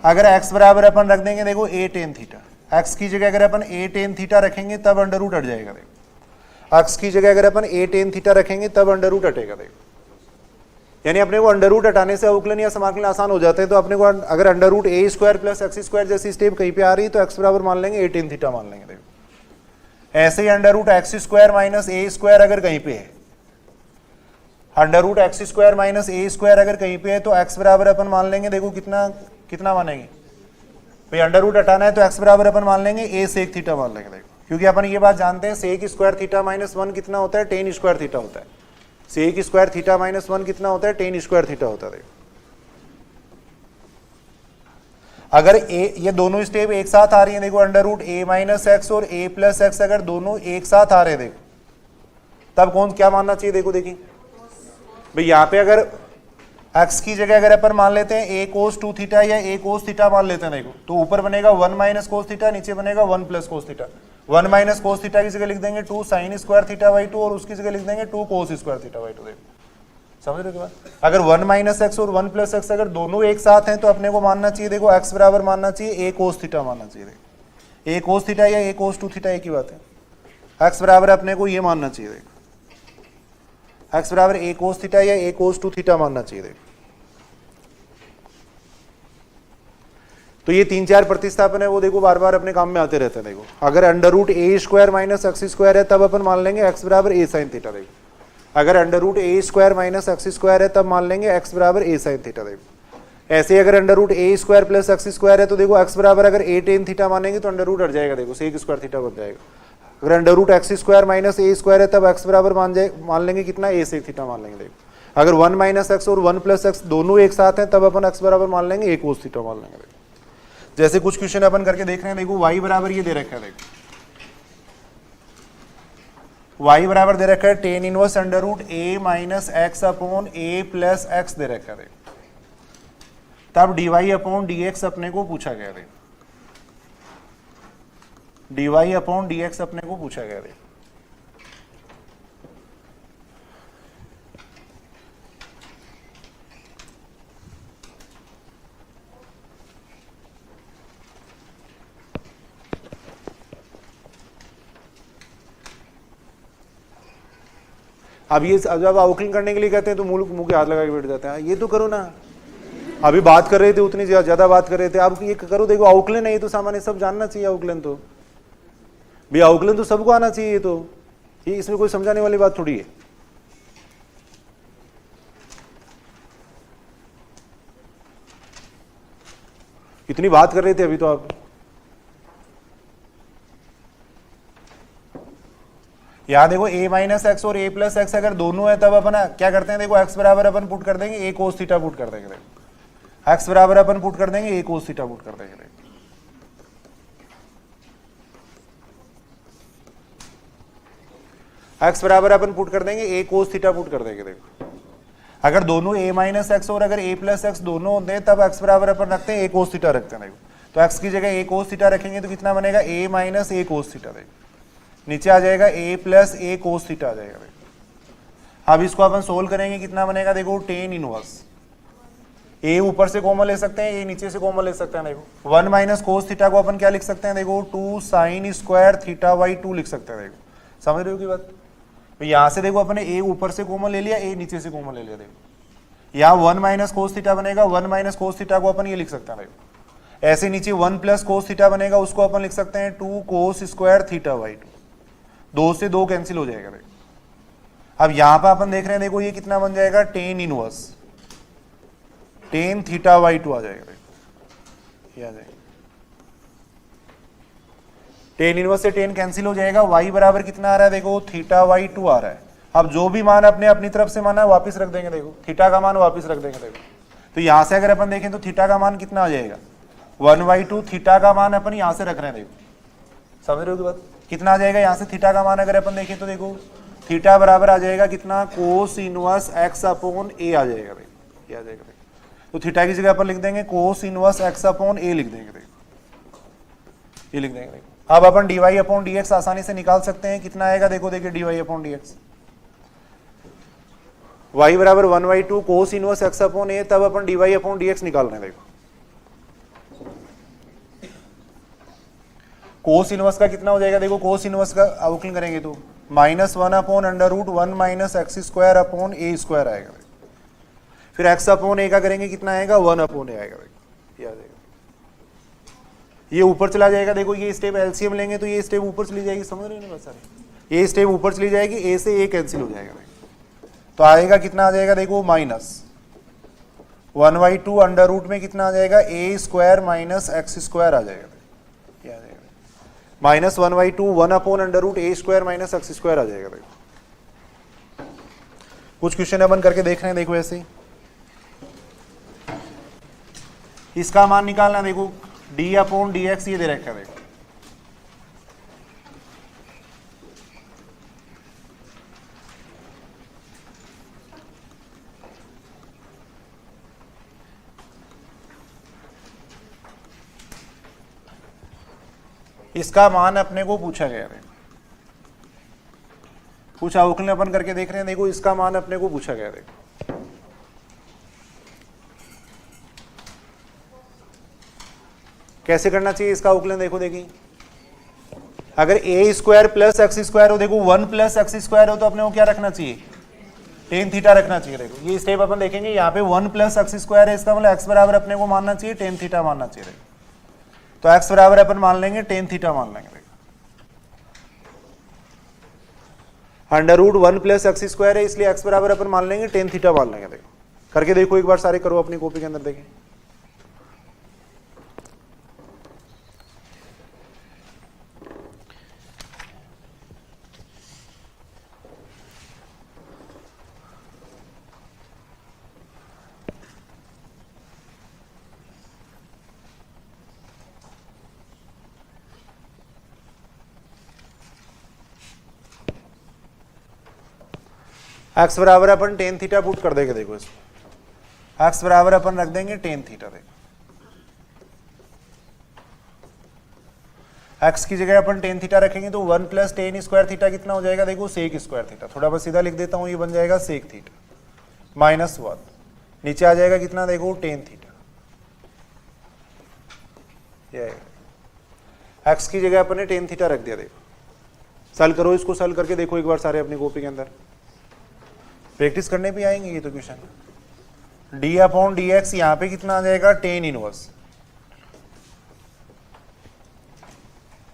अगर x बराबर अपन रख देंगे, देखो a tan थीटा, x की जगह अगर अपन a tan थीटा रखेंगे तब अंडर रूट हट जाएगा। देखो x की जगह अगर अपन a tan थीटा रखेंगे तब अंडर रूट हटेगा। देखो यानी अपने को अंडर रूट हटाने से अवकलन या समाकलन आसान हो जाते हैं। तो अपने को अगर √a² प्लस x² जैसी स्टेप कहीं पे आ रही है तो x बराबर मान लेंगे a tan थीटा मान लेंगे। देखो ऐसे ही √x² माइनस a² अगर कहीं पे है, √x² माइनस a² अगर कहीं पे है तो x बराबर अपन मान लेंगे, देखो कितना कितना मानेंगे भाई, अंडर रूट हटाना है तो x बराबर अपन मान लेंगे a sec थीटा मान लेंगे। देखो क्योंकि अपन ये बात जानते हैं sec² थीटा माइनस 1 कितना होता है, tan² थीटा होता है। sec² थीटा माइनस 1 कितना होता है, tan² थीटा होता है। देखो अगर ये दोनों स्टेप एक साथ आ रही है, देखो √a माइनस x और a प्लस x अगर दोनों एक साथ आ रहे हैं, देखो तब कौन क्या मानना चाहिए। देखो देखिए भाई यहाँ पे अगर x की जगह अगर अपन मान लेते हैं a cos 2 थीटा या a cos थीटा मान लेते हैं, देखो तो ऊपर बनेगा 1 माइनस cos थीटा, नीचे बनेगा 1 plus cos theta. 1 minus cos theta की जगह लिख देंगे 2 sin² थीटा बाई 2 और उसकी जगह लिख देंगे 2 cos² थीटा बाई 2। देखो समझ रहे हो। अगर 1 माइनस x और 1 प्लस x अगर दोनों एक साथ हैं तो अपने को मानना चाहिए, देखो x बराबर मानना चाहिए a cos थीटा मानना चाहिए। a cos थीटा या a cos 2 थीटा एक ही बात है। एक्स बराबर अपने को ये मानना चाहिए, देखो एक्स बराबर ए कोस थीटा या ए कोस टू थीटा मानना चाहिए। देखो तो ये 3-4 प्रतिस्थापन है वो देखो बार बार अपने काम में आते रहते हैं। देखो अगर अंडर रूट ए स्क्वायर माइनस एक्स स्क्वायर है तब अपन मान लेंगे एक्स बराबर ए साइन थीटा। देखो अगर अंडर रूट ए स्क्वायर माइनस एक्स स्क्वायर है तब मान लेंगे एक्स बराबर ए साइन थीटा। देखो ऐसे ही अगर अंडर रूट ए स्क्वायर प्लस एक्स स्क्वायर है तो देखो एक्स बराबर अगर ए टेन थीटा मानेंगे तो अंडर रूट हट जाएगा, देखो सेक स्क्वायर थीटा बन जाएगा। अगर under root x square minus a square है तब एक्स बराबर मान लेंगे कितना, ए सेक थीटा मान लेंगे। देखो अगर 1 माइनस एक्स और 1 प्लस एक्स दोनों एक साथ हैं तब अपन एक्स बराबर मान लेंगे ए कोस थीटा मान लेंगे। देखो जैसे कुछ क्वेश्चन अपन करके देख रहे हैं, देखो y बराबर ये दे रखा है, देखो y बराबर दे रखा है टेन इनवर्स अंडर रूट ए माइनस एक्स अपॉन ए प्लस एक्स दे रखा है। देखो तब dy अपॉन dx अपने को पूछा गया। देखो dy अपॉन dx अपने को पूछा गया। देखो अब ये जब अवकलन करने के लिए कहते हैं तो मुंह के हाथ लगा के बैठ जाते हैं, ये तो करो ना। अभी बात कर रहे थे उतनी ज्यादा बात कर रहे थे, अब ये करो। देखो अवकलन है ये तो सामान्य सब जानना चाहिए। अवकलन तो भैया अवकलन तो सबको आना चाहिए। ये तो ये इसमें कोई समझाने वाली बात थोड़ी है। इतनी बात कर रहे थे अभी तो आप। यहाँ देखो a माइनस एक्स और a प्लस एक्स अगर दोनों है तब अपन क्या करते हैं, देखो x बराबर अपन पुट कर देंगे a कोस थीटा पुट कर देंगे। देखो x बराबर अपन पुट कर देंगे a कोस थीटा पुट कर देंगे। देखो x बराबर अपन पुट कर देंगे a कोस थीटा पुट कर देंगे। देखो अगर दोनों a माइनस एक्स और अगर a प्लस एक्स दोनों होते हैं तब x बराबर अपन रखते हैं a कोस थीटा रखते हैं। देखो तो x की जगह a कोस थीटा रखेंगे तो कितना बनेगा, a minus a cos theta. देखो नीचे आ जाएगा a plus a cos theta आ जाएगा। अब इसको अपन सोल्व करेंगे, कितना बनेगा, देखो टेन इनवर्स a ऊपर से कॉमन ले सकते हैं, a नीचे से कॉमन ले सकते हैं। देखो 1 माइनस कोस थीटा को अपन क्या लिख सकते हैं, देखो 2 साइन स्क्वायर थीटा बाई 2 लिख सकते हैं। देखो समझ रहे हो की बात। यहां से देखो अपने a ऊपर से कॉमन ले लिया, a नीचे से कॉमन ले लिया। देखो यहाँ 1 माइनस कोस थीटा बनेगा, 1 माइनस कोस थीटा को अपन ये लिख सकते हैं। देखो ऐसे नीचे 1 प्लस कोस थीटा बनेगा, उसको अपन लिख सकते हैं 2 कोस स्क्वायर थीटा बाई 2। 2 से 2 कैंसिल हो जाएगा। देखो अब यहां पर अपन देख रहे हैं, देखो ये कितना बन जाएगा, tan inverse tan theta by 2 आ जाएगा। देखो ये आ जाएगा, टेन इनवर्स से टेन कैंसिल हो जाएगा। y बराबर कितना आ रहा है, देखो थीटा बाई 2 आ रहा है। अब जो भी मान अपने अपनी तरफ से माना है वापिस रख देंगे। देखो थीटा का मान वापिस रख देंगे। देखो तो यहां से अगर अपन देखें तो थीटा का मान कितना आ जाएगा, 1/2 थीटा का मान अपन यहां से रख रहे हैं। देखो समझ रहे हो की बात, कितना आ जाएगा यहाँ से थीटा का मान अगर अपन देखें तो देखो थीटा बराबर आ जाएगा कितना, कोस इनवर्स एक्स अपॉन ए आ जाएगा। देखो ये आ जाएगा। तो थीटा की जगह अपन लिख देंगे कोस इनवर्स एक्स अपॉन ए लिख देंगे। देखो ये लिख देंगे। देखो अब अपन dy अपॉन dx आसानी से निकाल सकते हैं, कितना आएगा, देखो देखिए dy अपॉन dx y बराबर 1/2 कोस इनवर्स एक्स अपॉन ए, तब अपन dy अपॉन dx निकाल रहे हैं। देखो कोस इनवर्स का कितना हो जाएगा, देखो कोस इनवर्स का अवकलन करेंगे तो -1 upon under root 1 minus x square upon a square आएगा। फिर x अपॉन ए का करेंगे, कितना आएगा, 1 अपॉन ए आएगा। देखो ये आ जाएगा, ये ऊपर चला जाएगा। देखो ये स्टेप एलसीएम लेंगे तो ये स्टेप ऊपर चली जाएगी। समझ रहे हो ना सारे, ये स्टेप ऊपर चली जाएगी, ए से ए कैंसिल हो जाएगा। तो आएगा कितना आ जाएगा, देखो -1/2 अंडर रूट में कितना आ जाएगा, ए स्क्वायर माइनस एक्स स्क्वायर आ जाएगा। ये आ जाएगा -1/2 1 अपॉन अंडर रूट ए स्क्वायर माइनस एक्स स्क्वायर आ जाएगा। देखो कुछ क्वेश्चन अपन करके देख रहे हैं। देखो ऐसे ही इसका मान निकालना, देखो डी अपॉन डी एक्स ये दे रखा है। देखो इसका मान अपने को पूछा गया है, कुछ अवकलन अपन करके देख रहे हैं। देखो इसका मान अपने को पूछा गया। देखो कैसे करना चाहिए इसका अवकलन, देखो देखिए अगर ए स्क्वायर प्लस एक्स स्क्वायर हो, देखो 1 प्लस एक्स स्क्वायर हो तो अपने को क्या रखना चाहिए, टेन थीटा रखना चाहिए। देखो ये स्टेप अपन देखेंगे, यहाँ पे 1 प्लस एक्स स्क्वायर है, इसका मतलब एक्स बराबर अपने को मानना चाहिए टेन थीटा मानना चाहिए। तो एक्स बराबर अपन मान लेंगे टेन थीटा मान लेंगे। Under root 1 plus x square है, इसलिए एक्स बराबर अपन मान लेंगे टेन थीटा मान लेंगे। देखो करके देखो एक बार, सारे करो अपनी कॉपी के अंदर देखें। एक्स बराबर अपन टेन थीटा पुट कर देंगे। देखो इसको एक्स बराबर अपन रख देंगे टेन थीटा। देखो एक्स की जगह अपन टेन थीटा रखेंगे तो 1 प्लस टेन स्क्वायर थीटा कितना हो जाएगा, देखो सेक स्क्वायर थीटा। थोड़ा बस सीधा लिख देता हूं, ये बन जाएगा सेक थीटा माइनस 1, नीचे आ जाएगा कितना, देखो टेन थीटा। एक्स की जगह अपन ने टेन थीटा रख दिया। देखो सॉल्व करो इसको, सॉल्व करके देखो एक बार सारे अपनी कॉपी के अंदर, प्रैक्टिस करने भी आएंगे ये तो question. D upon D x यहाँ पे कितना आ जाएगा, टेन इनवर्स।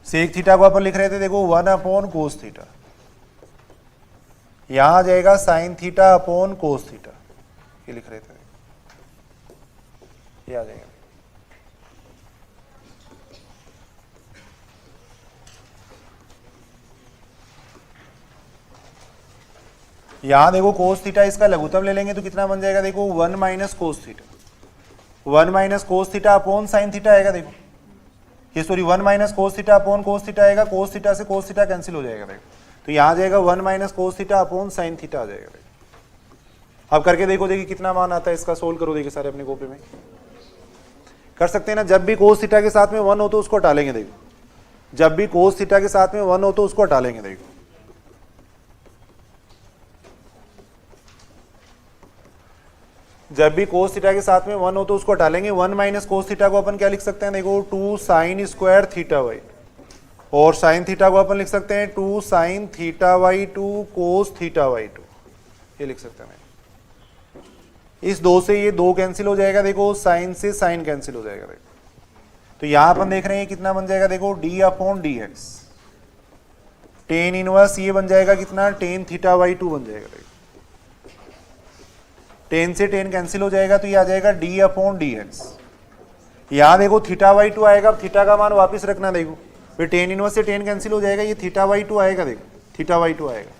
सेक थीटा को अपन लिख रहे थे, देखो 1 अपॉन कोस थीटा, यहां आ जाएगा sine theta upon cos theta, ये लिख रहे थे, ये आ जाएगा। यहां देखो कोस थीटा इसका लघुत्तम ले लेंगे तो कितना बन जाएगा, देखो 1 minus cos theta, 1 minus cos theta upon sine theta आएगा। देखो ये sorry 1 minus cos theta upon cos theta आएगा, कोस थीटा से कोस थीटा कैंसिल हो जाएगा। देखो तो यहां आ जाएगा 1 minus cos theta upon sine theta आ जाएगा। देखो अब करके देखो, देखिए कितना मान आता है इसका, सोल्व करो देखिए सारे अपनी कॉपी में कर सकते हैं ना। जब भी कोस थीटा के साथ में 1 हो तो उसको हटा लेंगे। देखो जब भी कोस थीटा के साथ में 1 हो तो उसको हटा लेंगे। देखो जब भी कोस थीटा के साथ में 1 हो तो उसको हटा लेंगे। 1 माइनस कोस थीटा को अपन क्या लिख सकते हैं, देखो 2 साइन स्क्वायर थीटा वाई, और साइन थीटा को अपन लिख सकते हैं 2 sine theta y 2 cos theta y 2, ये लिख सकते हैं। इस दो से ये दो कैंसिल हो जाएगा, देखो साइन से साइन कैंसिल हो जाएगा। देखो तो यहां अपन देख रहे हैं कितना बन जाएगा, देखो D upon D x, tan inverse ये बन जाएगा कितना, टेन थीटा वाई 2 बन जाएगा। टेन से टेन कैंसिल हो जाएगा तो ये आ जाएगा डी अपॉन डी एक्स। यहां देखो थीटा वाई 2 आएगा, थीटा का मान वापस रखना। देखो फिर टेन इनवर्स से टेन कैंसिल हो जाएगा, ये थीटा वाई 2 आएगा। देखो थीटा वाई 2 आएगा।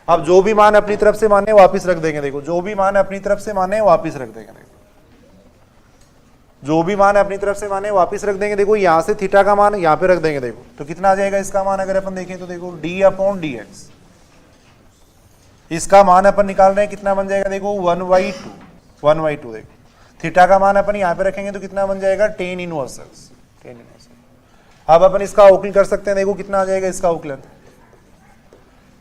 अब जो भी मान अपनी तरफ से माने वापस रख देंगे। देखो जो भी मान अपनी तरफ से माने वापस रख देंगे। देखो जो भी मान अपनी तरफ से माने वापस रख देंगे। देखो यहां से थीटा का मान यहां पे रख देंगे। देखो तो कितना आ जाएगा इसका मान, अगर अपन देखें तो देखो डी अपॉन डी एक्स, इसका मान अपन निकाल रहे हैं कितना बन जाएगा, देखो 1/2। देखो थीटा का मान अपन यहाँ पे रखेंगे तो कितना बन जाएगा, tan inverse x, tan inverse. अब अपन इसका अवकलन कर सकते हैं। देखो कितना आ जाएगा इसका अवकलन,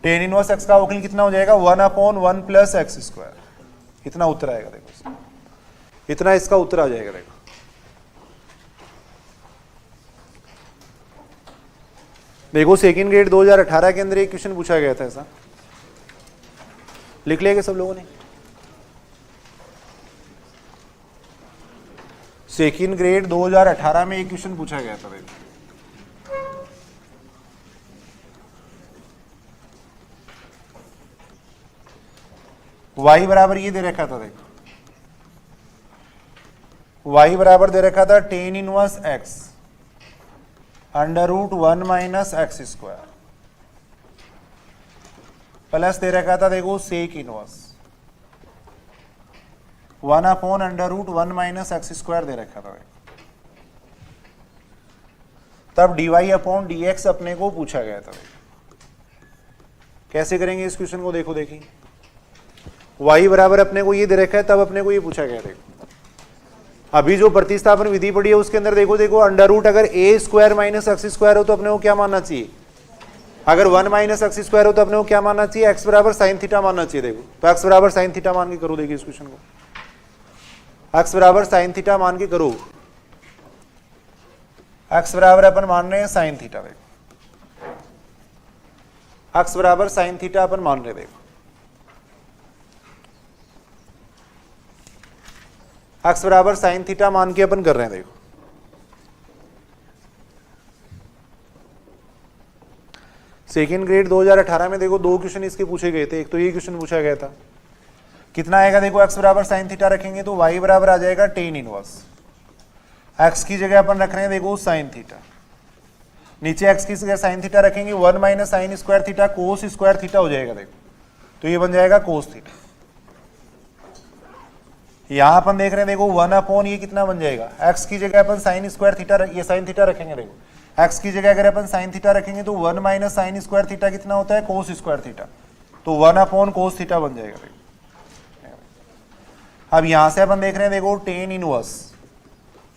टेन इनवर्स एक्स का अवकलन कितना हो जाएगा, 1/1 प्लस एक्स स्क्वायर। कितना उत्तर आएगा, देखो इतना इसका उत्तर आ जाएगा। देखो सेकंड ग्रेड 2018 के अंदर एक क्वेश्चन पूछा गया था ऐसा, लिख लेंगे सब लोगों ने। सेकंड ग्रेड 2018 में एक क्वेश्चन पूछा गया था। देखो y बराबर ये दे रखा था। देखो y बराबर दे रखा था tan inverse x under root 1 minus x square, plus दे रखा था देखो sec inverse 1 upon under root 1 minus x square दे रखा था। तब dy अपॉन dx अपने को पूछा गया था। कैसे करेंगे इस क्वेश्चन को, देखो देखिए y बराबर अपने को ये दे रखा है, तब अपने को ये पूछा गया। देखो अभी जो प्रतिस्थापन विधि पड़ी है उसके अंदर देखो देखो अंडर रूट अगर a square minus x square हो तो अपने को क्या मानना चाहिए, अगर 1 माइनस एक्स स्क्वायर हो तो अपने को क्या मानना चाहिए, x बराबर साइन थीटा मानना चाहिए। देखो तो x बराबर साइन थीटा मान के करो। देखिए इस क्वेश्चन को x बराबर साइन थीटा मान के करो। x बराबर अपन मान रहे हैं साइन थीटा। देखो x बराबर साइन थीटा अपन मान रहे, देखो x बराबर साइन थीटा मान के अपन कर रहे हैं। देखो सेकेंड ग्रेड 2018 में देखो 2 क्वेश्चन इसके पूछे गए थे। एक तो ये क्वेश्चन पूछा गया था, कितना आएगा देखो, x बराबर साइन थीटा रखेंगे तो y बराबर आ जाएगा टेन इनवर्स, x की जगह अपन रख रहे हैं देखो साइन थीटा, नीचे x की जगह साइन थीटा रखेंगे 1 minus sign square theta cos square theta हो जाएगा। देखो तो ये बन जाएगा कोस थीटा। यहां अपन देख रहे हैं देखो 1 अपॉन ये कितना बन जाएगा, x की जगह अपन साइन स्क्वायर थीटा, ये साइन थीटा रखेंगे। देखो x की जगह अगर अपन साइन थीटा रखेंगे तो 1 माइनस साइन स्क्वायर थीटा कितना होता है, कोस स्क्वायर थीटा, तो 1 अपॉन कोस थीटा बन जाएगा। देखो अब यहां से अपन देख रहे हैं देखो टेन इनवर्स,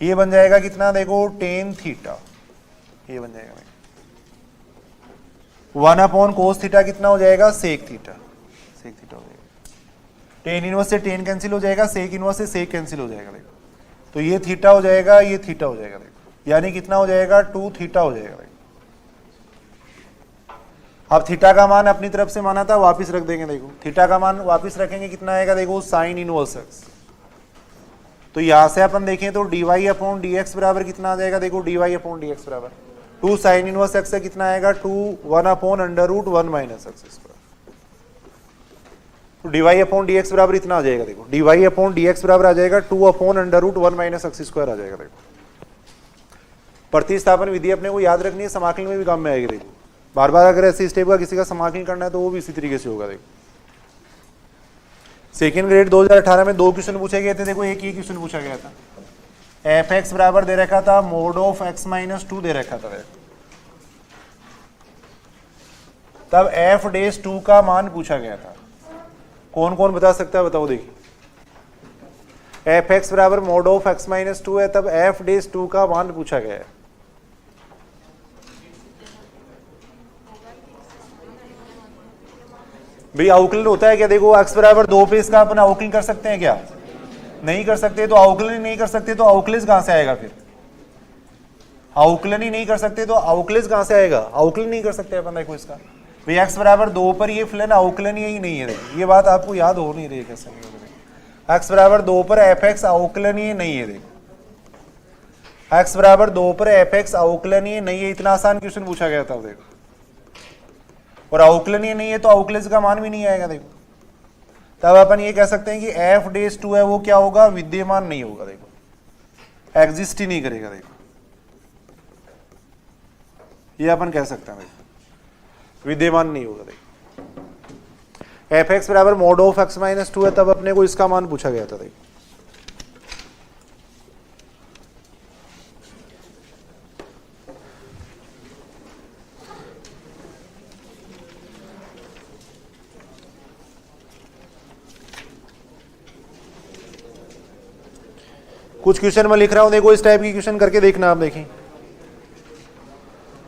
ये बन जाएगा कितना, देखो टेन थीटा, ये बन जाएगा 1 अपॉन कोस थीटा कितना हो जाएगा, सेक थीटा, सेक थीटा हो जाएगा। टेन इनवर्स से टेन कैंसिल हो जाएगा, सेक इनवर्स से सेक कैंसिल हो जाएगा। देखो तो ये थीटा हो जाएगा, ये थीटा हो जाएगा। देखो यानी कितना हो जाएगा, 2 थीटा हो जाएगा। देखो अब थीटा का मान अपनी तरफ से माना था, वापस रख देंगे। देखो थीटा का मान वापस रखेंगे, कितना आएगा देखो, साइन इनवर्स एक्स। तो यहां से अपन देखें तो dy अपॉन dx बराबर कितना आ जाएगा, देखो dy अपॉन dx बराबर 2 साइन इनवर्स एक्स से कितना आएगा, 1 upon under root 1 minus x square. तो dy अपॉन dx बराबर इतना आ जाएगा, देखो dy अपॉन dx बराबर आ जाएगा 2 upon under root 1 minus x square आ जाएगा। देखो प्रतिस्थापन विधि अपने को याद रखनी है, समाकलन में भी काम में आएगी। देखो बार बार अगर ऐसे स्टेप का किसी का समाकलन करना है तो वो भी इसी तरीके से होगा। देखो सेकेंड ग्रेड 2018 में 2 क्वेश्चन पूछे गए थे। देखो एक ही क्वेश्चन पूछा गया था, एफ एक्स बराबर दे रखा था मोड ऑफ x माइनस 2 दे रखा था। तब एफ डेस 2 का मान पूछा गया था। कौन कौन बता सकता है, बताओ। देखिए एफ एक्स बराबर मोड ऑफ x माइनस 2 है, तब एफ डेस 2 का मान पूछा गया है। भाई अवकलन होता है क्या, देखो x बराबर 2 पे इसका अपन अवकलन कर सकते हैं क्या, नहीं कर सकते। तो अवकलन ही नहीं कर सकते तो अवकलिज कहां से आएगा, फिर अवकलन ही नहीं कर सकते तो अवकलिज कहां से आएगा, अवकलन नहीं कर सकते अपन। देखो इसका भाई x बराबर 2 पर ये फलन अवकलन ही नहीं है। देखो ये बात आपको याद हो नहीं रही है, कैसे x बराबर 2 पर एफ एक्स अवकलन ही नहीं है। देखो x बराबर 2 पर एफ एक्स अवकलन ही नहीं है, इतना आसान क्वेश्चन पूछा गया था। देखो और अवकलन ही नहीं है तो अवकलिज का मान भी नहीं आएगा। देखो तब अपन ये कह सकते हैं कि एफ डेस 2 है वो क्या होगा, विद्यमान नहीं होगा। देखो एग्जिस्ट ही नहीं करेगा। देखो ये अपन कह सकते हैं, देखो विद्यमान नहीं होगा। देखो एफ एक्स बराबर मोड ऑफ x माइनस 2 है, तब अपने को इसका मान पूछा गया था। देखो कुछ क्वेश्चन मैं लिख रहा हूं, देखो इस टाइप की क्वेश्चन करके देखना आप। देखें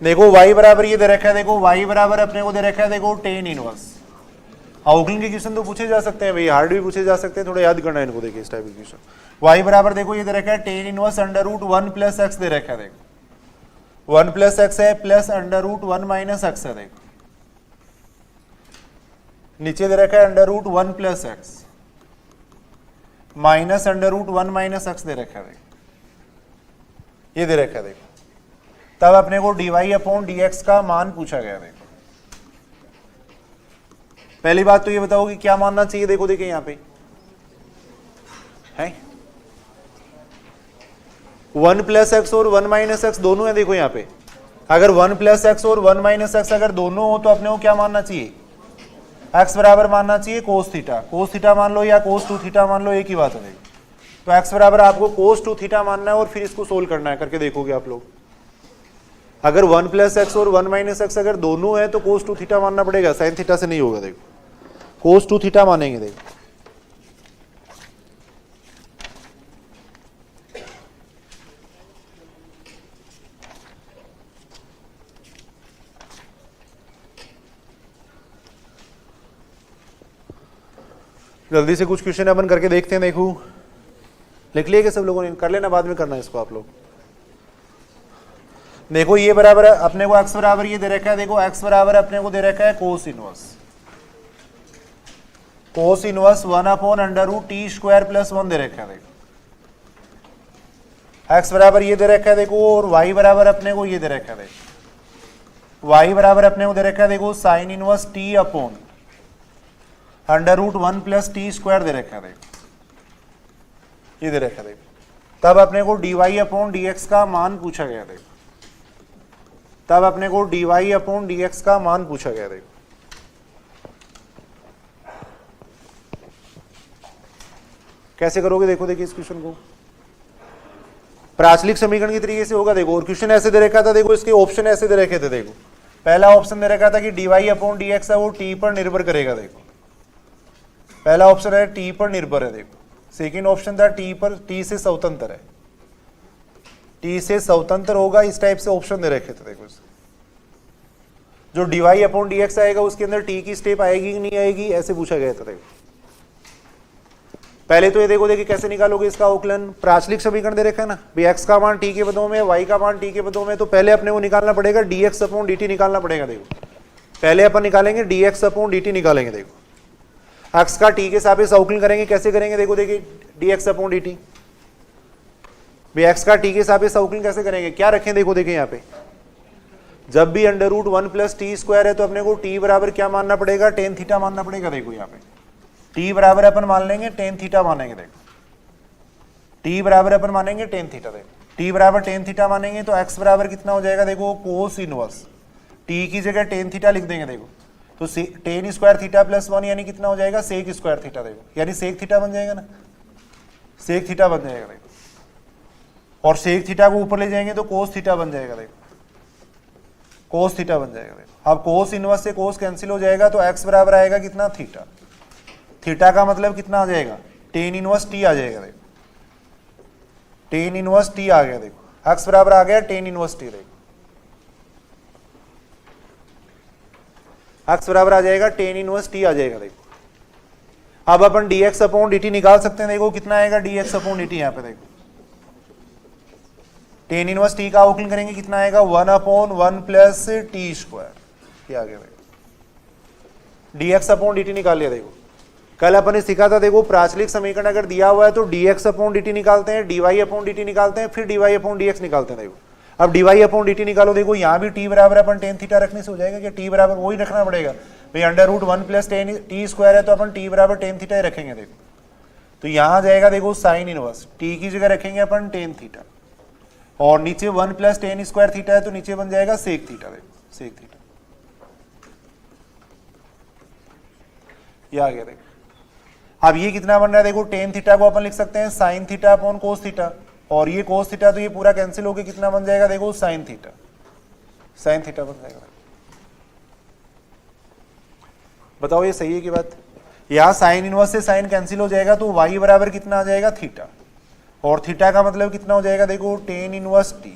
देखो y बराबर ये दे रखा है, देखो y बराबर अपने को दे रखा है देखो टेन इनवर्स। अवकलन के क्वेश्चन तो पूछे जा सकते हैं भाई, हार्ड भी पूछे जा सकते हैं, थोड़ा याद करना है इनको। देखिए इस टाइप के क्वेश्चन y बराबर देखो ये दे रखा है tan inverse under root 1 plus x दे रखा है। देखो 1 प्लस एक्स है plus under root 1 minus x है। देखो नीचे दे रखा है under root 1 plus x minus under root 1 minus x दे रखा है। देखो ये दे रखा है। देखो तब अपने को dy अपॉन dx का मान पूछा गया। देखो पहली बात तो ये बताओ कि क्या मानना चाहिए। देखो देखिए यहां पे है 1 प्लस एक्स और 1 माइनस एक्स दोनों है। देखो यहाँ पे अगर 1 प्लस एक्स और 1 माइनस एक्स अगर दोनों हो तो अपने को क्या मानना चाहिए, x बराबर मानना चाहिए कोस थीटा। कोस थीटा मान लो या कोस 2 थीटा मान लो, एक ही बात है। देखो तो x बराबर आपको कोस 2 थीटा मानना है और फिर इसको सोल्व करना है, करके देखोगे आप लोग। अगर 1 प्लस एक्स और 1 माइनस एक्स अगर दोनों है तो कोस 2 थीटा मानना पड़ेगा, साइन थीटा से नहीं होगा। देखो कोस 2 थीटा मानेंगे। देखो जल्दी से कुछ क्वेश्चन अपन करके देखते हैं। देखो लिख लिए कि सब लोगों ने, कर लेना बाद में करना है इसको आप लोग। देखो ये बराबर अपने को x बराबर ये दे रखा है, देखो x बराबर अपने को दे रखा है कोस इनवर्स 1/√t² + 1 दे रखा है। देखो x बराबर ये दे रखा है देखो, और y बराबर अपने को ये दे रखा है। देखो y बराबर अपने को दे रखा है देखो sin इनवर्स t/√1 + t² दे रखा है। देखो ये दे रखा है। देखो तब अपने को dy/dx का मान पूछा गया। देखो तब अपने को dy/dx का मान पूछा गया। देखो कैसे करोगे, देखो देखिए इस क्वेश्चन को प्राचलिक समीकरण की तरीके से होगा। देखो और क्वेश्चन ऐसे दे रखा था, देखो इसके ऑप्शन ऐसे दे रखे थे। देखो पहला ऑप्शन दे रखा था कि dy/dx है वो t पर निर्भर करेगा। देखो पहला ऑप्शन है t पर निर्भर है। देखो सेकंड ऑप्शन था t से स्वतंत्र है, t से स्वतंत्र होगा। इस टाइप से ऑप्शन दे रखे थे। देखो जो dy/dx आएगा उसके अंदर t की स्टेप आएगी कि नहीं आएगी, ऐसे पूछा गया था। देखो पहले तो ये देखो देखिए कैसे निकालोगे इसका अवकलन। प्राचलिक समीकरण दे रखा है ना भाई, x का मान t के पदों में, y का मान t के पदों में, तो पहले अपने को निकालना पड़ेगा dx/dt निकालना पड़ेगा। देखो पहले अपन निकालेंगे dx/dt निकालेंगे। देखो x का t के सापेक्ष अवकलन करेंगे। कैसे करेंगे, देखो देखिए dx/dt भाई x का t के सापेक्ष अवकलन कैसे करेंगे, क्या रखें, देखो देखिए यहाँ पे जब भी √1 + t² है तो अपने को t बराबर क्या मानना पड़ेगा, tan थीटा मानना पड़ेगा। देखो यहाँ पे t बराबर अपन मान लेंगे tan थीटा मानेंगे। देखो t बराबर अपन मानेंगे tan थीटा। देखो t बराबर tan थीटा मानेंगे तो x बराबर कितना हो जाएगा, देखो कोस इनवर्स t की जगह tan थीटा लिख देंगे। देखो तो tan² थीटा + 1 यानी कितना हो जाएगा sec² थीटा। देखो यानी सेक थीटा बन जाएगा ना, सेक थीटा बन जाएगा। देखो और सेक थीटा को ऊपर ले जाएंगे तो कोस थीटा बन जाएगा। देखो कोस थीटा बन जाएगा। देखो अब कोस इनवर्स से कोस कैंसिल हो जाएगा तो x बराबर आएगा कितना थीटा। थीटा का मतलब कितना आ जाएगा, tan इनवर्स t आ जाएगा। देखो tan इनवर्स t आ गया। देखो x बराबर आ गया tan इनवर्स t। देखो x बराबर आ जाएगा tan इनवर्स t आ जाएगा। देखो अब अपन dx/dt निकाल सकते हैं। देखो कितना आएगा dx/dt यहाँ पे। देखो tan इनवर्स t का अवकलन करेंगे, कितना आएगा 1/1 + t²। क्या आ गया, देखो dx/dt निकाल लिया। देखो कल अपन ने सीखा था, देखो प्राचलिक समीकरण अगर दिया हुआ है तो dx/dt निकालते हैं, dy/dt निकालते हैं, फिर dy/dx निकालते हैं। देखो अब dy/dt निकालो। देखो यहाँ भी t बराबर अपन tan थीटा रखने से हो जाएगा कि t बराबर वही रखना पड़ेगा भाई, √1 + tan t² है तो अपन t बराबर tan थीटा ही रखेंगे। देखो तो यहाँ जाएगा देखो साइन इनवर्स, t की जगह रखेंगे अपन tan थीटा, और नीचे 1 + tan² थीटा है तो नीचे बन जाएगा सेक थीटा। देखो सेक थीटा ये आ गया। देखो अब ये कितना बन रहा है, देखो tan थीटा को अपन लिख सकते हैं sin θ/cos थीटा, और ये cos थीटा तो ये पूरा कैंसिल होकर कितना बन जाएगा, देखो sin थीटा बन जाएगा। बताओ ये सही है की बात। यहाँ साइन इनवर्स से साइन कैंसिल हो जाएगा तो y बराबर कितना आ जाएगा थीटा, और थीटा का मतलब कितना हो जाएगा, देखो tan इनवर्स t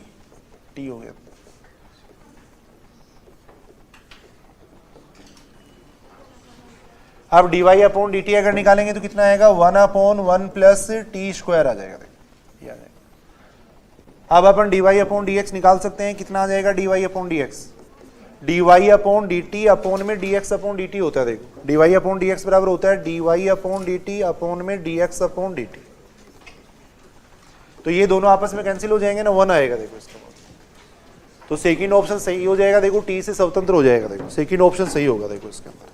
हो गया। अब dy/dt अगर निकालेंगे तो कितना आएगा 1/1 + t² आ जाएगा। देखो ये आ जाएगा। अब अपन dy/dx निकाल सकते हैं, कितना आ जाएगा dy/dx, dy/dt अपोन में dx/dt होता है। देखो dy/dx बराबर होता है dy/dt अपोन में dx/dt। तो ये दोनों आपस में कैंसिल हो जाएंगे ना, 1 आएगा। देखो इसका तो सेकंड ऑप्शन सही हो जाएगा। देखो t से स्वतंत्र हो जाएगा। देखो सेकंड ऑप्शन सही होगा। देखो इसके अंदर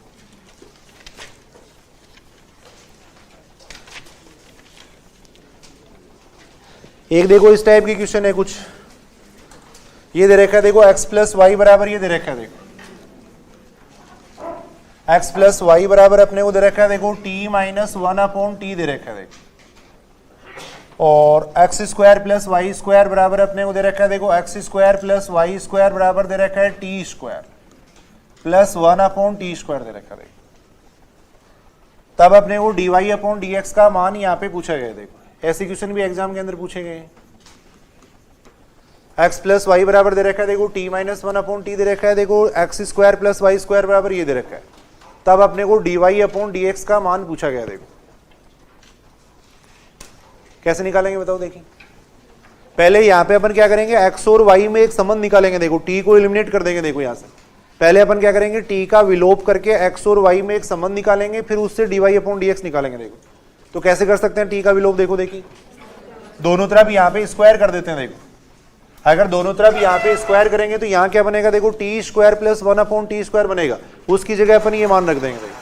एक देखो इस टाइप की क्वेश्चन है कुछ, ये दे रखा है देखो x + y बराबर ये दे रखा है। देखो x + y बराबर अपने को दे रखा है, देखो t - 1/t दे रखा है। देखो और x² + y² बराबर अपने को दे रखा है, देखो x² + y² बराबर दे रखा है t² + 1/t² दे रखा है। तब अपने को dy/dx का मान यहाँ पे पूछा गया। देखो ऐसे क्वेश्चन भी एग्जाम के अंदर पूछे गए। x + y बराबर दे रखा है, देखो t - 1/t दे रखा है, देखो x² + y² बराबर ये दे रखा है। तब अपने को dy/dx का मान पूछा गया। देखो कैसे निकालेंगे बताओ। देखिए पहले यहाँ पे अपन क्या करेंगे, एक्स और वाई में एक संबंध निकालेंगे। देखो टी को एलिमिनेट कर देंगे। देखो यहाँ से पहले अपन क्या करेंगे, टी का विलोप करके एक्स और वाई में एक संबंध निकालेंगे, फिर उससे डी अपॉन डी एक्स निकालेंगे। देखो तो कैसे कर सकते हैं टी का विलोप, देखो देखिए दोनों तरफ यहाँ पे स्क्वायर कर देते हैं। देखो अगर दोनों तरफ यहाँ पे स्क्वायर करेंगे तो यहाँ क्या बनेगा, देखो t square plus 1 upon t square बनेगा। उसकी जगह अपन ये मान रख देंगे। देखो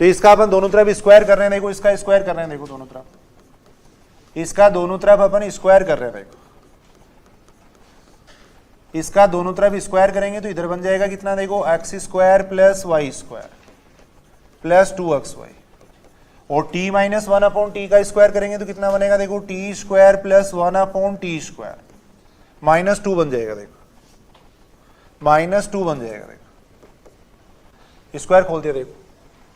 तो इसका अपन दोनों तरफ स्क्वायर कर रहे हैं। देखो इसका स्क्वायर कर रहे हैं। देखो दोनों तरफ इसका दोनों तरफ अपन स्क्वायर कर रहे हैं। देखो इसका दोनों तरफ स्क्वायर करेंगे तो इधर बन जाएगा कितना, देखो x square plus y square plus 2xy, और t माइनस 1 अपॉन टी का स्क्वायर करेंगे तो कितना बनेगा, देखो t square plus 1 upon t square minus 2 बन जाएगा। देखो माइनस 2 बन जाएगा। देखो स्क्वायर खोलते देखो,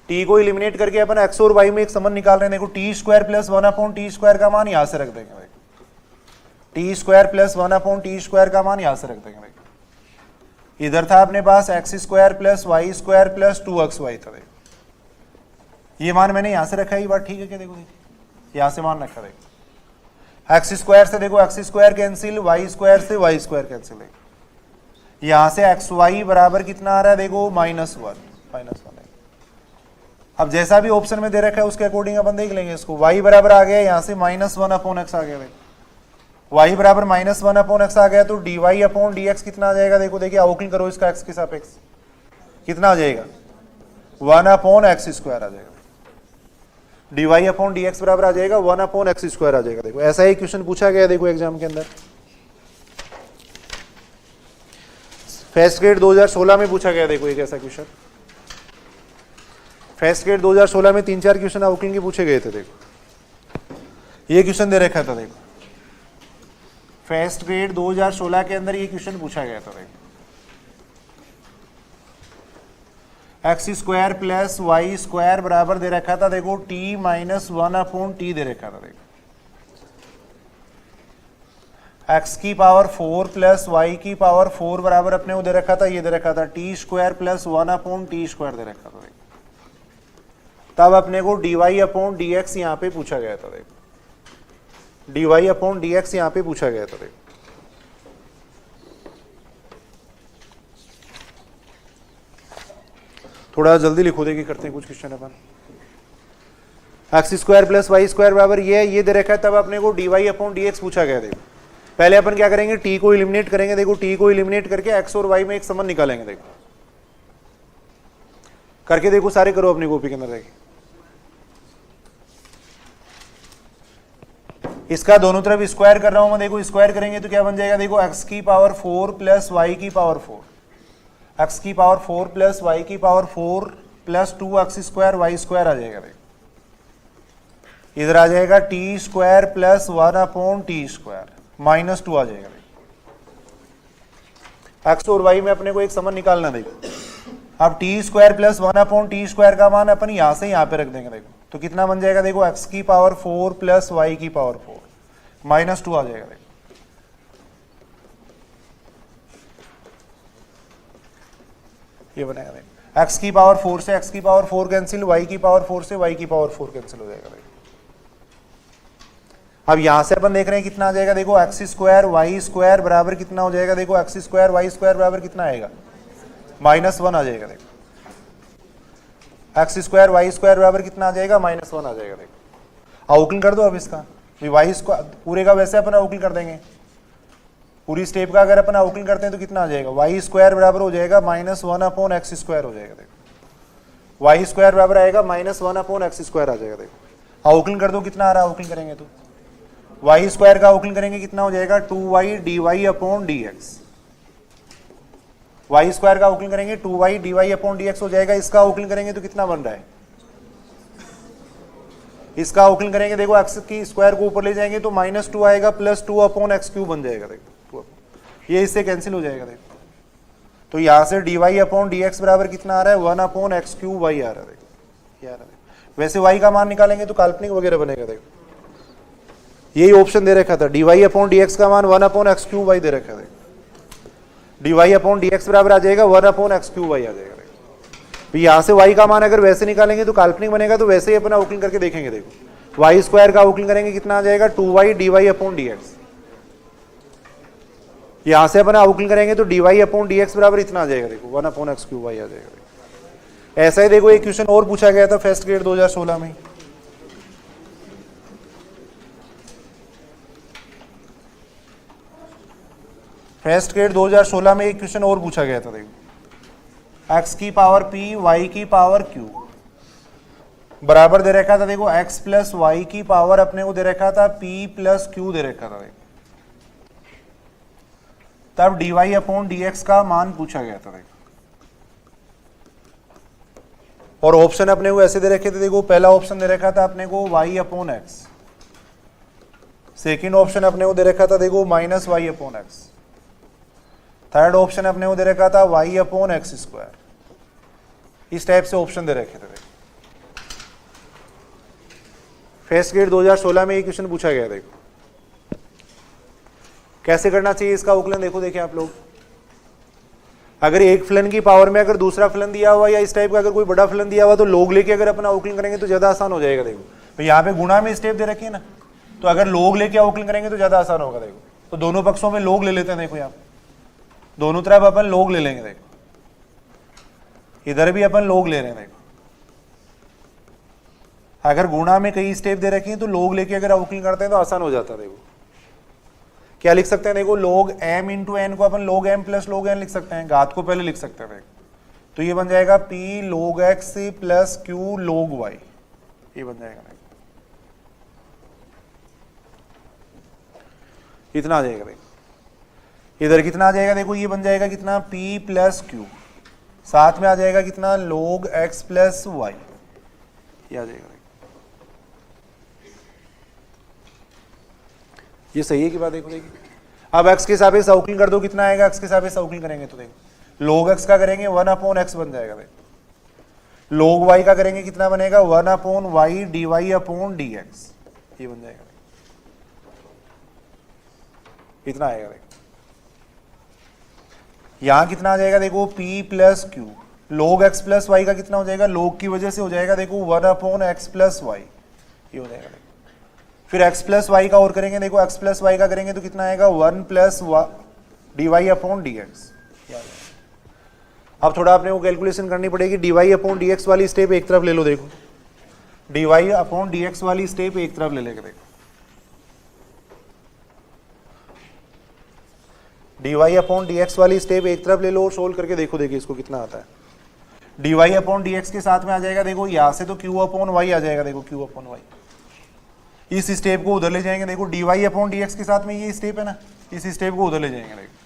t को इलिमिनेट करके अपन x और y में एक संबंध निकाल रहे हैं। देखो t square plus 1 upon t square का मान यहां से रख देंगे। देखो t square plus 1 upon t square का मान यहां से रख देंगे। देखो इधर था अपने पास x square plus y square plus 2xy था। देखो ये मान मैंने यहां से रखा है, ये बात ठीक है क्या, देखो यहां से मान रखा। देखो एक्स स्क्वायर से देखो x square cancel, y square से वाई स्क्वायर कैंसिल। यहां से एक्स वाई बराबर कितना आ रहा है, देखो -1 अब जैसा भी ऑप्शन में दे रखा है उसके अकॉर्डिंग अपन देख लेंगे इसको। y बराबर आ गया, यहाँ से -1 अपॉन एक्स आ गया। देखो y बराबर -1 अपॉन एक्स आ गया तो dy अपॉन डी एक्स कितना आ जाएगा, देखो देखिए अवकलन करो इसका x के सापेक्ष, कितना आ जाएगा 1 अपॉन एक्स स्क्वायर आ जाएगा। dy अपॉन डी एक्स बराबर आ जाएगा 1 अपॉन एक्स स्क्वायर आ जाएगा। देखो ऐसा ही क्वेश्चन पूछा गया देखो एग्जाम के अंदर, फर्स्ट ग्रेड 2016 में पूछा गया। देखो एक ऐसा क्वेश्चन फर्स्ट ग्रेड 2016 में 3-4 क्वेश्चन अवकलन के पूछे गए थे। देखो ये क्वेश्चन दे रखा था। देखो फर्स्ट ग्रेड 2016 के अंदर ये क्वेश्चन पूछा गया था। देखो x square plus y square बराबर दे रखा था, देखो टी माइनस 1 अपॉन टी दे रखा था। देखो एक्स की पावर 4 प्लस वाई की पावर 4 बराबर अपने को दे रखा था, ये दे रखा था t square plus 1 upon t square दे रखा था। देखो तब अपने को dy अपॉन डी एक्स यहाँ पे पूछा गया था। देखो dy अपॉन डी एक्स यहाँ पे पूछा गया था। देखो थोड़ा जल्दी लिखो, देखिए करते हैं कुछ क्वेश्चन अपन। X square plus y square बराबर ये दे रखा है, तब अपने को dy अपॉन डी एक्स पूछा गया। देखो पहले अपन क्या करेंगे, t को इलिमिनेट करेंगे। देखो t को इलिमिनेट करके x और y में एक संबंध निकालेंगे। देखो करके देखो, सारे करो अपनी कॉपी के अंदर। देखिए इसका दोनों तरफ स्क्वायर कर रहा हूं मैं। देखो स्क्वायर करेंगे तो क्या बन जाएगा, देखो x की पावर 4 प्लस वाई की पावर 4, x की पावर 4 प्लस वाई की power 4 plus 2x square y square आ जाएगा। देखो इधर आ जाएगा t square plus 1 upon t square minus 2 आ जाएगा। एक्स और वाई में अपने को एक संबंध निकालना। देखो अब T square plus 1 upon t square का मान अपन यहां से यहां पे रख देंगे। देखो तो कितना बन जाएगा, देखो एक्स की पावर 4 प्लस वाई की पावर 4 माइनस 2 आ जाएगा। देखो ये बनेगा। देखो एक्स की पावर 4 से एक्स की पावर 4 कैंसिल, वाई की पावर 4 से वाई की पावर 4 कैंसिल हो जाएगा। देखो अब यहां से अपन देख रहे हैं कितना आ जाएगा, देखो एक्स स्क्वायर वाई स्क्वायर बराबर कितना हो जाएगा, देखो एक्स स्क्वायर वाई स्क्वायर बराबर कितना आएगा, -1 आ जाएगा। देखो एक्स स्क्वायर वाई स्क्वायर बराबर कितना आ जाएगा, -1 आ जाएगा। देखो अवकलन कर दो अब इसका, वाई स्क्वायर पूरे का वैसे अपन अवकलन कर देंगे। पूरी स्टेप का अगर अपन अवकलन करते हैं तो कितना आ जाएगा, वाई स्क्वायर बराबर हो जाएगा -1 अपॉन एक्स स्क्वायर हो जाएगा। देखो वाई स्क्वायर बराबर आएगा -1 अपॉन एक्स स्क्वायर आ जाएगा। देखो अवकलन कर दो, कितना आ रहा है अवकलन करेंगे तो, वाई स्क्वायर का अवकलन करेंगे कितना हो जाएगा, 2y dy upon dx। Y square का अवकलन करेंगे 2y dy अपॉन dx हो जाएगा। इसका अवकलन करेंगे तो कितना बन रहा है, इसका अवकलन करेंगे देखो x की स्क्वायर को ऊपर ले जाएंगे तो -2 आएगा प्लस 2 अपॉन एक्स क्यूब बन जाएगा। देखो ये इससे कैंसिल हो जाएगा। देखो तो यहां से dy अपॉन dx बराबर कितना आ रहा है, 1 अपॉन एक्स क्यूब y आ रहा है। देखो ये आ रहा है। वैसे y का मान निकालेंगे तो काल्पनिक वगैरह बनेगा। देखो यही ऑप्शन दे रखा था, dy अपॉन dx का मान 1 अपॉन एक्स क्यूब y दे रखा है। dy अपॉन dx बराबर आ जाएगा 1 अपॉन एक्स क्यूब y आ जाएगा। तो यहाँ से y का मान अगर वैसे निकालेंगे तो काल्पनिक बनेगा, तो वैसे ही अपना अवकलन करके देखेंगे। देखो वाई स्क्वायर का अवकलन करेंगे कितना आ जाएगा, 2y dy अपॉन dx। यहां से अपन अवकलन करेंगे तो dy अपॉन dx बराबर इतना आ जाएगा, देखो 1 अपॉन एक्स क्यूब वाई आ जाएगा। ऐसा ही देखो एक क्वेश्चन और पूछा गया था फर्स्ट ग्रेड 2016 में। फर्स्ट ग्रेड 2016 में एक क्वेश्चन और पूछा गया था, देखो x की पावर p y की पावर q बराबर दे रखा था, देखो x प्लस वाई की पावर अपने को दे रखा था p प्लस क्यू दे रखा था, देखो तब dy अपॉन dx का मान पूछा गया था, देखो और ऑप्शन अपने को ऐसे दे रखे थे, देखो पहला ऑप्शन दे रखा था अपने को y upon x, second option अपने को दे रखा था देखो minus y upon x, third option अपने को दे रखा था y अपॉन एक्स स्क्वायर। इस टाइप से ऑप्शन दे रखे थे। फर्स्ट ग्रेड 2016 में ये क्वेश्चन पूछा गया, देखो कैसे करना चाहिए इसका अवकलन, देखो देखिए आप लोग, अगर एक फलन की पावर में अगर दूसरा फलन दिया हुआ या इस टाइप का अगर कोई बड़ा फलन दिया हुआ तो लोग लेके अगर अपना अवकलन करेंगे तो ज्यादा आसान हो जाएगा। देखो तो यहाँ पे गुणा में स्टेप दे रखी है ना, तो अगर लोग लेके अवकलन करेंगे तो ज्यादा आसान होगा। देखो तो दोनों पक्षों में लोग ले लेते हैं, देखो यहाँ दोनों तरफ अपन लोग ले लेंगे, देखो इधर भी अपन लोग ले रहे हैं। देखो अगर गुणा में कई स्टेप दे रखे हैं तो लोग लेके अगर अवकलन करते हैं तो आसान हो जाता है। देखो क्या लिख सकते हैं, देखो लोग m इंटू एन को अपन लोग m प्लस लोग n लिख सकते हैं, घात को पहले लिख सकते हैं। देखो तो ये बन जाएगा p लोग x प्लस q लोग y, ये बन जाएगा। देखो इतना आ जाएगा। देखो इधर कितना आ जाएगा, देखो ये बन जाएगा कितना p प्लस क्यू, साथ में आ जाएगा कितना लोग x प्लस वाई, ये आ जाएगा। ये सही है कि बात, देखो देखिए अब x के सापेक्ष अवकलन कर दो, कितना आएगा, x के सापेक्ष अवकलन करेंगे तो देखो लोग x का करेंगे 1 अपॉन एक्स बन जाएगा। देखो लोग y का करेंगे कितना बनेगा 1 upon y d Y upon D x, ये बन जाएगा। इतना आएगा। देखो यहां कितना आ जाएगा, देखो p प्लस क्यू लोग x प्लस वाई का कितना हो जाएगा, लोग की वजह से हो जाएगा देखो 1 अपॉन एक्स प्लस वाई, ये हो जाएगा। फिर x प्लस वाई का और करेंगे, देखो x प्लस वाई का करेंगे तो कितना आएगा 1 plus d Y upon D x. अब थोड़ा आपने वो कैलकुलेशन करनी पड़ेगी, d Y upon D x वाली स्टेप एक तरफ ले लो। देखो d Y upon D x वाली स्टेप एक तरफ ले लेंगे। देखो d Y upon D x वाली स्टेप एक तरफ ले लो और सोल्व करके देखो, देखिए इसको कितना आता है। D Y upon D x के साथ में आ जाएगा, देखो यहां से तो क्यू अपॉन वाई आ जाएगा, देखो क्यू अपॉन वाई, इस स्टेप को उधर ले जाएंगे। देखो d Y upon D x के साथ में ये स्टेप है ना, इस स्टेप को उधर ले जाएंगे। देखो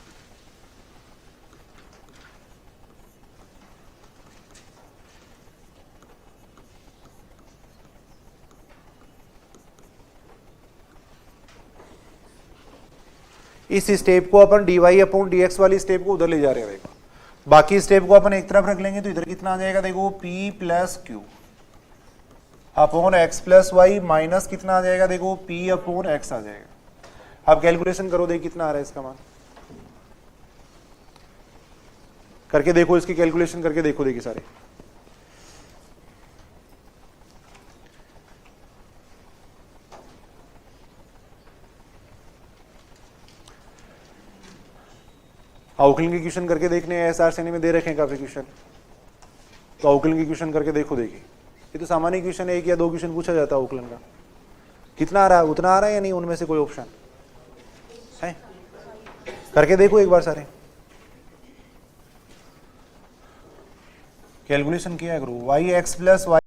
इस स्टेप को अपन d Y upon D x वाली स्टेप को उधर ले जा रहे हैं। देखो बाकी स्टेप को अपन एक तरफ रख लेंगे तो इधर कितना आ जाएगा, देखो p plus q upon x plus y minus कितना आ जाएगा, देखो p अपॉन एक्स आ जाएगा। अब कैलकुलेशन करो, देखिए कितना आ रहा है इसका मान, करके देखो, इसकी कैलकुलेशन करके देखो, देखिए सारे अवकलन के क्वेश्चन करके देखने हैं, एसआर श्रेणी में दे रखे हैं काफी क्वेश्चन, तो अवकलन के क्वेश्चन करके देखो। देखिए ये तो सामान्य क्वेश्चन है, एक या दो क्वेश्चन पूछा जाता है अवकलन का, कितना आ रहा है, उतना आ रहा है या नहीं, उनमें से कोई ऑप्शन है, करके देखो एक बार सारे कैलकुलेशन किया करो। वाई एक्स प्लस वाई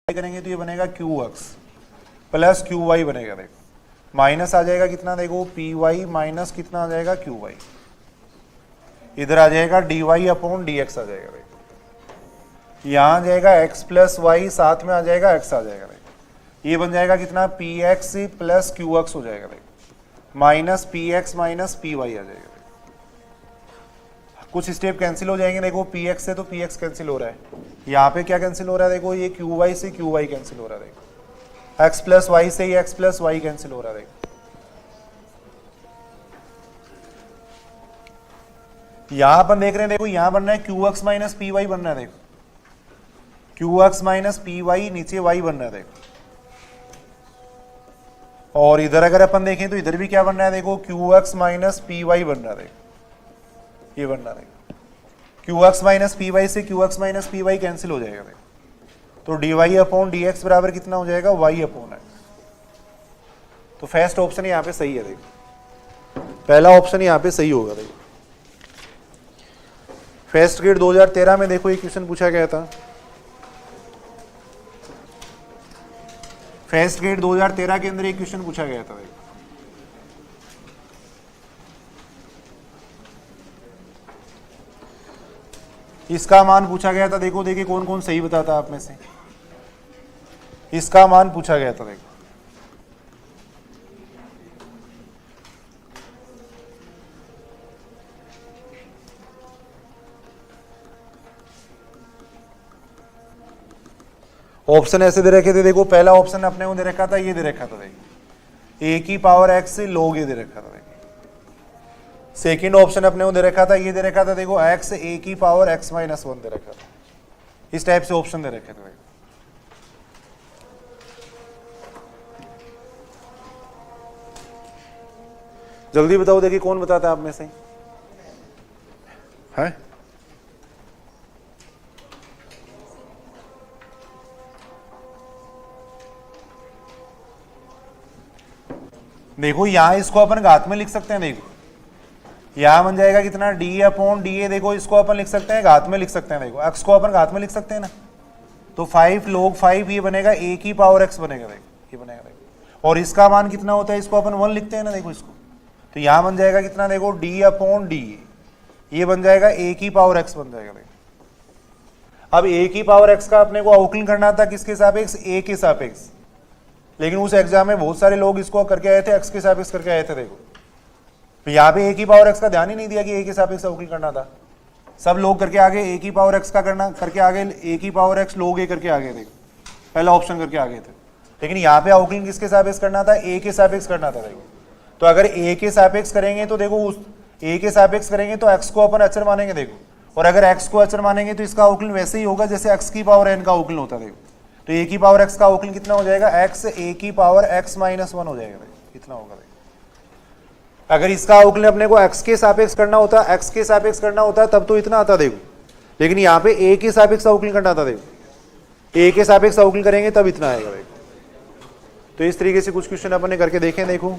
करेंगे तो ये बनेगा q x plus q y बनेगा। देखो माइनस आ जाएगा कितना, देखो पी वाई माइनस कितना आ जाएगा क्यू वाई, इधर आ जाएगा d Y upon D x आ जाएगा। देखो यहाँ आ जाएगा एक्स प्लस वाई, साथ में आ जाएगा एक्स आ जाएगा। देखो ये बन जाएगा कितना p x plus q x हो जाएगा। देखो minus p x minus P y आ जाएगा। देखो कुछ स्टेप कैंसिल हो जाएंगे, देखो पी एक्स से तो पी एक्स कैंसिल हो रहा है, यहाँ पे क्या कैंसिल हो रहा है, देखो ये क्यू वाई से क्यू वाई कैंसिल हो रहा है। देखो x प्लस वाई से ही x प्लस वाई कैंसिल हो रहा है। यहां अपन देख रहे हैं, देखो यहां बन रहा है Q x minus P Y बन रहा है। देखो Q x minus P y, नीचे y बन रहा है। देखो और इधर अगर अपन देखें तो इधर भी क्या बन रहा है देखो, Q x minus P Y बन रहा है, ये बन रहा है। Q x minus P Y से Q x minus P Y cancel हो जाएगा देखो, तो D Y upon D x बराबर कितना हो जाएगा, वाई अपॉन एक्स। तो फर्स्ट ऑप्शन यहाँ पे सही है देखो, पहला ऑप्शन यहाँ पे सही होगा देखो। फर्स्ट ग्रेड 2013 में देखो ये क्वेश्चन पूछा गया था, फर्स्ट ग्रेड 2013 के अंदर एक क्वेश्चन पूछा गया था देखो। इसका मान पूछा गया था देखो, देखिए कौन कौन सही बताता आप में से। इसका मान पूछा गया था देखो, ऑप्शन ऐसे दे रखे थे देखो, पहला ऑप्शन अपने को दे रखा था, ये दे रखा था देखो, ए की पावर एक्स लोग, ये दे रखा था देखो। सेकेंड ऑप्शन अपने को दे रखा था, ये दे रखा था देखो, एक्स ए की पावर एक्स माइनस 1 दे रखा था। इस टाइप से ऑप्शन दे रखे थे देखो। जल्दी बताओ देखिए कौन बताता है आप में से है? देखो यहां इसको अपन घात में लिख सकते हैं देखो, यहां बन जाएगा कितना, डी अपॉन डी ए। देखो इसको अपन लिख सकते हैं घात में लिख सकते हैं देखो, एक्स को अपन घात में लिख सकते हैं ना, तो 5 log 5 ये बनेगा ए की पावर एक्स बनेगा देखो, ये बनेगा देखो। और इसका मान कितना होता है, इसको अपन 1 लिखते हैं ना देखो इसको, तो यहां बन जाएगा कितना देखो, डी अपॉन डी ए, ये बन जाएगा ए की पावर एक्स बन जाएगा देखो। अब ए की पावर एक्स का अपने को अवकलन करना था किसके सापेक्ष, ए के सापेक्ष, लेकिन उस एग्जाम में बहुत सारे लोग इसको करके आए थे, एक्स के सापेक्ष करके आए थे देखो। तो यहाँ पे ए की पावर एक्स का ध्यान ही नहीं दिया कि ए के सापेक्ष अवकलन करना था, सब लोग करके आगे ए की पावर एक्स का करना करके आगे, ए की पावर एक्स लोग ए करके आगे देखो, पहला ऑप्शन करके आगे थे। लेकिन यहाँ पे अवकलन किसके सापेक्ष करना था, ए के सापेक्ष करना था देखो। तो अगर ए के सापेक्ष करेंगे तो देखो, उस ए के सापेक्ष करेंगे तो एक्स को अपन अचर मानेंगे देखो, और अगर एक्स को अचर मानेंगे तो इसका अवकलन वैसे ही होगा जैसे एक्स की पावर एन का अवकलन होता देखो। तो ए की पावर एक्स का अवकलन कितना हो जाएगा, एक्स ए की पावर एक्स माइनस 1 हो जाएगा देखो, इतना होगा देखो। अगर इसका अवकलन अपने को x के सापेक्ष करना होता, x के सापेक्ष करना होता तब तो इतना आता देखो, लेकिन यहाँ पे a के सापेक्ष अवकलन करना था देखो, a के सापेक्ष अवकलन करेंगे तब इतना आएगा देखो। तो इस तरीके से कुछ क्वेश्चन अपन ने करके देखें देखो।